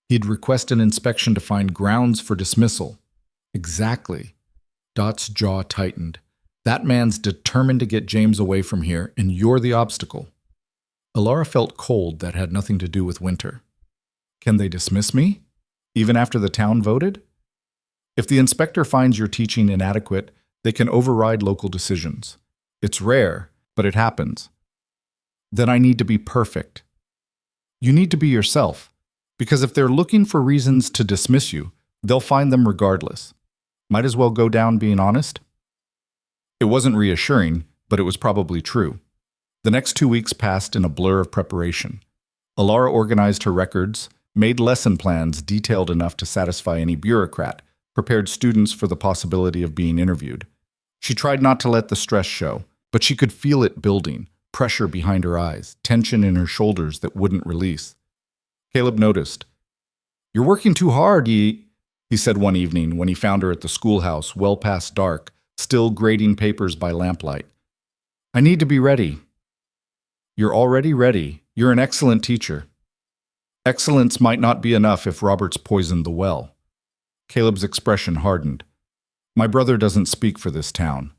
he'd request an inspection to find grounds for dismissal. Exactly. Dot's jaw tightened. That man's determined to get James away from here, and you're the obstacle. Alara felt cold that had nothing to do with winter. Can they dismiss me? Even after the town voted? If the inspector finds your teaching inadequate, they can override local decisions. It's rare, but it happens. Then I need to be perfect. You need to be yourself, because if they're looking for reasons to dismiss you, they'll find them regardless. Might as well go down being honest. It wasn't reassuring, but it was probably true. The next 2 weeks passed in a blur of preparation. Alara organized her records, made lesson plans detailed enough to satisfy any bureaucrat, prepared students for the possibility of being interviewed. She tried not to let the stress show, but she could feel it building, pressure behind her eyes, tension in her shoulders that wouldn't release. Caleb noticed. You're working too hard, he said one evening when he found her at the schoolhouse, well past dark, still grading papers by lamplight. I need to be ready. You're already ready. You're an excellent teacher. Excellence might not be enough if Robert's poisoned the well. Caleb's expression hardened. My brother doesn't speak for this town.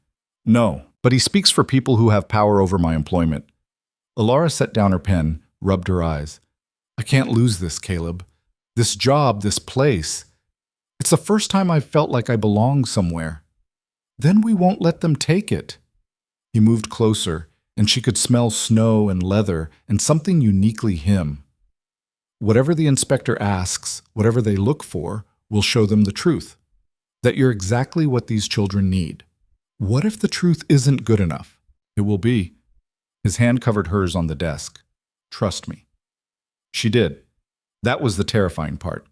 No, but he speaks for people who have power over my employment. Alara set down her pen, rubbed her eyes. I can't lose this, Caleb. This job, this place. It's the first time I've felt like I belong somewhere. Then we won't let them take it. He moved closer, and she could smell snow and leather and something uniquely him. Whatever the inspector asks, whatever they look for, will show them the truth. That you're exactly what these children need. What if the truth isn't good enough? It will be. His hand covered hers on the desk. Trust me. She did. That was the terrifying part.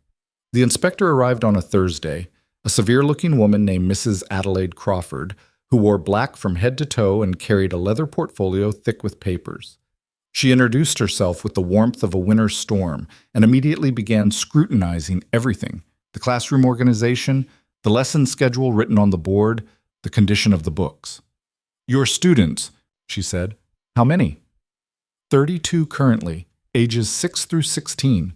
The inspector arrived on a Thursday, a severe-looking woman named Mrs. Adelaide Crawford, who wore black from head to toe and carried a leather portfolio thick with papers. She introduced herself with the warmth of a winter storm and immediately began scrutinizing everything: the classroom organization, the lesson schedule written on the board, the condition of the books. Your students, she said. How many? 32 currently, ages 6 through 16.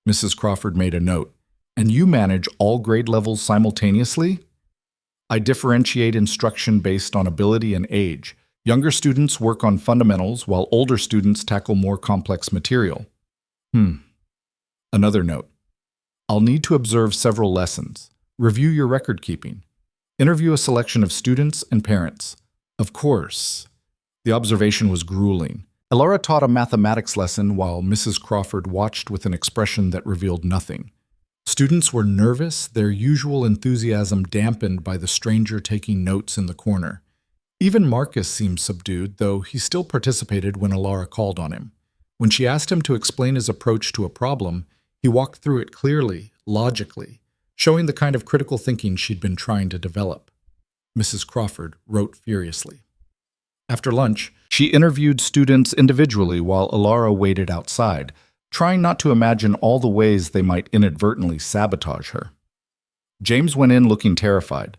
Mrs. Crawford made a note. And you manage all grade levels simultaneously? I differentiate instruction based on ability and age. Younger students work on fundamentals while older students tackle more complex material. Another note. I'll need to observe several lessons. Review your record keeping. Interview a selection of students and parents. Of course. The observation was grueling. Elara taught a mathematics lesson while Mrs. Crawford watched with an expression that revealed nothing. Students were nervous, their usual enthusiasm dampened by the stranger taking notes in the corner. Even Marcus seemed subdued, though he still participated when Elara called on him. When she asked him to explain his approach to a problem, he walked through it clearly, logically, showing the kind of critical thinking she'd been trying to develop. Mrs. Crawford wrote furiously. After lunch, she interviewed students individually while Elara waited outside, trying not to imagine all the ways they might inadvertently sabotage her. James went in looking terrified.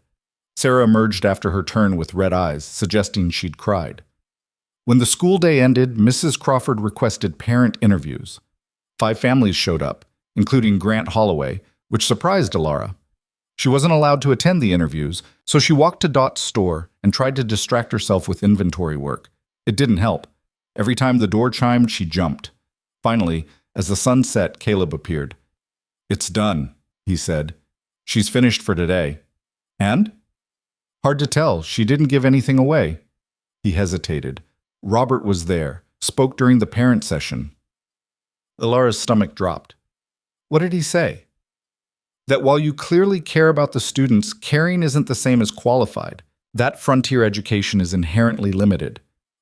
Sarah emerged after her turn with red eyes, suggesting she'd cried. When the school day ended, Mrs. Crawford requested parent interviews. 5 families showed up, including Grant Holloway, which surprised Elara. She wasn't allowed to attend the interviews, so she walked to Dot's store and tried to distract herself with inventory work. It didn't help. Every time the door chimed, she jumped. Finally, as the sun set, Caleb appeared. "It's done," he said. "She's finished for today." "And?" "Hard to tell. She didn't give anything away." He hesitated. Robert was there, spoke during the parent session. Elara's stomach dropped. "What did he say?" "That while you clearly care about the students, caring isn't the same as qualified. That frontier education is inherently limited.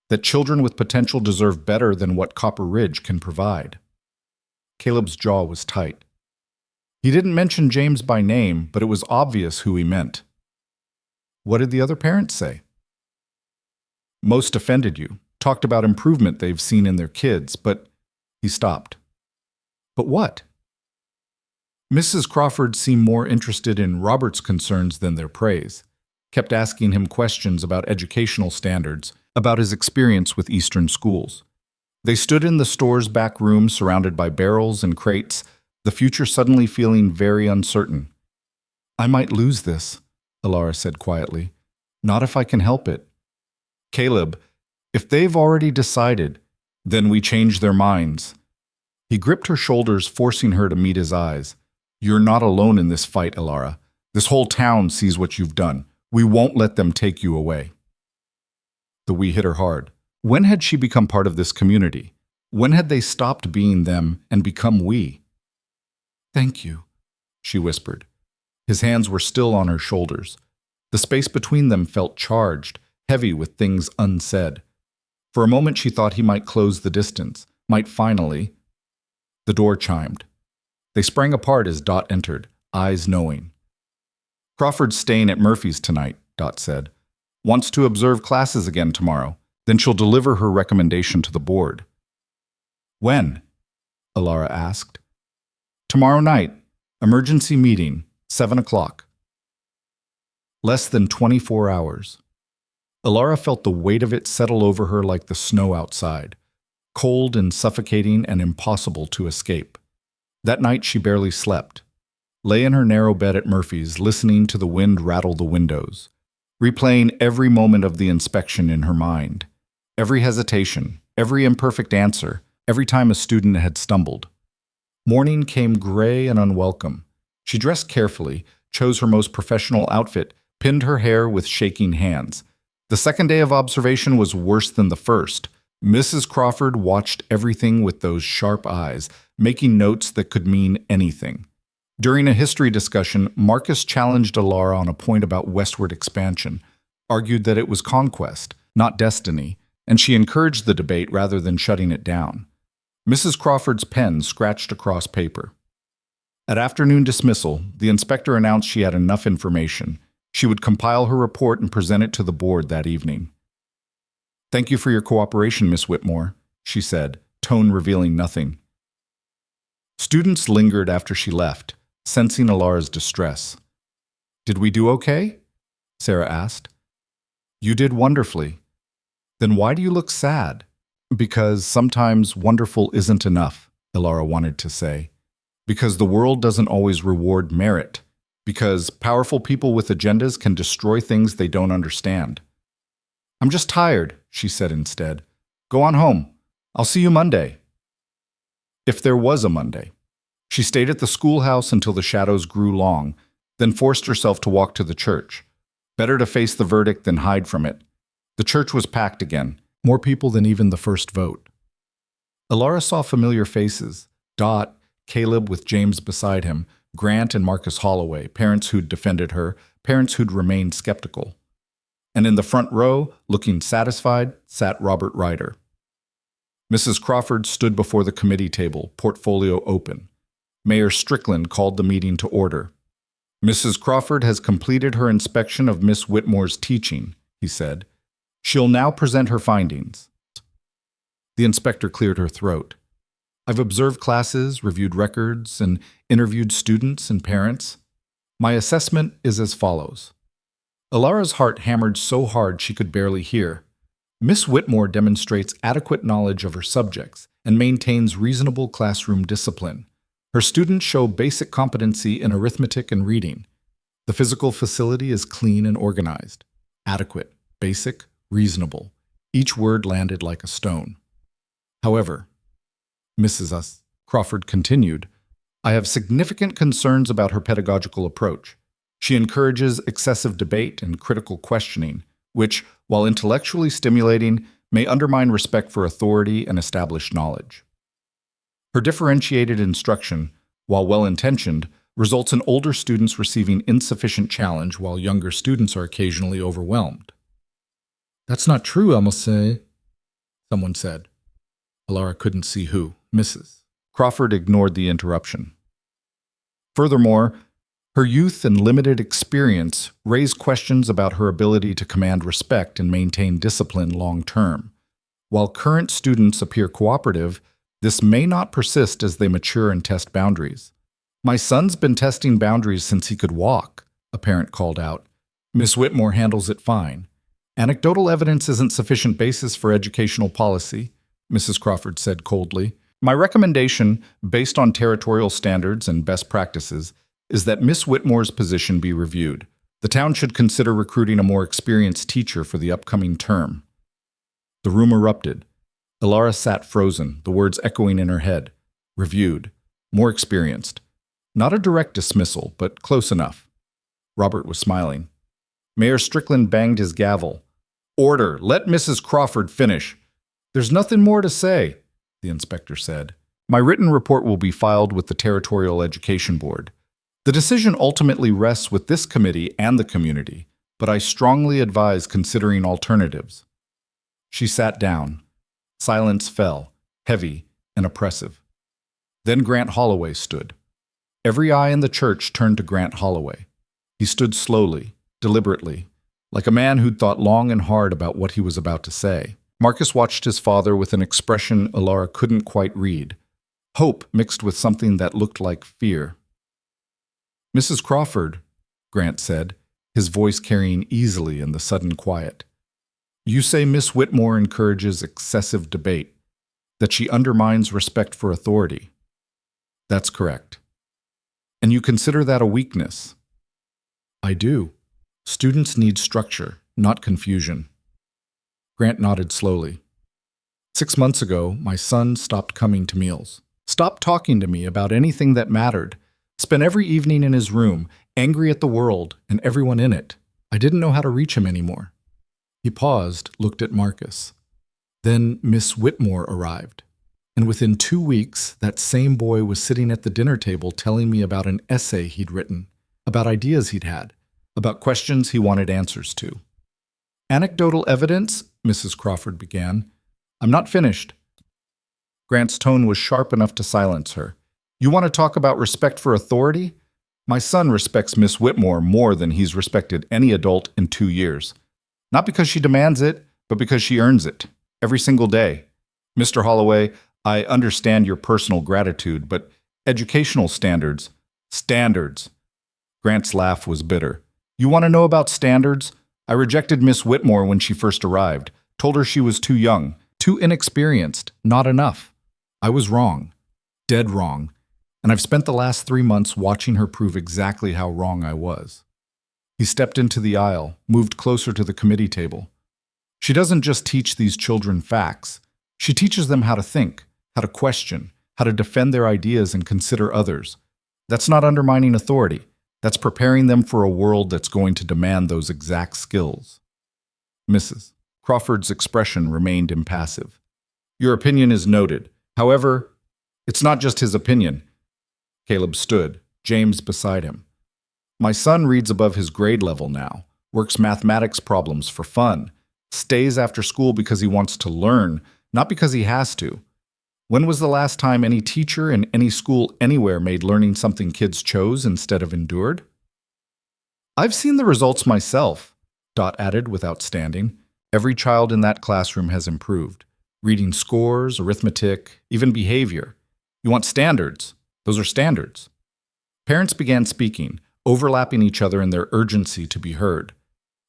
That children with potential deserve better than what Copper Ridge can provide." Caleb's jaw was tight. He didn't mention James by name, but it was obvious who he meant. "What did the other parents say?" "Most offended you, talked about improvement they've seen in their kids, but..." He stopped. "But what?" Mrs. Crawford seemed more interested in Robert's concerns than their praise, kept asking him questions about educational standards, about his experience with Eastern schools. They stood in the store's back room surrounded by barrels and crates, the future suddenly feeling very uncertain. "I might lose this," Elara said quietly. "Not if I can help it." "Caleb, if they've already decided, then we change their minds." He gripped her shoulders, forcing her to meet his eyes. "You're not alone in this fight, Elara. This whole town sees what you've done. We won't let them take you away." The "we" hit her hard. When had she become part of this community? When had they stopped being them and become we? "Thank you," she whispered. His hands were still on her shoulders. The space between them felt charged, heavy with things unsaid. For a moment she thought he might close the distance, might finally. The door chimed. They sprang apart as Dot entered, eyes knowing. "Crawford's staying at Murphy's tonight," Dot said. "Wants to observe classes again tomorrow. Then she'll deliver her recommendation to the board." "When?" Elara asked. "Tomorrow night. Emergency meeting, 7 o'clock. Less than 24 hours. Elara felt the weight of it settle over her like the snow outside, cold and suffocating and impossible to escape. That night she barely slept. Lay in her narrow bed at Murphy's, listening to the wind rattle the windows, replaying every moment of the inspection in her mind. Every hesitation, every imperfect answer, every time a student had stumbled. Morning came gray and unwelcome. She dressed carefully, chose her most professional outfit, pinned her hair with shaking hands. The second day of observation was worse than the first. Mrs. Crawford watched everything with those sharp eyes, making notes that could mean anything. During a history discussion, Marcus challenged Elara on a point about westward expansion, argued that it was conquest, not destiny, and she encouraged the debate rather than shutting it down. Mrs. Crawford's pen scratched across paper. At afternoon dismissal, the inspector announced she had enough information. She would compile her report and present it to the board that evening. "Thank you for your cooperation, Miss Whitmore," she said, tone revealing nothing. Students lingered after she left, sensing Elara's distress. "Did we do okay?" Sarah asked. "You did wonderfully." "Then why do you look sad?" "Because sometimes wonderful isn't enough," Elara wanted to say. "Because the world doesn't always reward merit. Because powerful people with agendas can destroy things they don't understand." "I'm just tired," she said instead. "Go on home. I'll see you Monday." If there was a Monday. She stayed at the schoolhouse until the shadows grew long, then forced herself to walk to the church. Better to face the verdict than hide from it. The church was packed again, more people than even the first vote. Alara saw familiar faces: Dot, Caleb with James beside him, Grant and Marcus Holloway, parents who'd defended her, parents who'd remained skeptical. And in the front row, looking satisfied, sat Robert Ryder. Mrs. Crawford stood before the committee table, portfolio open. Mayor Strickland called the meeting to order. Mrs. Crawford has completed her inspection of Miss Whitmore's teaching, he said. She'll now present her findings. The inspector cleared her throat. I've observed classes, reviewed records, and interviewed students and parents. My assessment is as follows. Alara's heart hammered so hard she could barely hear. Miss Whitmore demonstrates adequate knowledge of her subjects and maintains reasonable classroom discipline. Her students show basic competency in arithmetic and reading. The physical facility is clean and organized. Adequate, basic, reasonable. Each word landed like a stone. However, Mrs. Crawford continued, I have significant concerns about her pedagogical approach. She encourages excessive debate and critical questioning, which, while intellectually stimulating, may undermine respect for authority and established knowledge. Her differentiated instruction, while well-intentioned, results in older students receiving insufficient challenge while younger students are occasionally overwhelmed. That's not true, I must say, someone said. Alara couldn't see who. Mrs. Crawford ignored the interruption. Furthermore, her youth and limited experience raise questions about her ability to command respect and maintain discipline long-term. While current students appear cooperative, this may not persist as they mature and test boundaries. My son's been testing boundaries since he could walk, a parent called out. Miss Whitmore handles it fine. Anecdotal evidence isn't sufficient basis for educational policy, Mrs. Crawford said coldly. My recommendation, based on territorial standards and best practices, is that Miss Whitmore's position be reviewed. The town should consider recruiting a more experienced teacher for the upcoming term. The room erupted. Alara sat frozen, the words echoing in her head. Reviewed. More experienced. Not a direct dismissal, but close enough. Robert was smiling. Mayor Strickland banged his gavel. Order! Let Mrs. Crawford finish. There's nothing more to say, the inspector said. My written report will be filed with the Territorial Education Board. The decision ultimately rests with this committee and the community, but I strongly advise considering alternatives. She sat down. Silence fell, heavy and oppressive. Then Grant Holloway stood. Every eye in the church turned to Grant Holloway. He stood slowly, deliberately, like a man who'd thought long and hard about what he was about to say. Marcus watched his father with an expression Alara couldn't quite read. Hope mixed with something that looked like fear. Mrs. Crawford, Grant said, his voice carrying easily in the sudden quiet. You say Miss Whitmore encourages excessive debate, that she undermines respect for authority. That's correct. And you consider that a weakness? I do. Students need structure, not confusion. Grant nodded slowly. 6 months ago, my son stopped coming to meals. Stopped talking to me about anything that mattered. Spent every evening in his room, angry at the world and everyone in it. I didn't know how to reach him anymore. He paused, looked at Marcus. Then Miss Whitmore arrived. And within 2 weeks, that same boy was sitting at the dinner table telling me about an essay he'd written, about ideas he'd had, about questions he wanted answers to. Anecdotal evidence, Mrs. Crawford began. I'm not finished. Grant's tone was sharp enough to silence her. You want to talk about respect for authority? My son respects Miss Whitmore more than he's respected any adult in 2 years. Not because she demands it, but because she earns it, every single day. Mr. Holloway, I understand your personal gratitude, but educational standards. Grant's laugh was bitter. You want to know about standards? I rejected Miss Whitmore when she first arrived, told her she was too young, too inexperienced, not enough. I was wrong, dead wrong, and I've spent the last 3 months watching her prove exactly how wrong I was. He stepped into the aisle, moved closer to the committee table. She doesn't just teach these children facts. She teaches them how to think, how to question, how to defend their ideas and consider others. That's not undermining authority. That's preparing them for a world that's going to demand those exact skills. Mrs. Crawford's expression remained impassive. Your opinion is noted. However, it's not just his opinion. Caleb stood, James beside him. My son reads above his grade level now, works mathematics problems for fun, stays after school because he wants to learn, not because he has to. When was the last time any teacher in any school anywhere made learning something kids chose instead of endured? I've seen the results myself, Dot added without standing. Every child in that classroom has improved. Reading scores, arithmetic, even behavior. You want standards. Those are standards. Parents began speaking, overlapping each other in their urgency to be heard.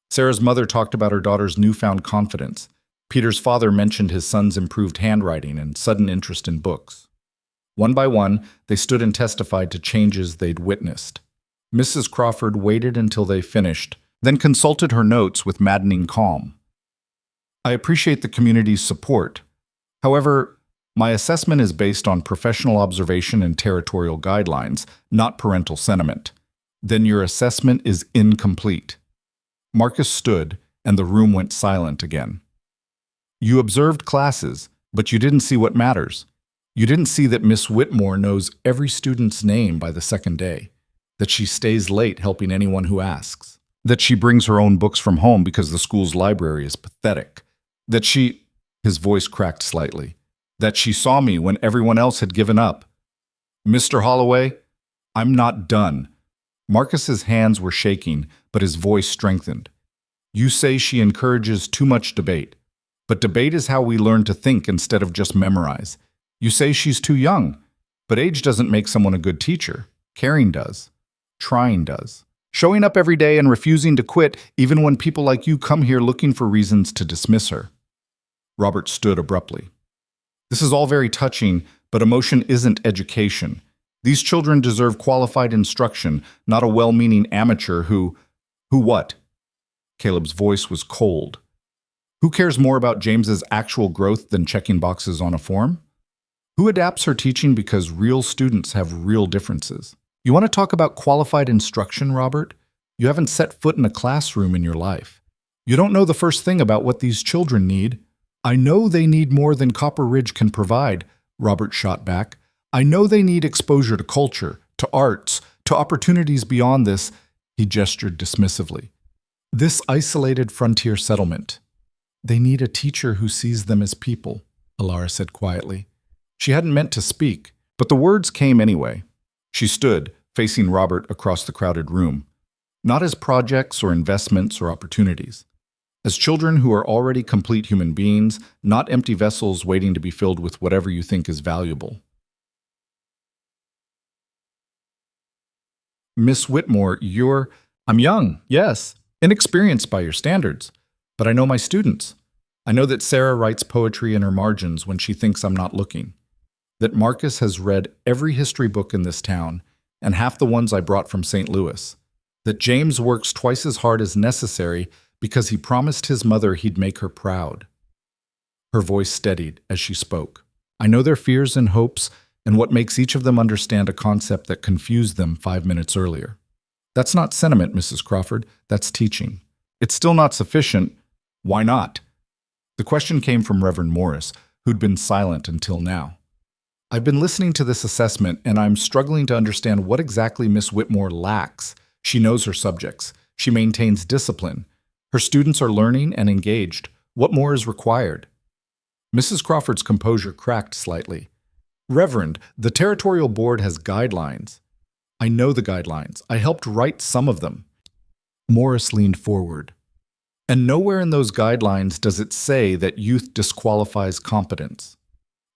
Sarah's mother talked about her daughter's newfound confidence. Peter's father mentioned his son's improved handwriting and sudden interest in books. One by one, they stood and testified to changes they'd witnessed. Mrs. Crawford waited until they finished, then consulted her notes with maddening calm. I appreciate the community's support. However, my assessment is based on professional observation and territorial guidelines, not parental sentiment. Then your assessment is incomplete. Marcus stood, and the room went silent again. You observed classes, but you didn't see what matters. You didn't see that Miss Whitmore knows every student's name by the second day, that she stays late helping anyone who asks, that she brings her own books from home because the school's library is pathetic, that she— his voice cracked slightly, that she saw me when everyone else had given up. Mr. Holloway, I'm not done. Marcus's hands were shaking, but his voice strengthened. You say she encourages too much debate, but debate is how we learn to think instead of just memorize. You say she's too young, but age doesn't make someone a good teacher. Caring does. Trying does. Showing up every day and refusing to quit even when people like you come here looking for reasons to dismiss her. Robert stood abruptly. This is all very touching, but emotion isn't education. These children deserve qualified instruction, not a well-meaning amateur who— Who what? Caleb's voice was cold. Who cares more about James's actual growth than checking boxes on a form? Who adapts her teaching because real students have real differences? You want to talk about qualified instruction, Robert? You haven't set foot in a classroom in your life. You don't know the first thing about what these children need. I know they need more than Copper Ridge can provide, Robert shot back. I know they need exposure to culture, to arts, to opportunities beyond this, he gestured dismissively. This isolated frontier settlement. They need a teacher who sees them as people, Alara said quietly. She hadn't meant to speak, but the words came anyway. She stood, facing Robert across the crowded room, not as projects or investments or opportunities, as children who are already complete human beings, not empty vessels waiting to be filled with whatever you think is valuable. Miss Whitmore, I'm young, yes, inexperienced by your standards, but I know my students. I know that Sarah writes poetry in her margins when she thinks I'm not looking, that Marcus has read every history book in this town and half the ones I brought from St. Louis, that James works twice as hard as necessary because he promised his mother he'd make her proud. Her voice steadied as she spoke. I know their fears and hopes and what makes each of them understand a concept that confused them 5 minutes earlier. That's not sentiment, Mrs. Crawford. That's teaching. It's still not sufficient. Why not? The question came from Reverend Morris, who'd been silent until now. I've been listening to this assessment, and I'm struggling to understand what exactly Miss Whitmore lacks. She knows her subjects. She maintains discipline. Her students are learning and engaged. What more is required? Mrs. Crawford's composure cracked slightly. Reverend, the territorial board has guidelines. I know the guidelines. I helped write some of them. Morris leaned forward. And nowhere in those guidelines does it say that youth disqualifies competence.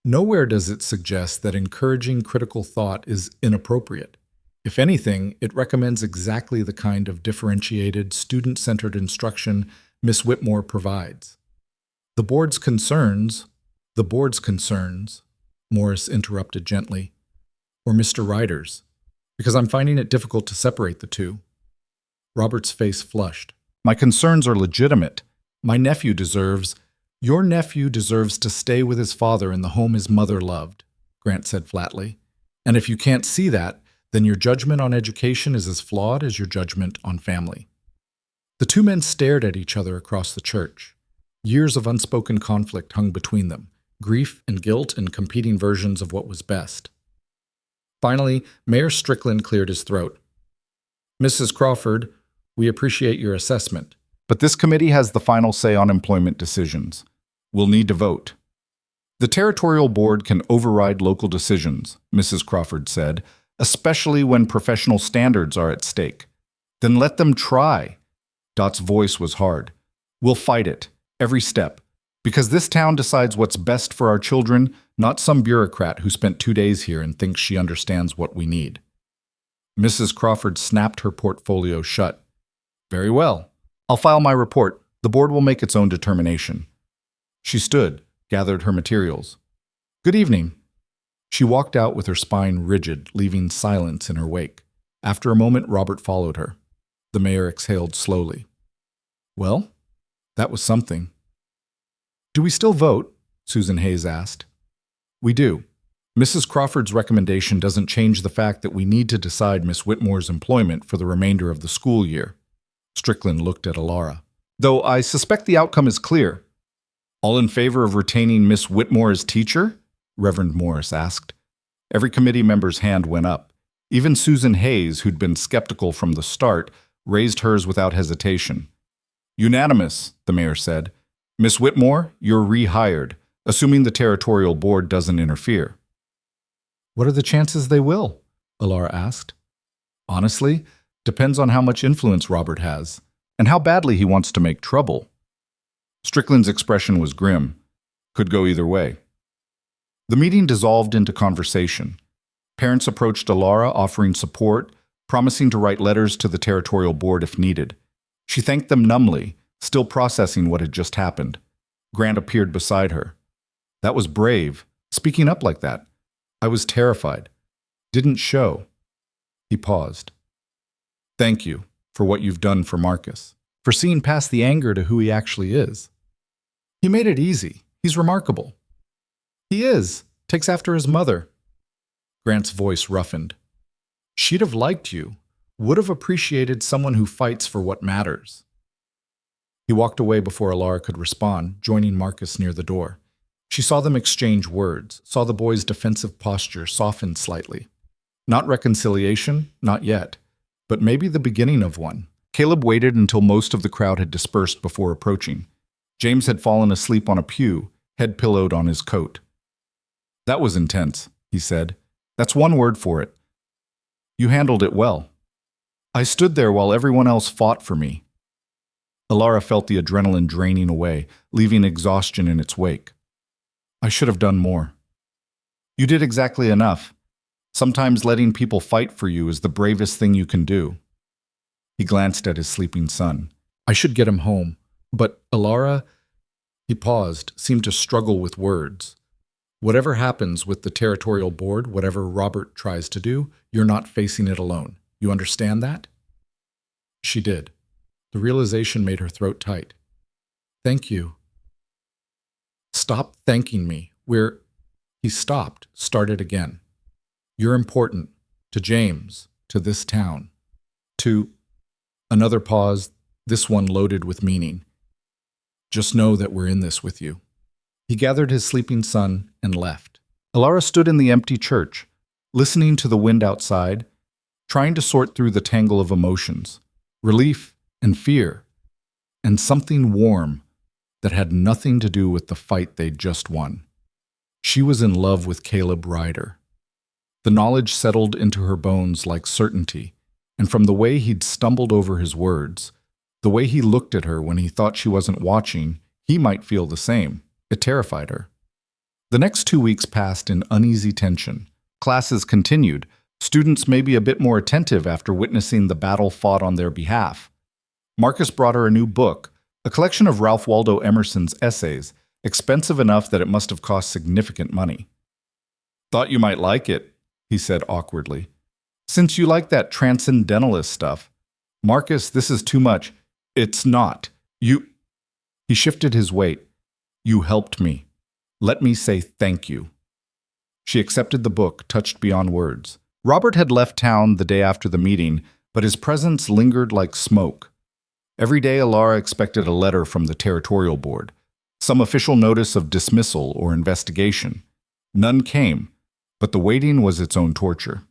Nowhere does it suggest that encouraging critical thought is inappropriate. If anything, it recommends exactly the kind of differentiated, student-centered instruction Miss Whitmore provides. The board's concerns, Morris interrupted gently, or Mr. Ryder's, because I'm finding it difficult to separate the two. Robert's face flushed. My concerns are legitimate. Your nephew deserves to stay with his father in the home his mother loved, Grant said flatly. And if you can't see that, then your judgment on education is as flawed as your judgment on family. The two men stared at each other across the church. Years of unspoken conflict hung between them, grief and guilt and competing versions of what was best. Finally, Mayor Strickland cleared his throat. Mrs. Crawford, we appreciate your assessment, but this committee has the final say on employment decisions. We'll need to vote. The territorial board can override local decisions, Mrs. Crawford said, especially when professional standards are at stake. Then let them try. Dot's voice was hard. We'll fight it, every step, because this town decides what's best for our children, not some bureaucrat who spent 2 days here and thinks she understands what we need. Mrs. Crawford snapped her portfolio shut. Very well. I'll file my report. The board will make its own determination. She stood, gathered her materials. Good evening. She walked out with her spine rigid, leaving silence in her wake. After a moment, Robert followed her. The mayor exhaled slowly. Well, that was something. Do we still vote? Susan Hayes asked. We do. Mrs. Crawford's recommendation doesn't change the fact that we need to decide Miss Whitmore's employment for the remainder of the school year. Strickland looked at Alara. Though I suspect the outcome is clear. All in favor of retaining Miss Whitmore as teacher? Reverend Morris asked. Every committee member's hand went up. Even Susan Hayes, who'd been skeptical from the start, raised hers without hesitation. Unanimous, the mayor said. Miss Whitmore, you're rehired, assuming the territorial board doesn't interfere. What are the chances they will? Alara asked. Honestly, depends on how much influence Robert has, and how badly he wants to make trouble. Strickland's expression was grim. Could go either way. The meeting dissolved into conversation. Parents approached Alara, offering support, promising to write letters to the territorial board if needed. She thanked them numbly, still processing what had just happened. Grant appeared beside her. That was brave, speaking up like that. I was terrified. Didn't show. He paused. Thank you for what you've done for Marcus, for seeing past the anger to who he actually is. He made it easy. He's remarkable. He is. Takes after his mother. Grant's voice roughened. She'd have liked you, would have appreciated someone who fights for what matters. He walked away before Alara could respond, joining Marcus near the door. She saw them exchange words, saw the boy's defensive posture soften slightly. Not reconciliation, not yet, but maybe the beginning of one. Caleb waited until most of the crowd had dispersed before approaching. James had fallen asleep on a pew, head pillowed on his coat. That was intense, he said. That's one word for it. You handled it well. I stood there while everyone else fought for me. Alara felt the adrenaline draining away, leaving exhaustion in its wake. I should have done more. You did exactly enough. Sometimes letting people fight for you is the bravest thing you can do. He glanced at his sleeping son. I should get him home. But, Alara, he paused, seemed to struggle with words. Whatever happens with the territorial board, whatever Robert tries to do, you're not facing it alone. You understand that? She did. The realization made her throat tight. Thank you. Stop thanking me. He stopped, started again. You're important. To James. To this town. To... Another pause, this one loaded with meaning. Just know that we're in this with you. He gathered his sleeping son and left. Alara stood in the empty church, listening to the wind outside, trying to sort through the tangle of emotions, relief and fear, and something warm that had nothing to do with the fight they'd just won. She was in love with Caleb Ryder. The knowledge settled into her bones like certainty, and from the way he'd stumbled over his words, the way he looked at her when he thought she wasn't watching, he might feel the same. It terrified her. The next 2 weeks passed in uneasy tension. Classes continued. Students may be a bit more attentive after witnessing the battle fought on their behalf. Marcus brought her a new book, a collection of Ralph Waldo Emerson's essays, expensive enough that it must have cost significant money. Thought you might like it, he said awkwardly. Since you like that transcendentalist stuff. Marcus, this is too much. It's not. He shifted his weight. You helped me. Let me say thank you. She accepted the book, touched beyond words. Robert had left town the day after the meeting, but his presence lingered like smoke. Every day Alara expected a letter from the territorial board, Some official notice of dismissal or investigation. None came, but the waiting was its own torture.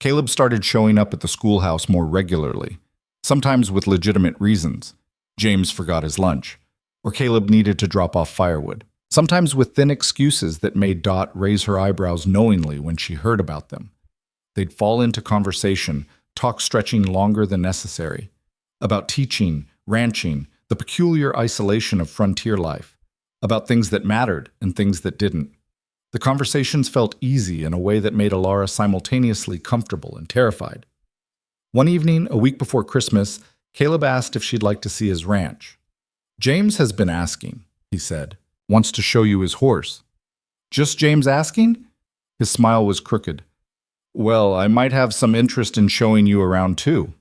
Caleb started showing up at the schoolhouse more regularly, sometimes with legitimate reasons. James forgot his lunch, or Caleb needed to drop off firewood, sometimes with thin excuses that made Dot raise her eyebrows knowingly when she heard about them. They'd fall into conversation, talk stretching longer than necessary, about teaching, ranching, the peculiar isolation of frontier life, about things that mattered and things that didn't. The conversations felt easy in a way that made Alara simultaneously comfortable and terrified. One evening, a week before Christmas, Caleb asked if she'd like to see his ranch. "James has been asking," he said. "Wants to show you his horse." "Just James asking?" His smile was crooked. "Well, I might have some interest in showing you around too."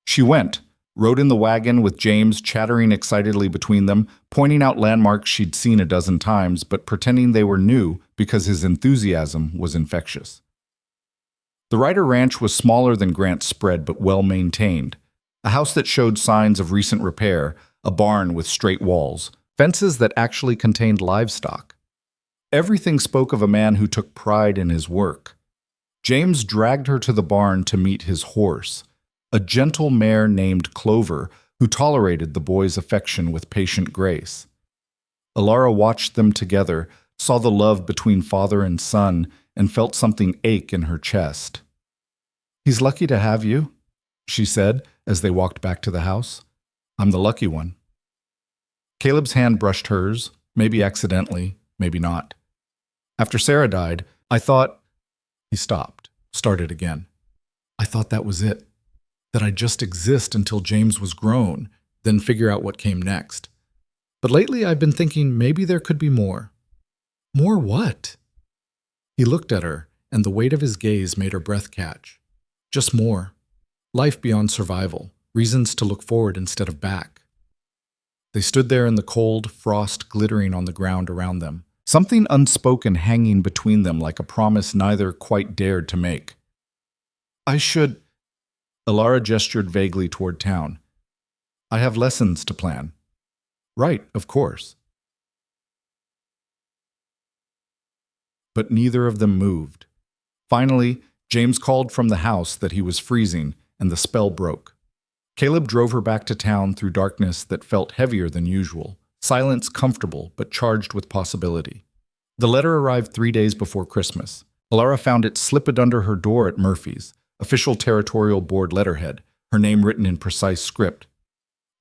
She went, rode in the wagon with James chattering excitedly between them, pointing out landmarks she'd seen a dozen times, but pretending they were new because his enthusiasm was infectious. The Ryder Ranch was smaller than Grant's spread, but well-maintained. A house that showed signs of recent repair, a barn with straight walls, fences that actually contained livestock. Everything spoke of a man who took pride in his work. James dragged her to the barn to meet his horse, a gentle mare named Clover, who tolerated the boy's affection with patient grace. Alara watched them together, saw the love between father and son, and felt something ache in her chest. "He's lucky to have you," she said as they walked back to the house. "I'm the lucky one." Caleb's hand brushed hers, maybe accidentally, maybe not. "After Sarah died, I thought—" He stopped, started again. "I thought that was it. That I'd just exist until James was grown, then figure out what came next. But lately I've been thinking maybe there could be more." "More what?" He looked at her, and the weight of his gaze made her breath catch. "Just more. Life beyond survival, reasons to look forward instead of back." They stood there in the cold, frost glittering on the ground around them, something unspoken hanging between them like a promise neither quite dared to make. "I should—" Alara gestured vaguely toward town. "I have lessons to plan." "Right, of course." But neither of them moved. Finally, James called from the house that he was freezing, and the spell broke. Caleb drove her back to town through darkness that felt heavier than usual, silence comfortable but charged with possibility. The letter arrived 3 days before Christmas. Alara found it slipped under her door at Murphy's, official territorial board letterhead, her name written in precise script.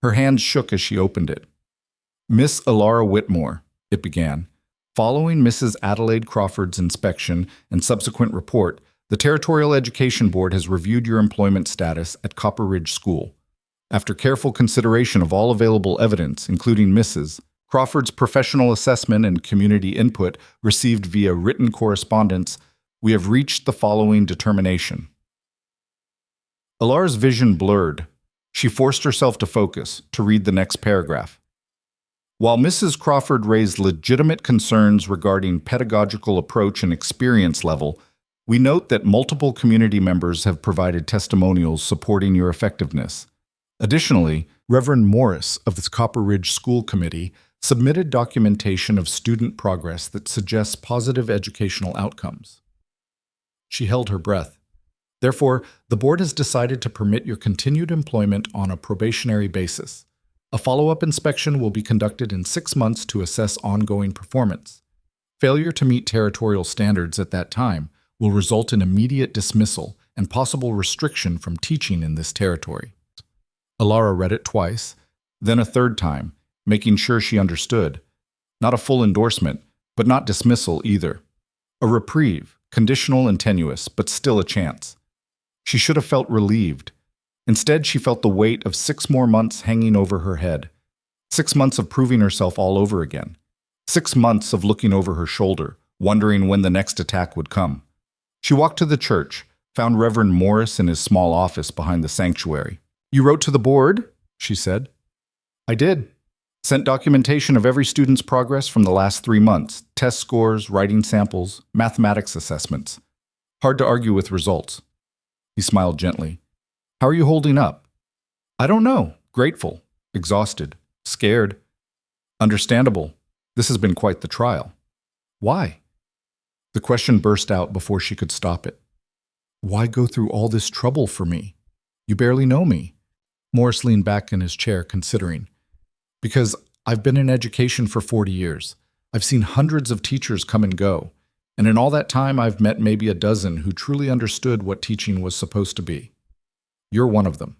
Her hands shook as she opened it. "Miss Alara Whitmore," it began. "Following Mrs. Adelaide Crawford's inspection and subsequent report, the Territorial Education Board has reviewed your employment status at Copper Ridge School. After careful consideration of all available evidence, including Mrs. Crawford's professional assessment and community input received via written correspondence, we have reached the following determination." Alara's vision blurred. She forced herself to focus, to read the next paragraph. "While Mrs. Crawford raised legitimate concerns regarding pedagogical approach and experience level, we note that multiple community members have provided testimonials supporting your effectiveness. Additionally, Reverend Morris of the Copper Ridge School Committee submitted documentation of student progress that suggests positive educational outcomes." She held her breath. "Therefore, the board has decided to permit your continued employment on a probationary basis. A follow-up inspection will be conducted in 6 months to assess ongoing performance. Failure to meet territorial standards at that time will result in immediate dismissal and possible restriction from teaching in this territory." Alara read it twice, then a third time, making sure she understood. Not a full endorsement, but not dismissal either. A reprieve, conditional and tenuous, but still a chance. She should have felt relieved. Instead, she felt the weight of 6 more months hanging over her head. 6 months of proving herself all over again. 6 months of looking over her shoulder, wondering when the next attack would come. She walked to the church, found Reverend Morris in his small office behind the sanctuary. "You wrote to the board?" she said. "I did. Sent documentation of every student's progress from the last 3 months, test scores, writing samples, mathematics assessments. Hard to argue with results." He smiled gently. "How are you holding up?" "I don't know. Grateful. Exhausted. Scared." Understandable. This has been quite the trial. Why? The question burst out before she could stop it. Why go through all this trouble for me? You barely know me. Morris leaned back in his chair, considering. Because I've been in education for 40 years. I've seen hundreds of teachers come and go. And in all that time, I've met maybe a dozen who truly understood what teaching was supposed to be. You're one of them.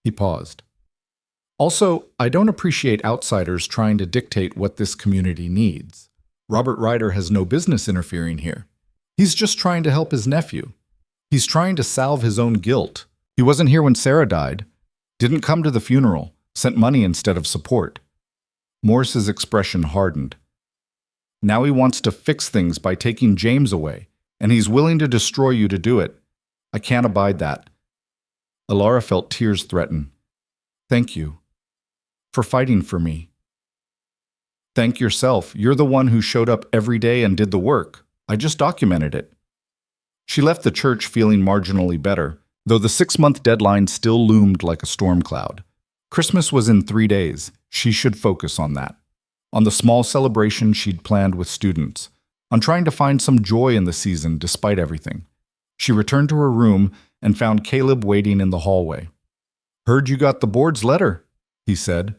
He paused. Also, I don't appreciate outsiders trying to dictate what this community needs. Robert Ryder has no business interfering here. He's just trying to help his nephew. He's trying to salve his own guilt. He wasn't here when Sarah died, didn't come to the funeral, sent money instead of support. Morris's expression hardened. Now he wants to fix things by taking James away, and he's willing to destroy you to do it. I can't abide that. Alara felt tears threaten. Thank you for fighting for me. Thank yourself. You're the one who showed up every day and did the work. I just documented it. She left the church feeling marginally better, though the 6-month deadline still loomed like a storm cloud. Christmas was in 3 days. She should focus on that. On the small celebration she'd planned with students. On trying to find some joy in the season despite everything. She returned to her room and found Caleb waiting in the hallway. Heard you got the board's letter, he said.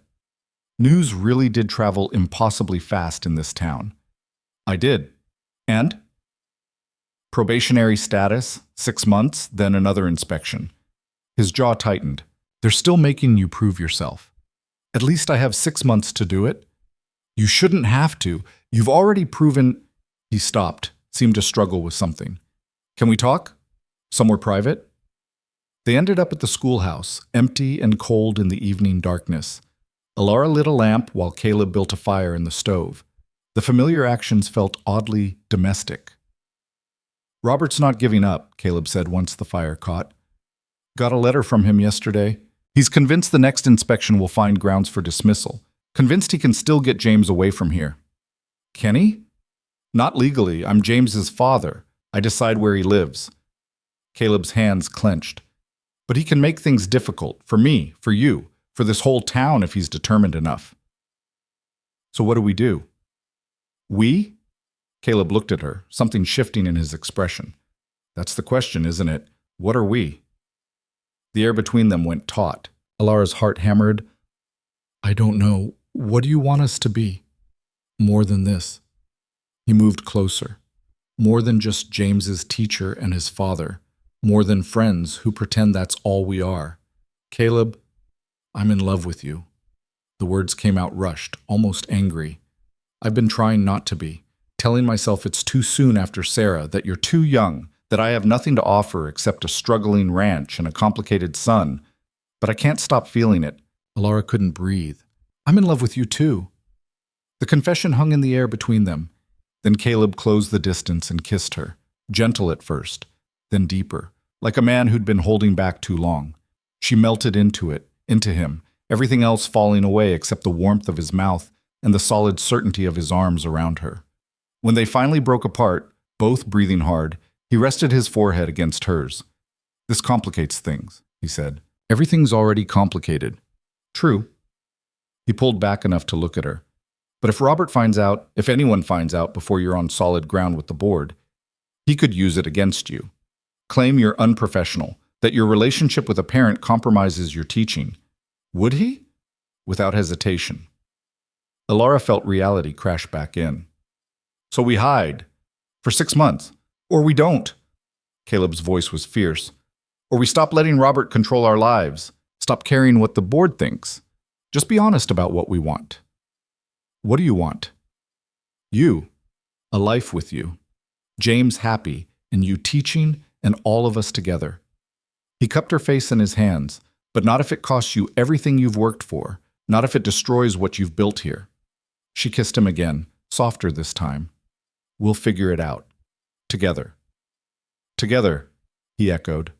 News really did travel impossibly fast in this town. I did. And? Probationary status, 6 months, then another inspection. His jaw tightened. They're still making you prove yourself. At least I have 6 months to do it. You shouldn't have to. You've already proven... He stopped, seemed to struggle with something. Can we talk? Somewhere private? They ended up at the schoolhouse, empty and cold in the evening darkness. Alara lit a lamp while Caleb built a fire in the stove. The familiar actions felt oddly domestic. Robert's not giving up, Caleb said once the fire caught. Got a letter from him yesterday. He's convinced the next inspection will find grounds for dismissal. Convinced he can still get James away from here. Can he? Not legally. I'm James's father. I decide where he lives. Caleb's hands clenched. But he can make things difficult, for me, for you, for this whole town if he's determined enough. So what do we do? We? Caleb looked at her, something shifting in his expression. That's the question, isn't it? What are we? The air between them went taut. Alara's heart hammered. I don't know. What do you want us to be? More than this. He moved closer. More than just James's teacher and his father. More than friends who pretend that's all we are. Caleb, I'm in love with you. The words came out rushed, almost angry. I've been trying not to be, telling myself it's too soon after Sarah, that you're too young, that I have nothing to offer except a struggling ranch and a complicated son. But I can't stop feeling it. Alara couldn't breathe. I'm in love with you too. The confession hung in the air between them. Then Caleb closed the distance and kissed her, gentle at first, then deeper, like a man who'd been holding back too long. She melted into it, into him, everything else falling away except the warmth of his mouth and the solid certainty of his arms around her. When they finally broke apart, both breathing hard, he rested his forehead against hers. This complicates things, he said. Everything's already complicated. True. He pulled back enough to look at her. But if Robert finds out, if anyone finds out before you're on solid ground with the board, he could use it against you. Claim you're unprofessional, that your relationship with a parent compromises your teaching. Would he? Without hesitation. Alara felt reality crash back in. So we hide. For 6 months. Or we don't. Caleb's voice was fierce. Or we stop letting Robert control our lives. Stop caring what the board thinks. Just be honest about what we want. What do you want? You. A life with you. James happy, and you teaching, and all of us together. He cupped her face in his hands, but not if it costs you everything you've worked for, not if it destroys what you've built here. She kissed him again, softer this time. We'll figure it out. Together. Together, he echoed.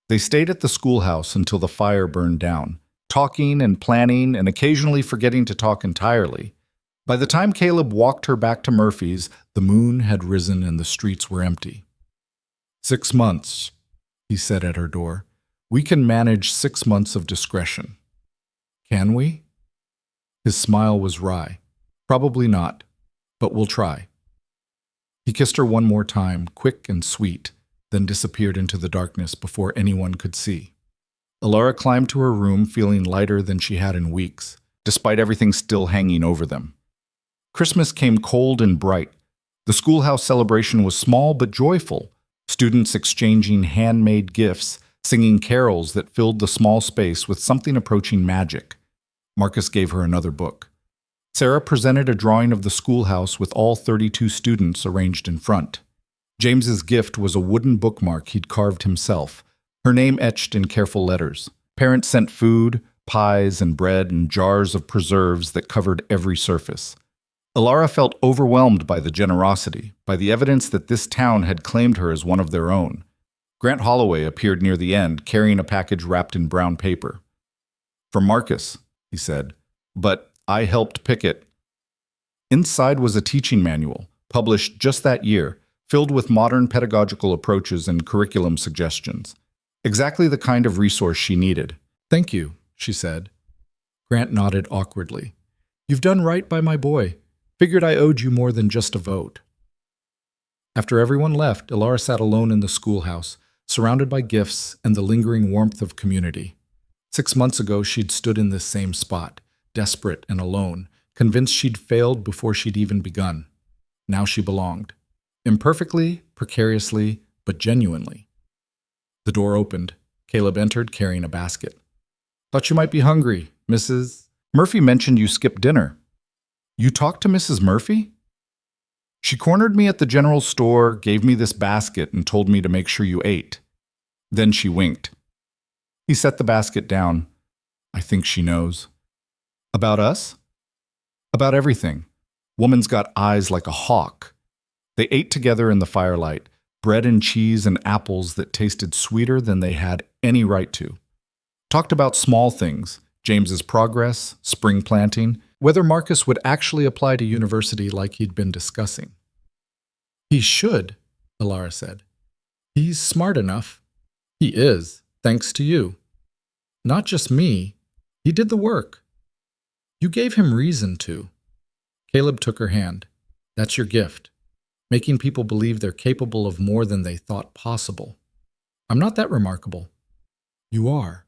They stayed at the schoolhouse until the fire burned down, talking and planning and occasionally forgetting to talk entirely. By the time Caleb walked her back to Murphy's, the moon had risen and the streets were empty. 6 months, he said at her door. We can manage 6 months of discretion. Can we? His smile was wry. Probably not, but we'll try. He kissed her one more time, quick and sweet, then disappeared into the darkness before anyone could see. Alara climbed to her room feeling lighter than she had in weeks, despite everything still hanging over them. Christmas came cold and bright. The schoolhouse celebration was small but joyful, students exchanging handmade gifts, singing carols that filled the small space with something approaching magic. Marcus gave her another book. Sarah presented a drawing of the schoolhouse with all 32 students arranged in front. James's gift was a wooden bookmark he'd carved himself, her name etched in careful letters. Parents sent food, pies and bread and jars of preserves that covered every surface. Alara felt overwhelmed by the generosity, by the evidence that this town had claimed her as one of their own. Grant Holloway appeared near the end, carrying a package wrapped in brown paper. "From Marcus," he said, "but I helped pick it." Inside was a teaching manual, published just that year, filled with modern pedagogical approaches and curriculum suggestions. Exactly the kind of resource she needed. "Thank you," she said. Grant nodded awkwardly. "You've done right by my boy. Figured I owed you more than just a vote." After everyone left, Alara sat alone in the schoolhouse, surrounded by gifts and the lingering warmth of community. 6 months ago, she'd stood in this same spot, desperate and alone, convinced she'd failed before she'd even begun. Now she belonged. Imperfectly, precariously, but genuinely. The door opened. Caleb entered carrying a basket. "Thought you might be hungry, Mrs. Murphy mentioned you skipped dinner." "You talked to Mrs. Murphy?" "She cornered me at the general store, gave me this basket, and told me to make sure you ate." Then she winked. He set the basket down. "I think she knows." "About us?" "About everything. Woman's got eyes like a hawk." They ate together in the firelight, bread and cheese and apples that tasted sweeter than they had any right to. Talked about small things, James's progress, spring planting, whether Marcus would actually apply to university like he'd been discussing. "He should," Alara said. "He's smart enough." "He is, thanks to you." "Not just me. He did the work." "You gave him reason to." Caleb took her hand. "That's your gift. Making people believe they're capable of more than they thought possible. I'm not that remarkable." "You are.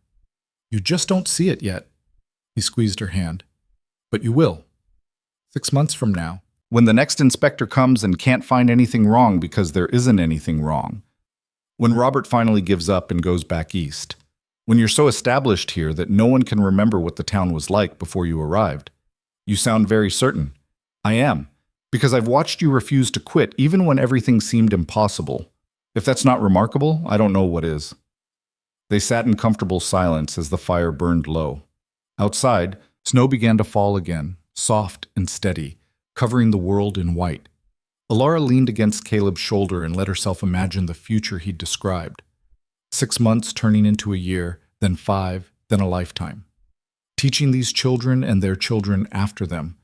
You just don't see it yet." He squeezed her hand. "But you will. 6 months from now, when the next inspector comes and can't find anything wrong because there isn't anything wrong. When Robert finally gives up and goes back east. When you're so established here that no one can remember what the town was like before you arrived. You sound very certain." "I am, because I've watched you refuse to quit even when everything seemed impossible. If that's not remarkable, I don't know what is." They sat in comfortable silence as the fire burned low. Outside, snow began to fall again, soft and steady, covering the world in white. Alara leaned against Caleb's shoulder and let herself imagine the future he'd described. 6 months turning into a year, then 5, then a lifetime. Teaching these children and their children after them.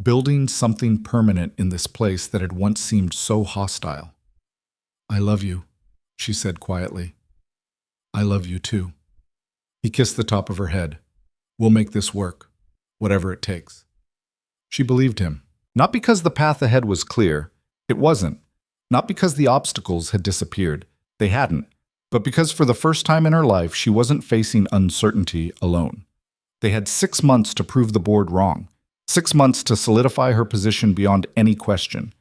Building something permanent in this place that had once seemed so hostile. "I love you," she said quietly. "I love you too." He kissed the top of her head. "We'll make this work, whatever it takes." She believed him. Not because the path ahead was clear. It wasn't. Not because the obstacles had disappeared. They hadn't. But because for the first time in her life, she wasn't facing uncertainty alone. They had 6 months to prove the board wrong. 6 months to solidify her position beyond any question.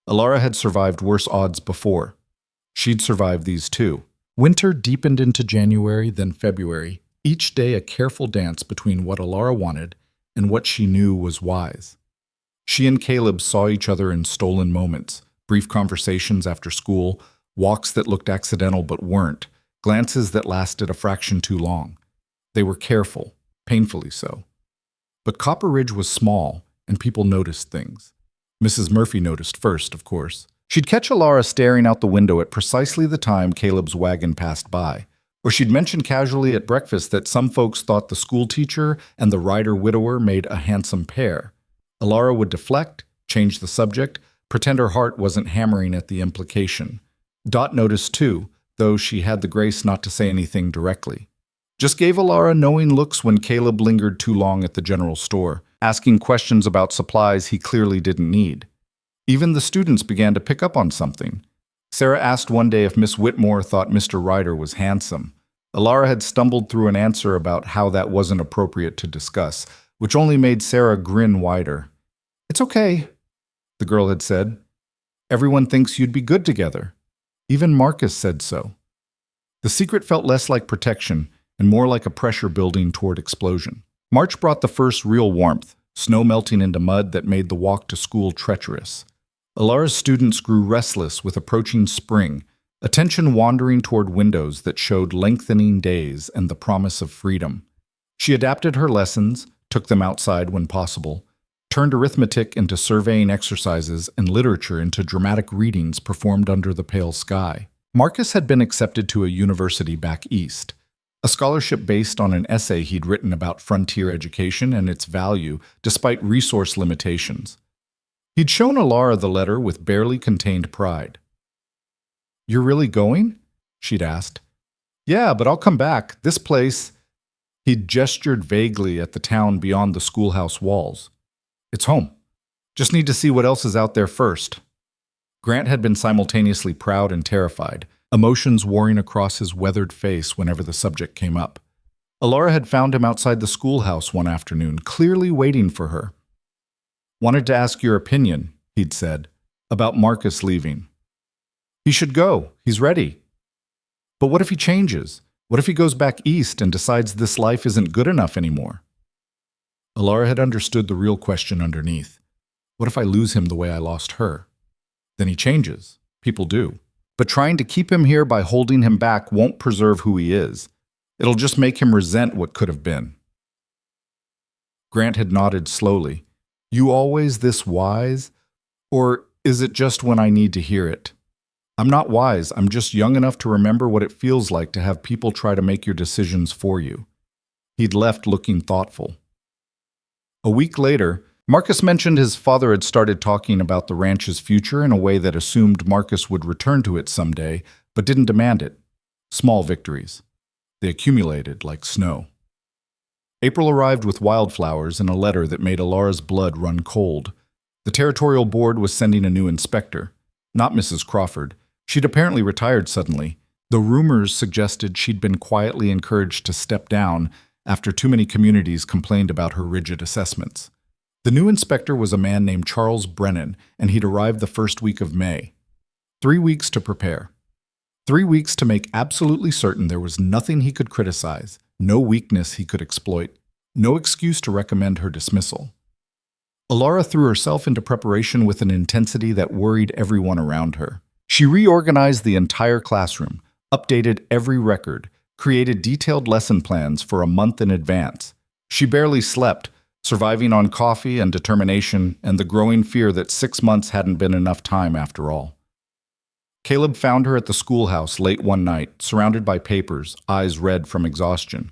Alara had survived worse odds before. She'd survive these too. Winter deepened into January, then February, each day a careful dance between what Alara wanted and what she knew was wise. She and Caleb saw each other in stolen moments, brief conversations after school, walks that looked accidental but weren't, glances that lasted a fraction too long. They were careful, painfully so. But Copper Ridge was small, and people noticed things. Mrs. Murphy noticed first, of course. She'd catch Alara staring out the window at precisely the time Caleb's wagon passed by, or she'd mention casually at breakfast that some folks thought the school teacher and the writer-widower made a handsome pair. Alara would deflect, change the subject, pretend her heart wasn't hammering at the implication. Dot noticed too, though she had the grace not to say anything directly. Just gave Alara knowing looks when Caleb lingered too long at the general store, asking questions about supplies he clearly didn't need. Even the students began to pick up on something. Sarah asked one day if Miss Whitmore thought Mr. Ryder was handsome. Alara had stumbled through an answer about how that wasn't appropriate to discuss, which only made Sarah grin wider. "It's okay," the girl had said. "Everyone thinks you'd be good together. Even Marcus said so." The secret felt less like protection and more like a pressure building toward explosion. March brought the first real warmth, snow melting into mud that made the walk to school treacherous. Alara's students grew restless with approaching spring, attention wandering toward windows that showed lengthening days and the promise of freedom. She adapted her lessons, took them outside when possible, turned arithmetic into surveying exercises and literature into dramatic readings performed under the pale sky. Marcus had been accepted to a university back east, a scholarship based on an essay he'd written about frontier education and its value despite resource limitations. He'd shown Alara the letter with barely contained pride. "You're really going?" she'd asked. "Yeah, but I'll come back. This place—" He'd gestured vaguely at the town beyond the schoolhouse walls. "It's home. Just need to see what else is out there first." Grant had been simultaneously proud and terrified, emotions warring across his weathered face whenever the subject came up. Alara had found him outside the schoolhouse one afternoon, clearly waiting for her. "Wanted to ask your opinion," he'd said, "about Marcus leaving." "He should go. He's ready." "But what if he changes? What if he goes back east and decides this life isn't good enough anymore?" Alara had understood the real question underneath. What if I lose him the way I lost her? Then he changes. People do. But trying to keep him here by holding him back won't preserve who he is. It'll just make him resent what could have been. Grant had nodded slowly. "You always this wise? Or is it just when I need to hear it? I'm not wise, I'm just young enough to remember what it feels like to have people try to make your decisions for you." He'd left looking thoughtful. A week later, Marcus mentioned his father had started talking about the ranch's future in a way that assumed Marcus would return to it someday, but didn't demand it. Small victories. They accumulated like snow. April arrived with wildflowers and a letter that made Alara's blood run cold. The territorial board was sending a new inspector. Not Mrs. Crawford. She'd apparently retired suddenly, though rumors suggested she'd been quietly encouraged to step down after too many communities complained about her rigid assessments. The new inspector was a man named Charles Brennan, and he'd arrived the first week of May. 3 weeks to prepare. 3 weeks to make absolutely certain there was nothing he could criticize, no weakness he could exploit, no excuse to recommend her dismissal. Alara threw herself into preparation with an intensity that worried everyone around her. She reorganized the entire classroom, updated every record, created detailed lesson plans for a month in advance. She barely slept, surviving on coffee and determination and the growing fear that 6 months hadn't been enough time after all. Caleb found her at the schoolhouse late one night, surrounded by papers, eyes red from exhaustion.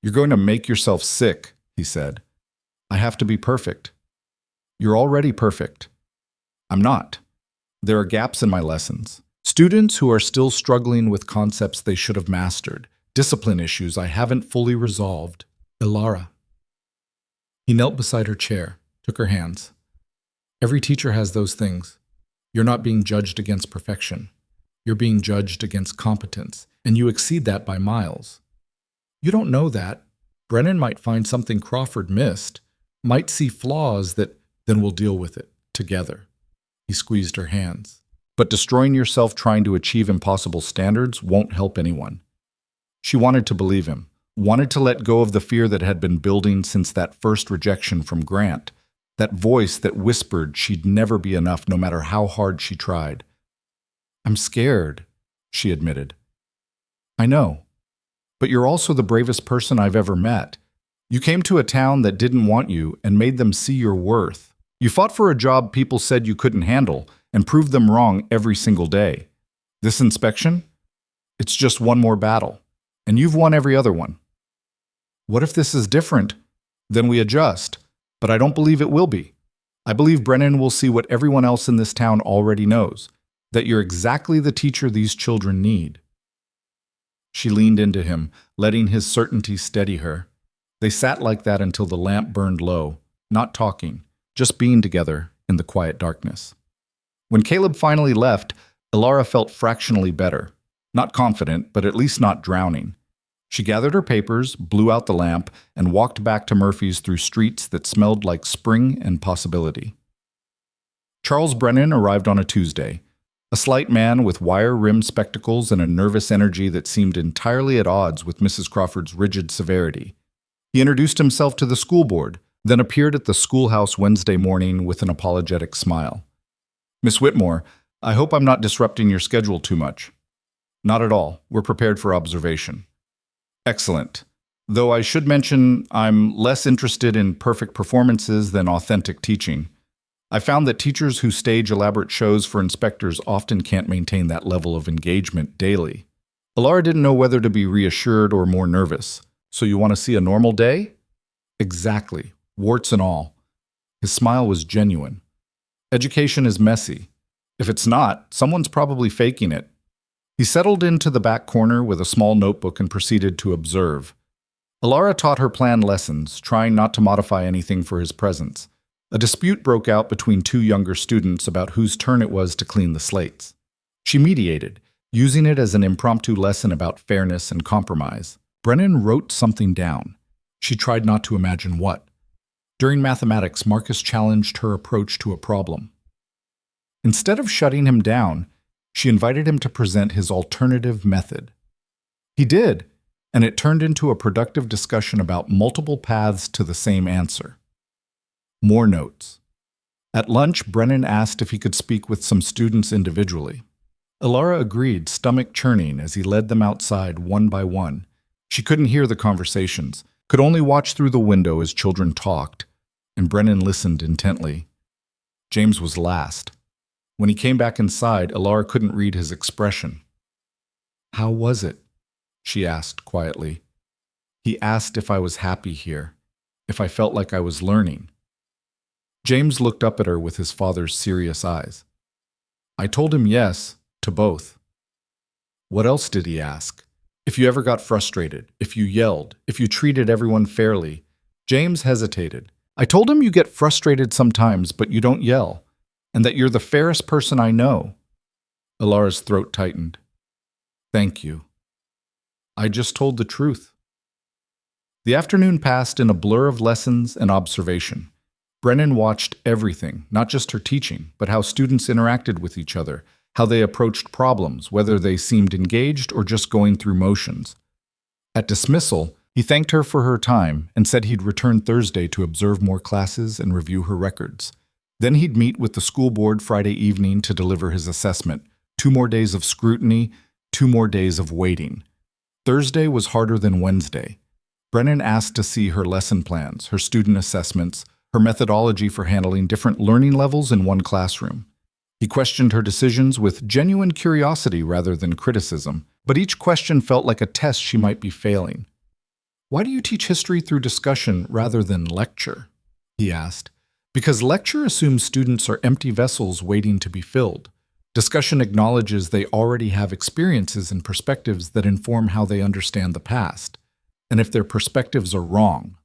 "You're going to make yourself sick," he said. "I have to be perfect." "You're already perfect." "I'm not. There are gaps in my lessons. Students who are still struggling with concepts they should have mastered, discipline issues I haven't fully resolved. Alara." He knelt beside her chair, took her hands. "Every teacher has those things. You're not being judged against perfection. You're being judged against competence, and you exceed that by miles. You don't know that. Brennan might find something Crawford missed, might see flaws then we'll deal with it, together." He squeezed her hands. "But destroying yourself trying to achieve impossible standards won't help anyone." She wanted to believe him, wanted to let go of the fear that had been building since that first rejection from Grant, that voice that whispered she'd never be enough no matter how hard she tried. "I'm scared," she admitted. "I know. But you're also the bravest person I've ever met. You came to a town that didn't want you and made them see your worth. You fought for a job people said you couldn't handle and proved them wrong every single day. This inspection? It's just one more battle, and you've won every other one. What if this is different? Then we adjust, but I don't believe it will be. I believe Brennan will see what everyone else in this town already knows. that you're exactly the teacher these children need." She leaned into him, letting his certainty steady her. They sat like that until the lamp burned low, not talking, just being together in the quiet darkness. When Caleb finally left, Ilara felt fractionally better. Not confident, but at least not drowning. She gathered her papers, blew out the lamp, and walked back to Murphy's through streets that smelled like spring and possibility. Charles Brennan arrived on a Tuesday, a slight man with wire-rimmed spectacles and a nervous energy that seemed entirely at odds with Mrs. Crawford's rigid severity. He introduced himself to the school board, then appeared at the schoolhouse Wednesday morning with an apologetic smile. "Miss Whitmore, I hope I'm not disrupting your schedule too much." "Not at all. We're prepared for observation." "Excellent. Though I should mention I'm less interested in perfect performances than authentic teaching. I found that teachers who stage elaborate shows for inspectors often can't maintain that level of engagement daily." Ilara didn't know whether to be reassured or more nervous. "So you want to see a normal day?" "Exactly. Warts and all." His smile was genuine. "Education is messy. If it's not, someone's probably faking it." He settled into the back corner with a small notebook and proceeded to observe. Ilara taught her planned lessons, trying not to modify anything for his presence. A dispute broke out between two younger students about whose turn it was to clean the slates. She mediated, using it as an impromptu lesson about fairness and compromise. Brennan wrote something down. She tried not to imagine what. During mathematics, Marcus challenged her approach to a problem. Instead of shutting him down, she invited him to present his alternative method. He did, and it turned into a productive discussion about multiple paths to the same answer. More notes. At lunch, Brennan asked if he could speak with some students individually. Ilara agreed, stomach churning, as he led them outside one by one. She couldn't hear the conversations, could only watch through the window as children talked, and Brennan listened intently. James was last. When he came back inside, Ilara couldn't read his expression. "How was it?" she asked quietly. "He asked if I was happy here, if I felt like I was learning." James looked up at her with his father's serious eyes. "I told him yes, to both." "What else did he ask? If you ever got frustrated, if you yelled, if you treated everyone fairly?" James hesitated. "I told him you get frustrated sometimes, but you don't yell, and that you're the fairest person I know." Ilara's throat tightened. "Thank you. I just told the truth." The afternoon passed in a blur of lessons and observation. Brennan watched everything, not just her teaching, but how students interacted with each other, how they approached problems, whether they seemed engaged or just going through motions. At dismissal, he thanked her for her time and said he'd return Thursday to observe more classes and review her records. Then he'd meet with the school board Friday evening to deliver his assessment. 2 more days of scrutiny, 2 more days of waiting. Thursday was harder than Wednesday. Brennan asked to see her lesson plans, her student assessments, her methodology for handling different learning levels in one classroom. He questioned her decisions with genuine curiosity rather than criticism, but each question felt like a test she might be failing. "Why do you teach history through discussion rather than lecture?" he asked. "Because lecture assumes students are empty vessels waiting to be filled. Discussion acknowledges they already have experiences and perspectives that inform how they understand the past, and if their perspectives are wrong,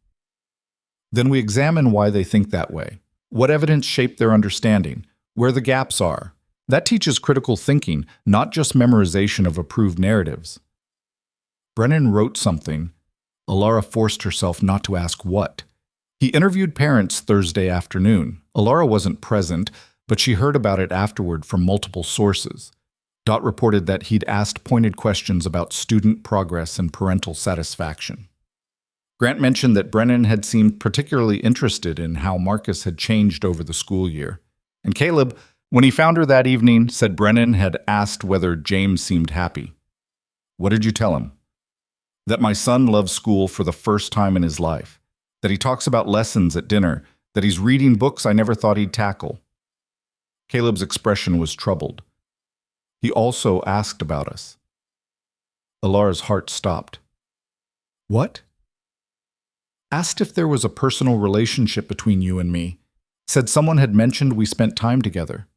then we examine why they think that way, what evidence shaped their understanding, where the gaps are. That teaches critical thinking, not just memorization of approved narratives." Brennan wrote something. Ilara forced herself not to ask what. He interviewed parents Thursday afternoon. Ilara wasn't present, but she heard about it afterward from multiple sources. Dot reported that he'd asked pointed questions about student progress and parental satisfaction. Grant mentioned that Brennan had seemed particularly interested in how Marcus had changed over the school year. And Caleb, when he found her that evening, said Brennan had asked whether James seemed happy. "What did you tell him?" "That my son loves school for the first time in his life, that he talks about lessons at dinner, that he's reading books I never thought he'd tackle." Caleb's expression was troubled. "He also asked about us." Ilara's heart stopped. "What?" "Asked if there was a personal relationship between you and me. Said someone had mentioned we spent time together."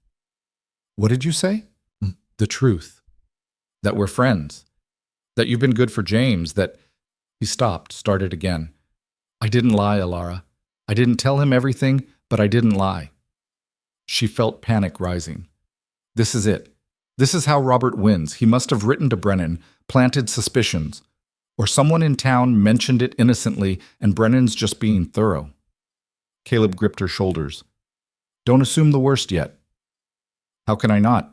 "What did you say?" The truth. That we're friends. That you've been good for James, that... He stopped, started again. I didn't lie, Alara. I didn't tell him everything, but I didn't lie. She felt panic rising. This is it. This is how Robert wins. He must have written to Brennan, planted suspicions. Or someone in town mentioned it innocently, and Brennan's just being thorough. Caleb gripped her shoulders. Don't assume the worst yet. How can I not?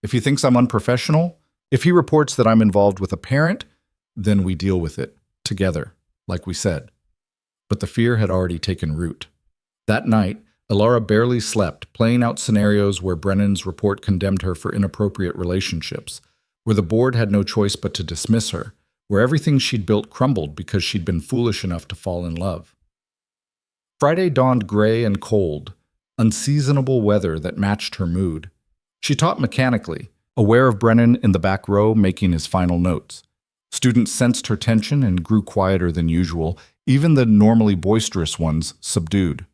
If he thinks I'm unprofessional, if he reports that I'm involved with a parent, then we deal with it, together, like we said. But the fear had already taken root. That night, Alara barely slept, playing out scenarios where Brennan's report condemned her for inappropriate relationships, where the board had no choice but to dismiss her, where everything she'd built crumbled because she'd been foolish enough to fall in love. Friday dawned gray and cold, unseasonable weather that matched her mood. She taught mechanically, aware of Brennan in the back row making his final notes. Students sensed her tension and grew quieter than usual, even the normally boisterous ones subdued.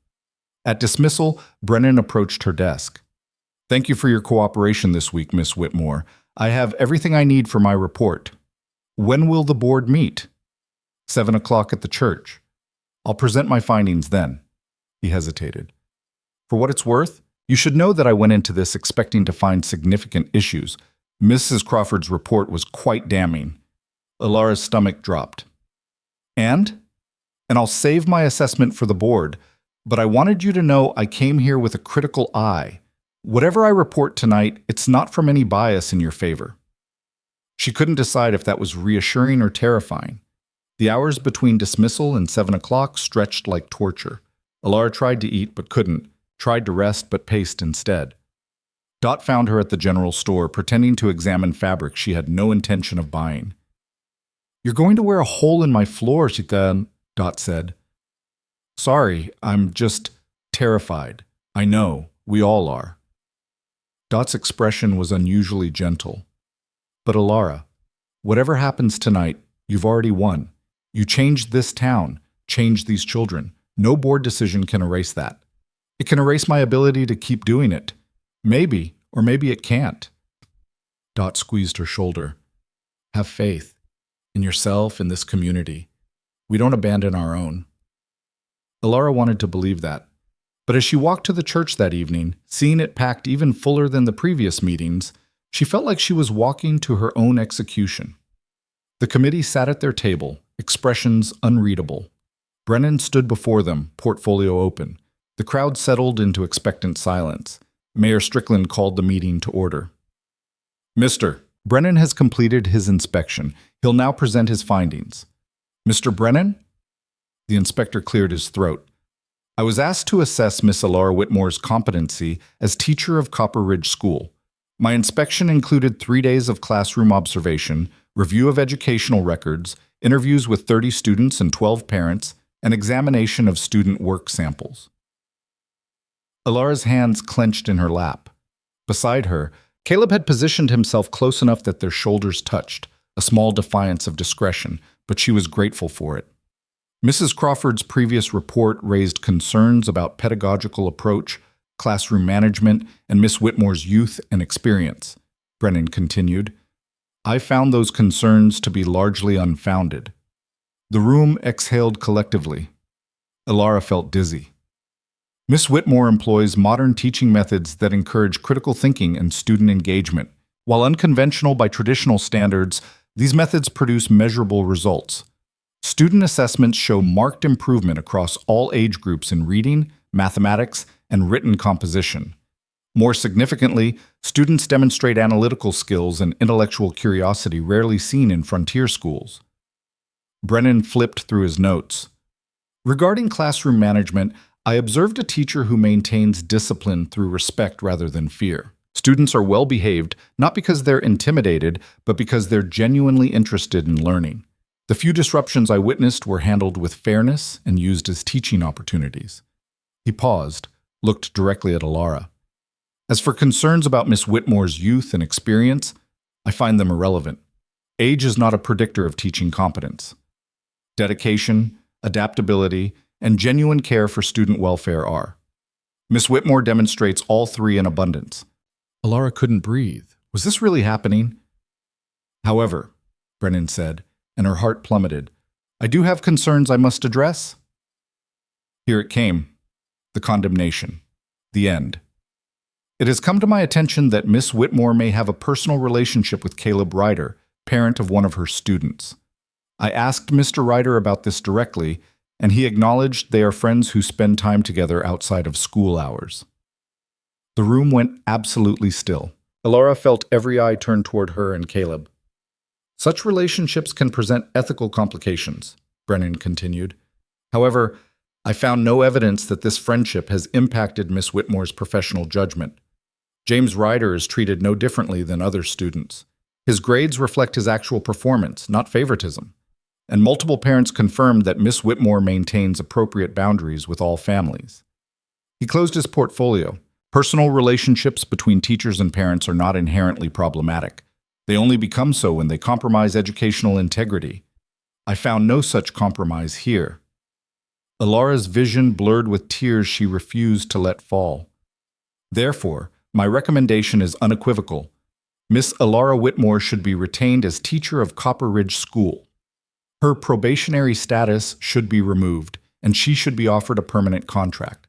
At dismissal, Brennan approached her desk. Thank you for your cooperation this week, Miss Whitmore. I have everything I need for my report. When will the board meet? 7 o'clock at the church. I'll present my findings then. He hesitated. For what it's worth, you should know that I went into this expecting to find significant issues. Mrs. Crawford's report was quite damning. Alara's stomach dropped. And I'll save my assessment for the board, but I wanted you to know I came here with a critical eye. Whatever I report tonight, it's not from any bias in your favor. She couldn't decide if that was reassuring or terrifying. The hours between dismissal and 7 o'clock stretched like torture. Alara tried to eat but couldn't, tried to rest but paced instead. Dot found her at the general store, pretending to examine fabric she had no intention of buying. You're going to wear a hole in my floor, Chica, Dot said. Sorry, I'm just terrified. I know, we all are. Dot's expression was unusually gentle. But Alara, whatever happens tonight, you've already won. You changed this town, changed these children. No board decision can erase that. It can erase my ability to keep doing it. Maybe, or maybe it can't. Dot squeezed her shoulder. Have faith. In yourself, in this community. We don't abandon our own. Alara wanted to believe that. But as she walked to the church that evening, seeing it packed even fuller than the previous meetings, she felt like she was walking to her own execution. The committee sat at their table, expressions unreadable. Brennan stood before them, portfolio open. The crowd settled into expectant silence. Mayor Strickland called the meeting to order. Mr. Brennan has completed his inspection. He'll now present his findings. Mr. Brennan? The inspector cleared his throat. I was asked to assess Miss Alara Whitmore's competency as teacher of Copper Ridge School. My inspection included 3 days of classroom observation, review of educational records, interviews with 30 students and 12 parents, and examination of student work samples. Alara's hands clenched in her lap. Beside her, Caleb had positioned himself close enough that their shoulders touched, a small defiance of discretion, but she was grateful for it. Mrs. Crawford's previous report raised concerns about pedagogical approach, classroom management, and Miss Whitmore's youth and experience. Brennan continued. I found those concerns to be largely unfounded. The room exhaled collectively. Alara felt dizzy. Miss Whitmore employs modern teaching methods that encourage critical thinking and student engagement. While unconventional by traditional standards, these methods produce measurable results. Student assessments show marked improvement across all age groups in reading, mathematics, and written composition. More significantly, students demonstrate analytical skills and intellectual curiosity rarely seen in frontier schools. Brennan flipped through his notes. Regarding classroom management, I observed a teacher who maintains discipline through respect rather than fear. Students are well behaved, not because they're intimidated, but because they're genuinely interested in learning. The few disruptions I witnessed were handled with fairness and used as teaching opportunities. He paused, looked directly at Alara. As for concerns about Miss Whitmore's youth and experience, I find them irrelevant. Age is not a predictor of teaching competence. Dedication, adaptability, and genuine care for student welfare are. Miss Whitmore demonstrates all three in abundance. Alara couldn't breathe. Was this really happening? However, Brennan said, and her heart plummeted, I do have concerns I must address. Here it came. The condemnation. The end. It has come to my attention that Miss Whitmore may have a personal relationship with Caleb Ryder, parent of one of her students. I asked Mr. Ryder about this directly, and he acknowledged they are friends who spend time together outside of school hours. The room went absolutely still. Alara felt every eye turn toward her and Caleb. Such relationships can present ethical complications, Brennan continued. However, I found no evidence that this friendship has impacted Miss Whitmore's professional judgment. James Ryder is treated no differently than other students. His grades reflect his actual performance, not favoritism. And multiple parents confirmed that Miss Whitmore maintains appropriate boundaries with all families. He closed his portfolio. Personal relationships between teachers and parents are not inherently problematic. They only become so when they compromise educational integrity. I found no such compromise here. Alara's vision blurred with tears she refused to let fall. Therefore, my recommendation is unequivocal. Miss Alara Whitmore should be retained as teacher of Copper Ridge School. Her probationary status should be removed, and she should be offered a permanent contract.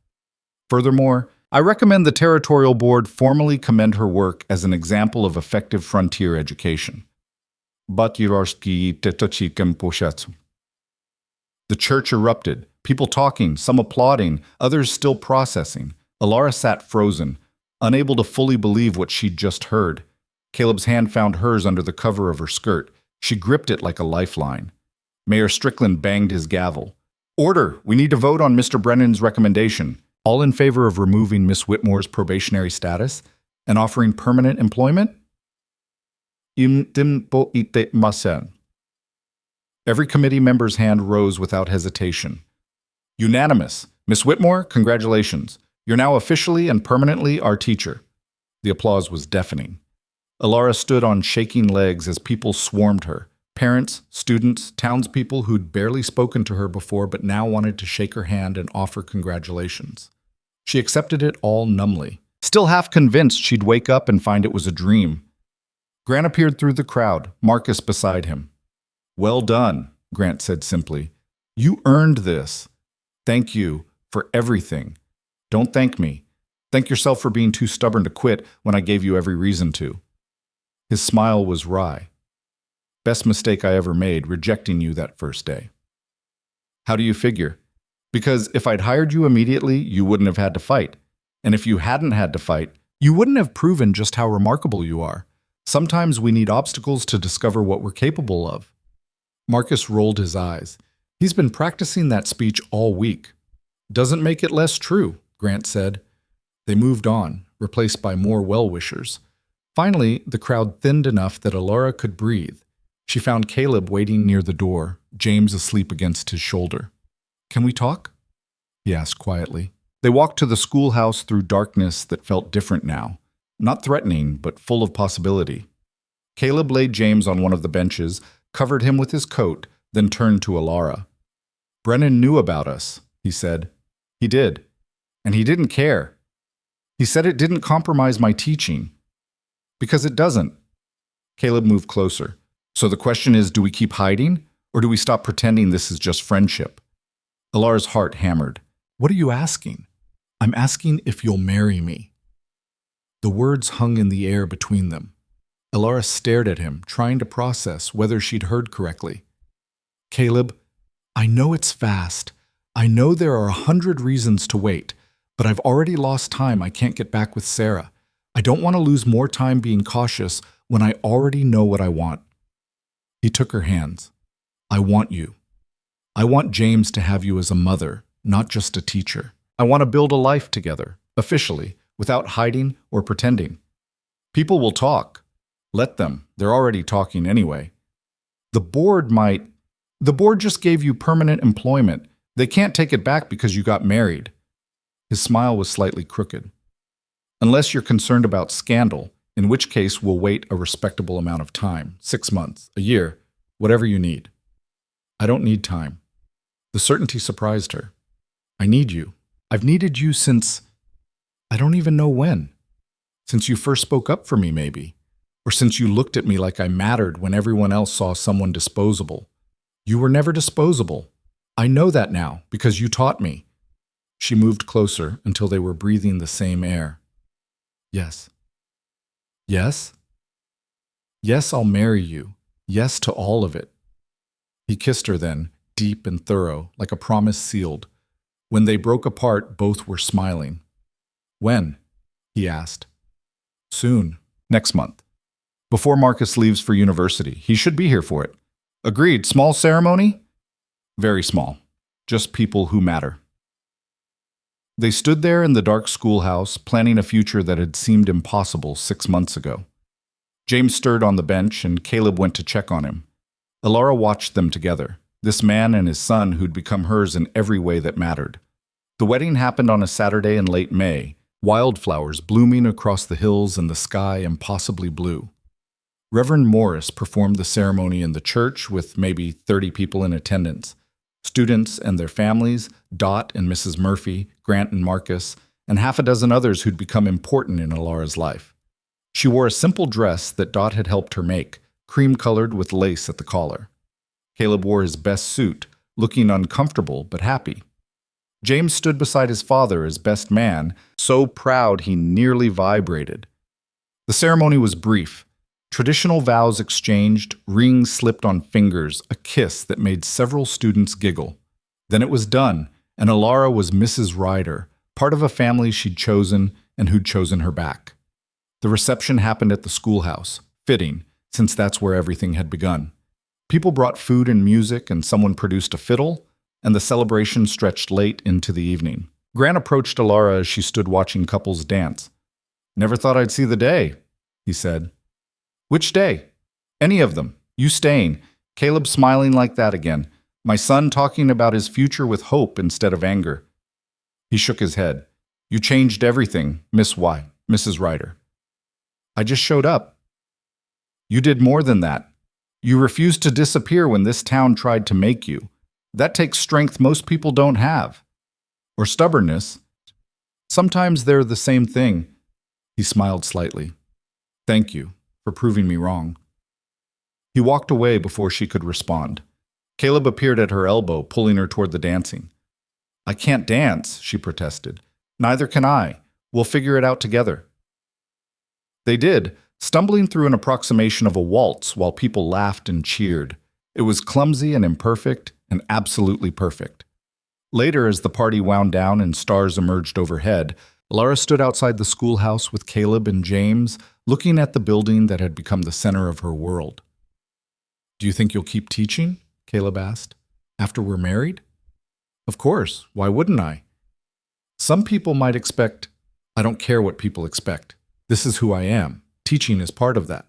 Furthermore, I recommend the Territorial Board formally commend her work as an example of effective frontier education. The church erupted, people talking, some applauding, others still processing. Alara sat frozen, unable to fully believe what she'd just heard. Caleb's hand found hers under the cover of her skirt. She gripped it like a lifeline. Mayor Strickland banged his gavel. Order! We need to vote on Mr. Brennan's recommendation. All in favor of removing Miss Whitmore's probationary status and offering permanent employment? Every committee member's hand rose without hesitation. Unanimous. Miss Whitmore, congratulations. You're now officially and permanently our teacher. The applause was deafening. Alara stood on shaking legs as people swarmed her. Parents, students, townspeople who'd barely spoken to her before but now wanted to shake her hand and offer congratulations. She accepted it all numbly, still half convinced she'd wake up and find it was a dream. Grant appeared through the crowd, Marcus beside him. Well done, Grant said simply. You earned this. Thank you for everything. Don't thank me. Thank yourself for being too stubborn to quit when I gave you every reason to. His smile was wry. Best mistake I ever made, rejecting you that first day. How do you figure? Because if I'd hired you immediately, you wouldn't have had to fight. And if you hadn't had to fight, you wouldn't have proven just how remarkable you are. Sometimes we need obstacles to discover what we're capable of. Marcus rolled his eyes. He's been practicing that speech all week. Doesn't make it less true, Grant said. They moved on, replaced by more well-wishers. Finally, the crowd thinned enough that Alara could breathe. She found Caleb waiting near the door, James asleep against his shoulder. Can we talk? He asked quietly. They walked to the schoolhouse through darkness that felt different now, not threatening, but full of possibility. Caleb laid James on one of the benches, covered him with his coat, then turned to Alara. Brennan knew about us, he said. He did. And he didn't care. He said it didn't compromise my teaching. Because it doesn't. Caleb moved closer. So the question is, do we keep hiding, or do we stop pretending this is just friendship? Alara's heart hammered. What are you asking? I'm asking if you'll marry me. The words hung in the air between them. Alara stared at him, trying to process whether she'd heard correctly. Caleb, I know it's fast. I know there are 100 reasons to wait, but I've already lost time I can't get back with Sarah. I don't want to lose more time being cautious when I already know what I want. He took her hands. I want you. I want James to have you as a mother, not just a teacher. I want to build a life together, officially, without hiding or pretending. People will talk. Let them. They're already talking anyway. The board just gave you permanent employment. They can't take it back because you got married. His smile was slightly crooked. Unless you're concerned about scandal, in which case we'll wait a respectable amount of time, 6 months, a year, whatever you need. I don't need time. The certainty surprised her. I need you. I've needed you since, I don't even know when. Since you first spoke up for me, maybe. or since you looked at me like I mattered when everyone else saw someone disposable. You were never disposable. I know that now because you taught me." She moved closer until they were breathing the same air. "Yes." "Yes?" "Yes, I'll marry you. Yes to all of it." He kissed her then, deep and thorough, like a promise sealed. When they broke apart, both were smiling. "When?" he asked. "Soon. Next month. Before Marcus leaves for university. He should be here for it." "Agreed. Small ceremony?" "Very small. Just people who matter." They stood there in the dark schoolhouse, planning a future that had seemed impossible 6 months ago. James stirred on the bench, and Caleb went to check on him. Alara watched them together, this man and his son who'd become hers in every way that mattered. The wedding happened on a Saturday in late May, wildflowers blooming across the hills and the sky impossibly blue. Reverend Morris performed the ceremony in the church with maybe 30 people in attendance. Students and their families, Dot and Mrs. Murphy, Grant and Marcus, and half a dozen others who'd become important in Alara's life. She wore a simple dress that Dot had helped her make, cream-colored with lace at the collar. Caleb wore his best suit, looking uncomfortable but happy. James stood beside his father as best man, so proud he nearly vibrated. The ceremony was brief. Traditional vows exchanged, rings slipped on fingers, a kiss that made several students giggle. Then it was done, and Alara was Mrs. Ryder, part of a family she'd chosen and who'd chosen her back. The reception happened at the schoolhouse, fitting, since that's where everything had begun. People brought food and music, and someone produced a fiddle, and the celebration stretched late into the evening. Grant approached Alara as she stood watching couples dance. "Never thought I'd see the day," he said. "Which day?" "Any of them. You staying. Caleb smiling like that again. My son talking about his future with hope instead of anger." He shook his head. "You changed everything, Mrs. Ryder." "I just showed up." "You did more than that. You refused to disappear when this town tried to make you. That takes strength most people don't have. Or stubbornness. Sometimes they're the same thing." He smiled slightly. "Thank you for proving me wrong." He walked away before she could respond. Caleb appeared at her elbow, pulling her toward the dancing. "I can't dance," she protested. "Neither can I. We'll figure it out together." They did, stumbling through an approximation of a waltz while people laughed and cheered. It was clumsy and imperfect and absolutely perfect. Later, as the party wound down and stars emerged overhead, Alara stood outside the schoolhouse with Caleb and James, looking at the building that had become the center of her world. "Do you think you'll keep teaching?" Caleb asked. "After we're married?" "Of course. Why wouldn't I?" "Some people might expect—" "I don't care what people expect. This is who I am. Teaching is part of that."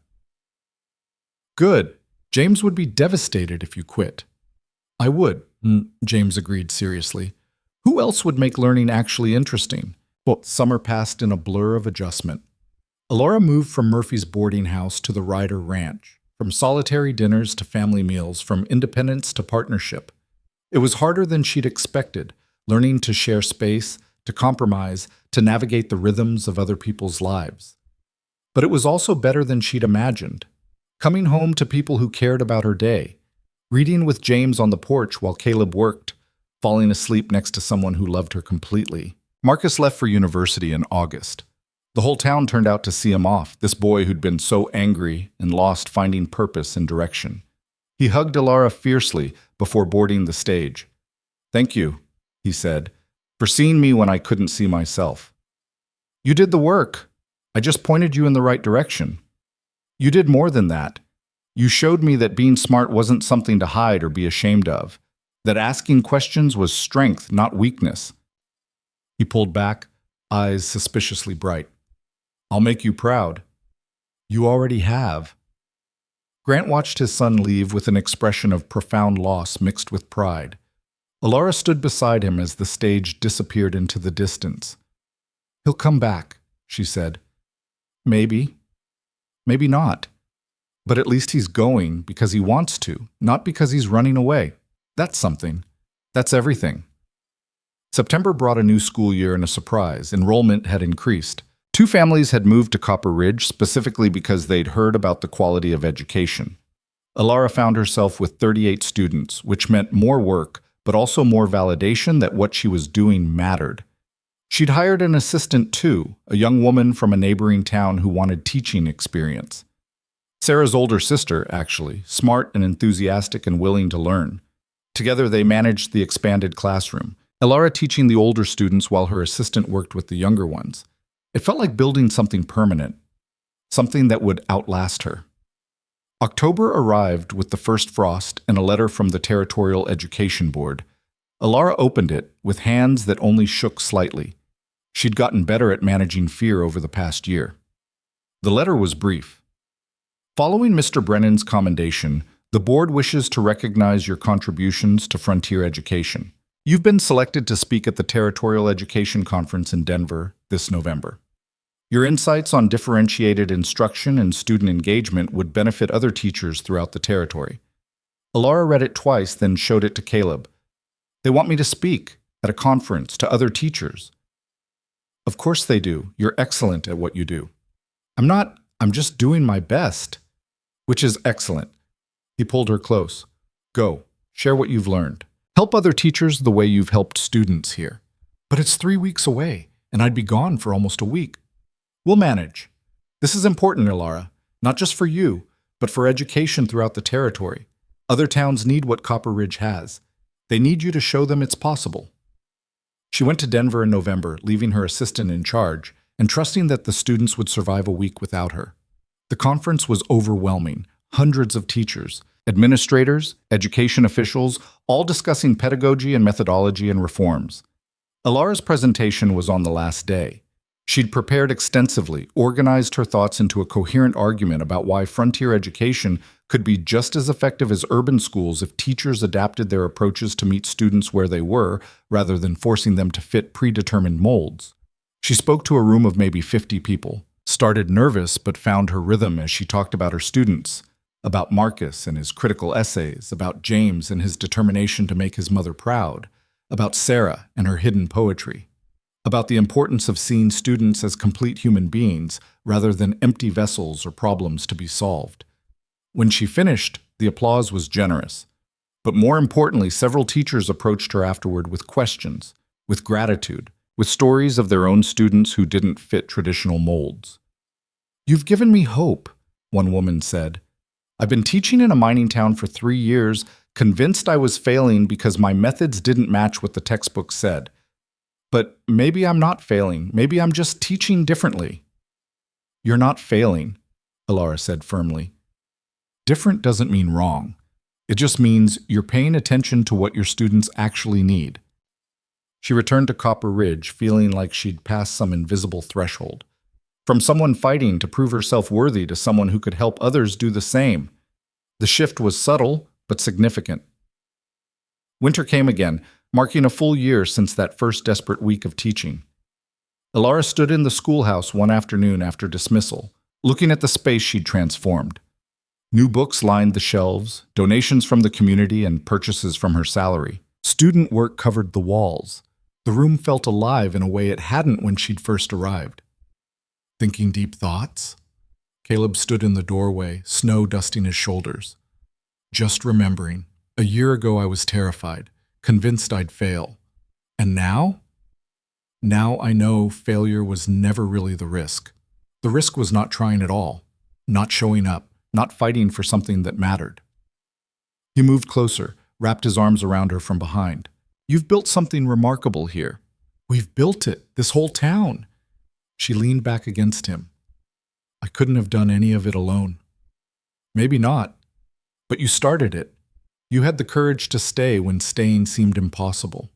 "Good. James would be devastated if you quit." "I would," James agreed seriously. "Who else would make learning actually interesting?" Well, summer passed in a blur of adjustment. Alara moved from Murphy's boarding house to the Ryder Ranch, from solitary dinners to family meals, from independence to partnership. It was harder than she'd expected, learning to share space, to compromise, to navigate the rhythms of other people's lives. But it was also better than she'd imagined. Coming home to people who cared about her day, reading with James on the porch while Caleb worked, falling asleep next to someone who loved her completely. Marcus left for university in August. The whole town turned out to see him off, this boy who'd been so angry and lost finding purpose and direction. He hugged Alara fiercely before boarding the stage. "Thank you," he said, "for seeing me when I couldn't see myself." "You did the work. I just pointed you in the right direction." "You did more than that. You showed me that being smart wasn't something to hide or be ashamed of, that asking questions was strength, not weakness." He pulled back, eyes suspiciously bright. "I'll make you proud." "You already have." Grant watched his son leave with an expression of profound loss mixed with pride. Alara stood beside him as the stage disappeared into the distance. "He'll come back," she said. "Maybe. Maybe not. But at least he's going because he wants to, not because he's running away. That's something. That's everything." September brought a new school year and a surprise. Enrollment had increased. Two families had moved to Copper Ridge specifically because they'd heard about the quality of education. Alara found herself with 38 students, which meant more work, but also more validation that what she was doing mattered. She'd hired an assistant too, a young woman from a neighboring town who wanted teaching experience. Sarah's older sister, actually, smart and enthusiastic and willing to learn. Together they managed the expanded classroom, Alara teaching the older students while her assistant worked with the younger ones. It felt like building something permanent, something that would outlast her. October arrived with the first frost and a letter from the Territorial Education Board. Alara opened it with hands that only shook slightly. She'd gotten better at managing fear over the past year. The letter was brief. Following Mr. Brennan's commendation, the board wishes to recognize your contributions to frontier education. You've been selected to speak at the Territorial Education Conference in Denver this November. Your insights on differentiated instruction and student engagement would benefit other teachers throughout the territory. Alara read it twice, then showed it to Caleb. They want me to speak at a conference to other teachers. Of course they do. You're excellent at what you do. I'm just doing my best, which is excellent. He pulled her close. Go, share what you've learned. Help other teachers the way you've helped students here. But it's 3 weeks away, and I'd be gone for almost a week. We'll manage. This is important, Alara, not just for you, but for education throughout the territory. Other towns need what Copper Ridge has. They need you to show them it's possible. She went to Denver in November, leaving her assistant in charge, and trusting that the students would survive a week without her. The conference was overwhelming. Hundreds of teachers, administrators, education officials, all discussing pedagogy and methodology and reforms. Alara's presentation was on the last day. She'd prepared extensively, organized her thoughts into a coherent argument about why frontier education could be just as effective as urban schools if teachers adapted their approaches to meet students where they were, rather than forcing them to fit predetermined molds. She spoke to a room of maybe 50 people, started nervous but found her rhythm as she talked about her students, about Marcus and his critical essays, about James and his determination to make his mother proud, about Sarah and her hidden poetry, about the importance of seeing students as complete human beings rather than empty vessels or problems to be solved. When she finished, the applause was generous. But more importantly, several teachers approached her afterward with questions, with gratitude, with stories of their own students who didn't fit traditional molds. You've given me hope, one woman said. I've been teaching in a mining town for 3 years, convinced I was failing because my methods didn't match what the textbook said. But maybe I'm not failing. Maybe I'm just teaching differently. You're not failing, Alara said firmly. Different doesn't mean wrong. It just means you're paying attention to what your students actually need. She returned to Copper Ridge, feeling like she'd passed some invisible threshold. From someone fighting to prove herself worthy to someone who could help others do the same. The shift was subtle, but significant. Winter came again, marking a full year since that first desperate week of teaching. Alara stood in the schoolhouse one afternoon after dismissal, looking at the space she'd transformed. New books lined the shelves, donations from the community and purchases from her salary. Student work covered the walls. The room felt alive in a way it hadn't when she'd first arrived. Thinking deep thoughts? Caleb stood in the doorway, snow dusting his shoulders. Just remembering, a year ago I was terrified, convinced I'd fail. And now? Now I know failure was never really the risk. The risk was not trying at all, not showing up, not fighting for something that mattered. He moved closer, wrapped his arms around her from behind. You've built something remarkable here. We've built it, this whole town. She leaned back against him. I couldn't have done any of it alone. Maybe not, but you started it. You had the courage to stay when staying seemed impossible.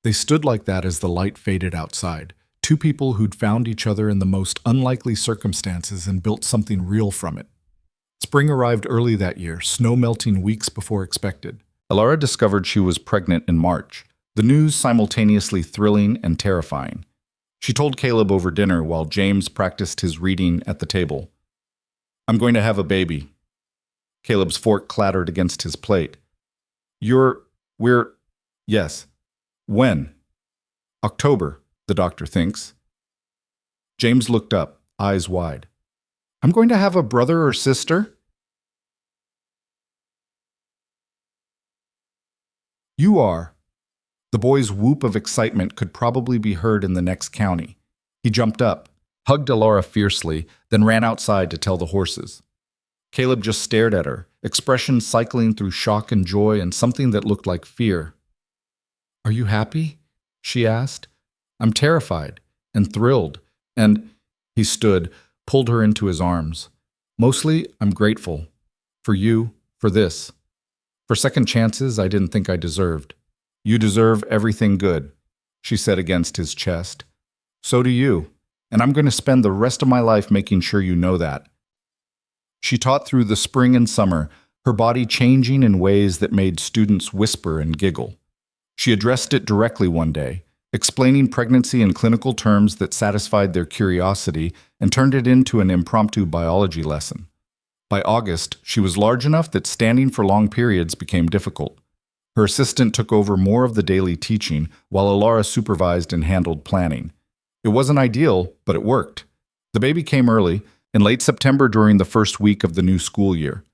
They stood like that as the light faded outside, two people who'd found each other in the most unlikely circumstances and built something real from it. Spring arrived early that year, snow melting weeks before expected. Alara discovered she was pregnant in March, the news simultaneously thrilling and terrifying. She told Caleb over dinner while James practiced his reading at the table. I'm going to have a baby. Caleb's fork clattered against his plate. Yes. When? October, the doctor thinks. James looked up, eyes wide. I'm going to have a brother or sister? You are. The boy's whoop of excitement could probably be heard in the next county. He jumped up, hugged Alara fiercely, then ran outside to tell the horses. Caleb just stared at her, expressions cycling through shock and joy and something that looked like fear. Are you happy? She asked. I'm terrified and thrilled, and he stood, pulled her into his arms. Mostly, I'm grateful. For you, for this. For second chances I didn't think I deserved. You deserve everything good, she said against his chest. So do you, and I'm going to spend the rest of my life making sure you know that. She taught through the spring and summer, her body changing in ways that made students whisper and giggle. She addressed it directly one day, explaining pregnancy in clinical terms that satisfied their curiosity and turned it into an impromptu biology lesson. By August, she was large enough that standing for long periods became difficult. Her assistant took over more of the daily teaching, while Alara supervised and handled planning. It wasn't ideal, but it worked. The baby came early, in late September during the first week of the new school year.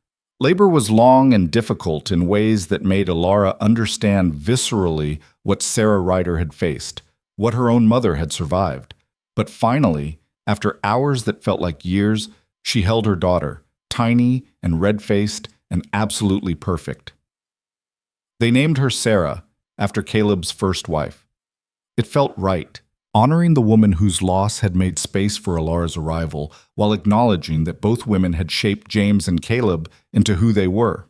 Labor was long and difficult in ways that made Alara understand viscerally what Sarah Ryder had faced, what her own mother had survived. But finally, after hours that felt like years, she held her daughter, tiny and red-faced and absolutely perfect. They named her Sarah, after Caleb's first wife. It felt right, honoring the woman whose loss had made space for Alara's arrival, while acknowledging that both women had shaped James and Caleb into who they were.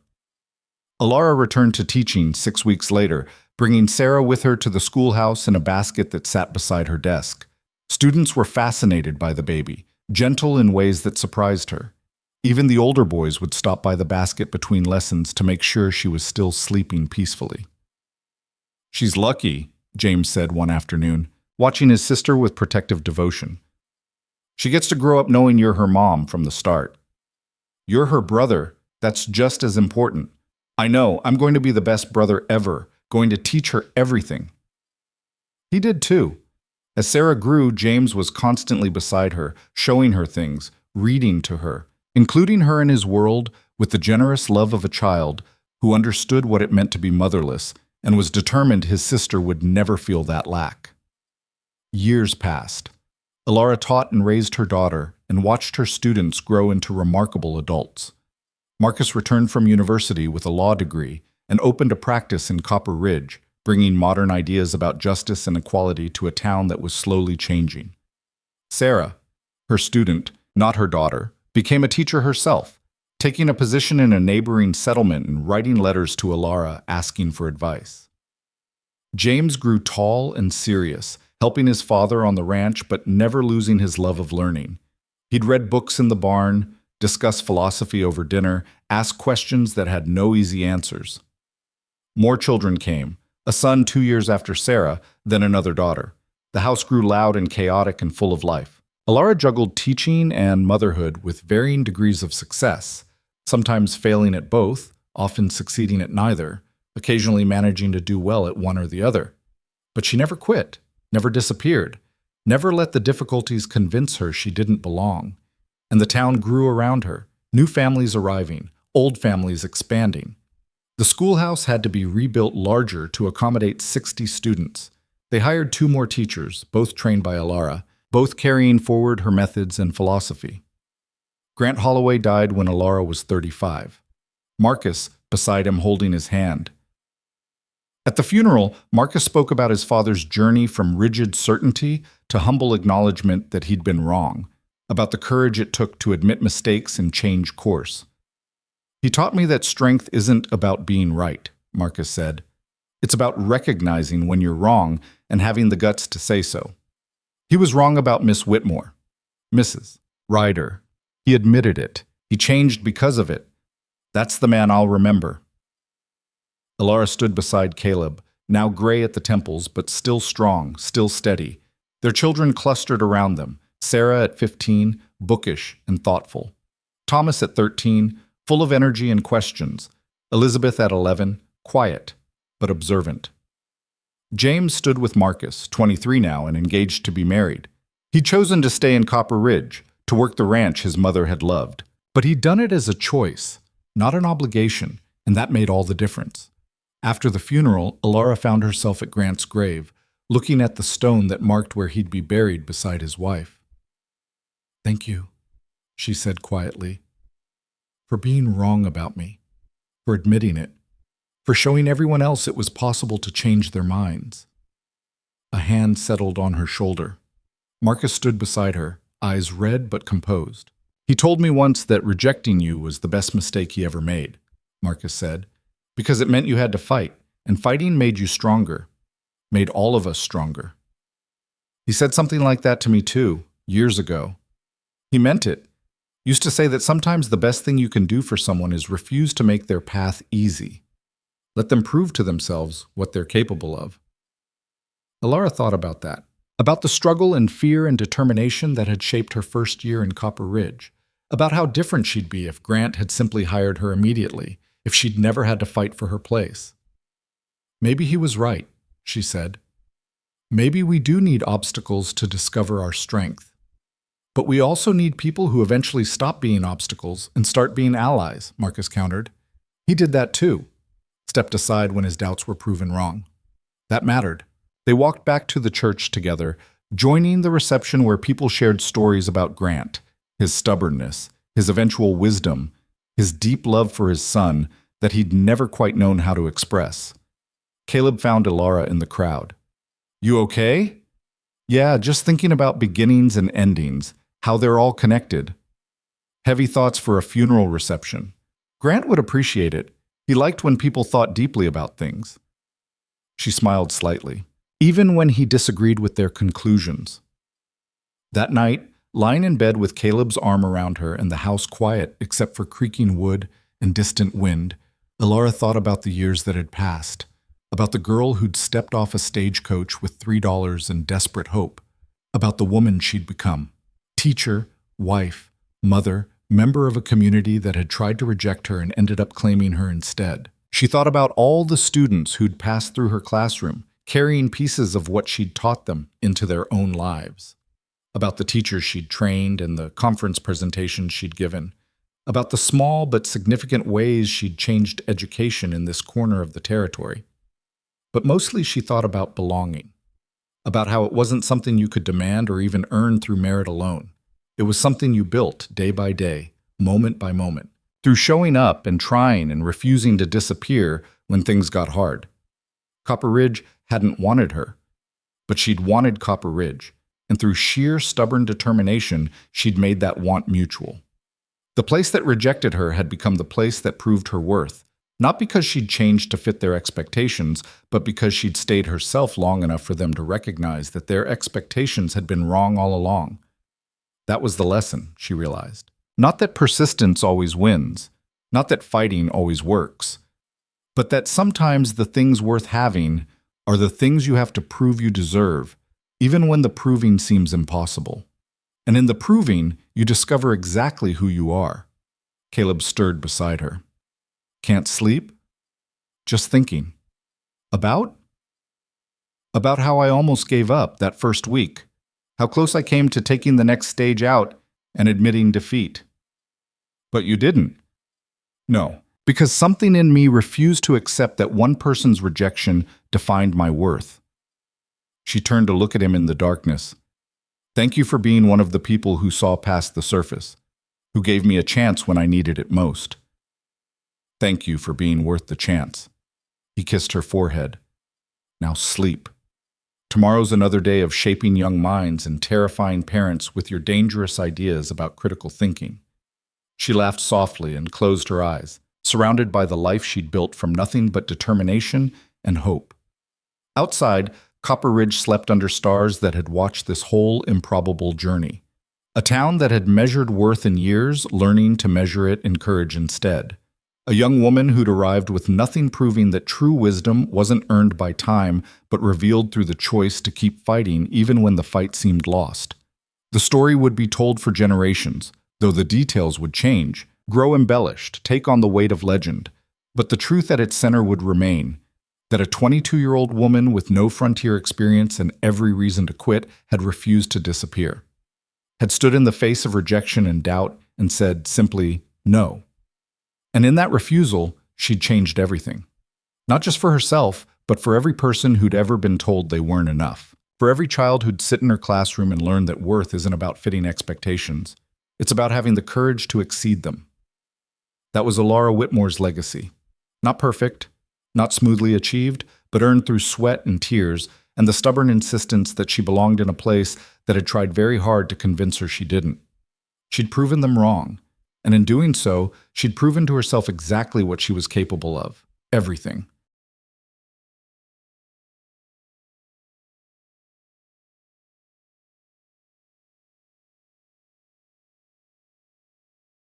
Alara returned to teaching 6 weeks later, bringing Sarah with her to the schoolhouse in a basket that sat beside her desk. Students were fascinated by the baby, gentle in ways that surprised her. Even the older boys would stop by the basket between lessons to make sure she was still sleeping peacefully. She's lucky, James said one afternoon, watching his sister with protective devotion. She gets to grow up knowing you're her mom from the start. You're her brother. That's just as important. I know, I'm going to be the best brother ever, going to teach her everything. He did too. As Sarah grew, James was constantly beside her, showing her things, reading to her, including her in his world with the generous love of a child who understood what it meant to be motherless and was determined his sister would never feel that lack. Years passed. Alara taught and raised her daughter and watched her students grow into remarkable adults. Marcus returned from university with a law degree and opened a practice in Copper Ridge, bringing modern ideas about justice and equality to a town that was slowly changing. Sarah, her student, not her daughter, became a teacher herself, taking a position in a neighboring settlement and writing letters to Alara asking for advice. James grew tall and serious, helping his father on the ranch but never losing his love of learning. He'd read books in the barn, discussed philosophy over dinner, asked questions that had no easy answers. More children came, a son 2 years after Sarah, then another daughter. The house grew loud and chaotic and full of life. Alara juggled teaching and motherhood with varying degrees of success, sometimes failing at both, often succeeding at neither, occasionally managing to do well at one or the other. But she never quit, never disappeared, never let the difficulties convince her she didn't belong. And the town grew around her, new families arriving, old families expanding. The schoolhouse had to be rebuilt larger to accommodate 60 students. They hired 2 more teachers, both trained by Alara, both carrying forward her methods and philosophy. Grant Holloway died when Alara was 35. Marcus, beside him holding his hand. At the funeral, Marcus spoke about his father's journey from rigid certainty to humble acknowledgement that he'd been wrong, about the courage it took to admit mistakes and change course. He taught me that strength isn't about being right, Marcus said. It's about recognizing when you're wrong and having the guts to say so. He was wrong about Miss Whitmore. Mrs. Ryder. He admitted it. He changed because of it. That's the man I'll remember. Alara stood beside Caleb, now gray at the temples, but still strong, still steady. Their children clustered around them, Sarah at 15, bookish and thoughtful. Thomas at 13, full of energy and questions. Elizabeth at 11, quiet, but observant. James stood with Marcus, 23 now and engaged to be married. He'd chosen to stay in Copper Ridge, to work the ranch his mother had loved. But he'd done it as a choice, not an obligation, and that made all the difference. After the funeral, Alara found herself at Grant's grave, looking at the stone that marked where he'd be buried beside his wife. "Thank you," she said quietly, "for being wrong about me, for admitting it, for showing everyone else it was possible to change their minds." A hand settled on her shoulder. Marcus stood beside her, eyes red but composed. "He told me once that rejecting you was the best mistake he ever made," Marcus said, "because it meant you had to fight, and fighting made you stronger, made all of us stronger." He said something like that to me too, years ago. He meant it. Used to say that sometimes the best thing you can do for someone is refuse to make their path easy. Let them prove to themselves what they're capable of. Alara thought about that, about the struggle and fear and determination that had shaped her first year in Copper Ridge, about how different she'd be if Grant had simply hired her immediately, if she'd never had to fight for her place. "Maybe he was right," she said. "Maybe we do need obstacles to discover our strength. But we also need people who eventually stop being obstacles and start being allies," Marcus countered. He did that too, stepped aside when his doubts were proven wrong. That mattered. They walked back to the church together, joining the reception where people shared stories about Grant, his stubbornness, his eventual wisdom, his deep love for his son that he'd never quite known how to express. Caleb found Alara in the crowd. "You okay?" "Yeah, just thinking about beginnings and endings, how they're all connected." Heavy thoughts for a funeral reception. Grant would appreciate it. He liked when people thought deeply about things. She smiled slightly, even when he disagreed with their conclusions. That night, lying in bed with Caleb's arm around her and the house quiet except for creaking wood and distant wind, Alara thought about the years that had passed, about the girl who'd stepped off a stagecoach with $3 and desperate hope, about the woman she'd become, teacher, wife, mother, member of a community that had tried to reject her and ended up claiming her instead. She thought about all the students who'd passed through her classroom, carrying pieces of what she'd taught them into their own lives, about the teachers she'd trained and the conference presentations she'd given, about the small but significant ways she'd changed education in this corner of the territory. But mostly she thought about belonging, about how it wasn't something you could demand or even earn through merit alone. It was something you built day by day, moment by moment, through showing up and trying and refusing to disappear when things got hard. Copper Ridge hadn't wanted her, but she'd wanted Copper Ridge, and through sheer stubborn determination, she'd made that want mutual. The place that rejected her had become the place that proved her worth, not because she'd changed to fit their expectations, but because she'd stayed herself long enough for them to recognize that their expectations had been wrong all along. That was the lesson, she realized. Not that persistence always wins, not that fighting always works, but that sometimes the things worth having are the things you have to prove you deserve, even when the proving seems impossible. And in the proving, you discover exactly who you are. Caleb stirred beside her. "Can't sleep?" "Just thinking." "About?" "About how I almost gave up that first week. How close I came to taking the next stage out and admitting defeat." "But you didn't." "No, because something in me refused to accept that one person's rejection defined my worth." She turned to look at him in the darkness. "Thank you for being one of the people who saw past the surface, who gave me a chance when I needed it most. Thank you for being worth the chance." He kissed her forehead. "Now sleep. Tomorrow's another day of shaping young minds and terrifying parents with your dangerous ideas about critical thinking." She laughed softly and closed her eyes, surrounded by the life she'd built from nothing but determination and hope. Outside, Copper Ridge slept under stars that had watched this whole improbable journey. A town that had measured worth in years, learning to measure it in courage instead. A young woman who'd arrived with nothing proving that true wisdom wasn't earned by time, but revealed through the choice to keep fighting even when the fight seemed lost. The story would be told for generations, though the details would change, grow embellished, take on the weight of legend. But the truth at its center would remain. That a 22-year-old woman with no frontier experience and every reason to quit had refused to disappear, had stood in the face of rejection and doubt and said simply, no. And in that refusal, she'd changed everything. Not just for herself, but for every person who'd ever been told they weren't enough. For every child who'd sit in her classroom and learn that worth isn't about fitting expectations. It's about having the courage to exceed them. That was Alara Whitmore's legacy. Not perfect, not smoothly achieved, but earned through sweat and tears and the stubborn insistence that she belonged in a place that had tried very hard to convince her she didn't. She'd proven them wrong, and in doing so, she'd proven to herself exactly what she was capable of. Everything.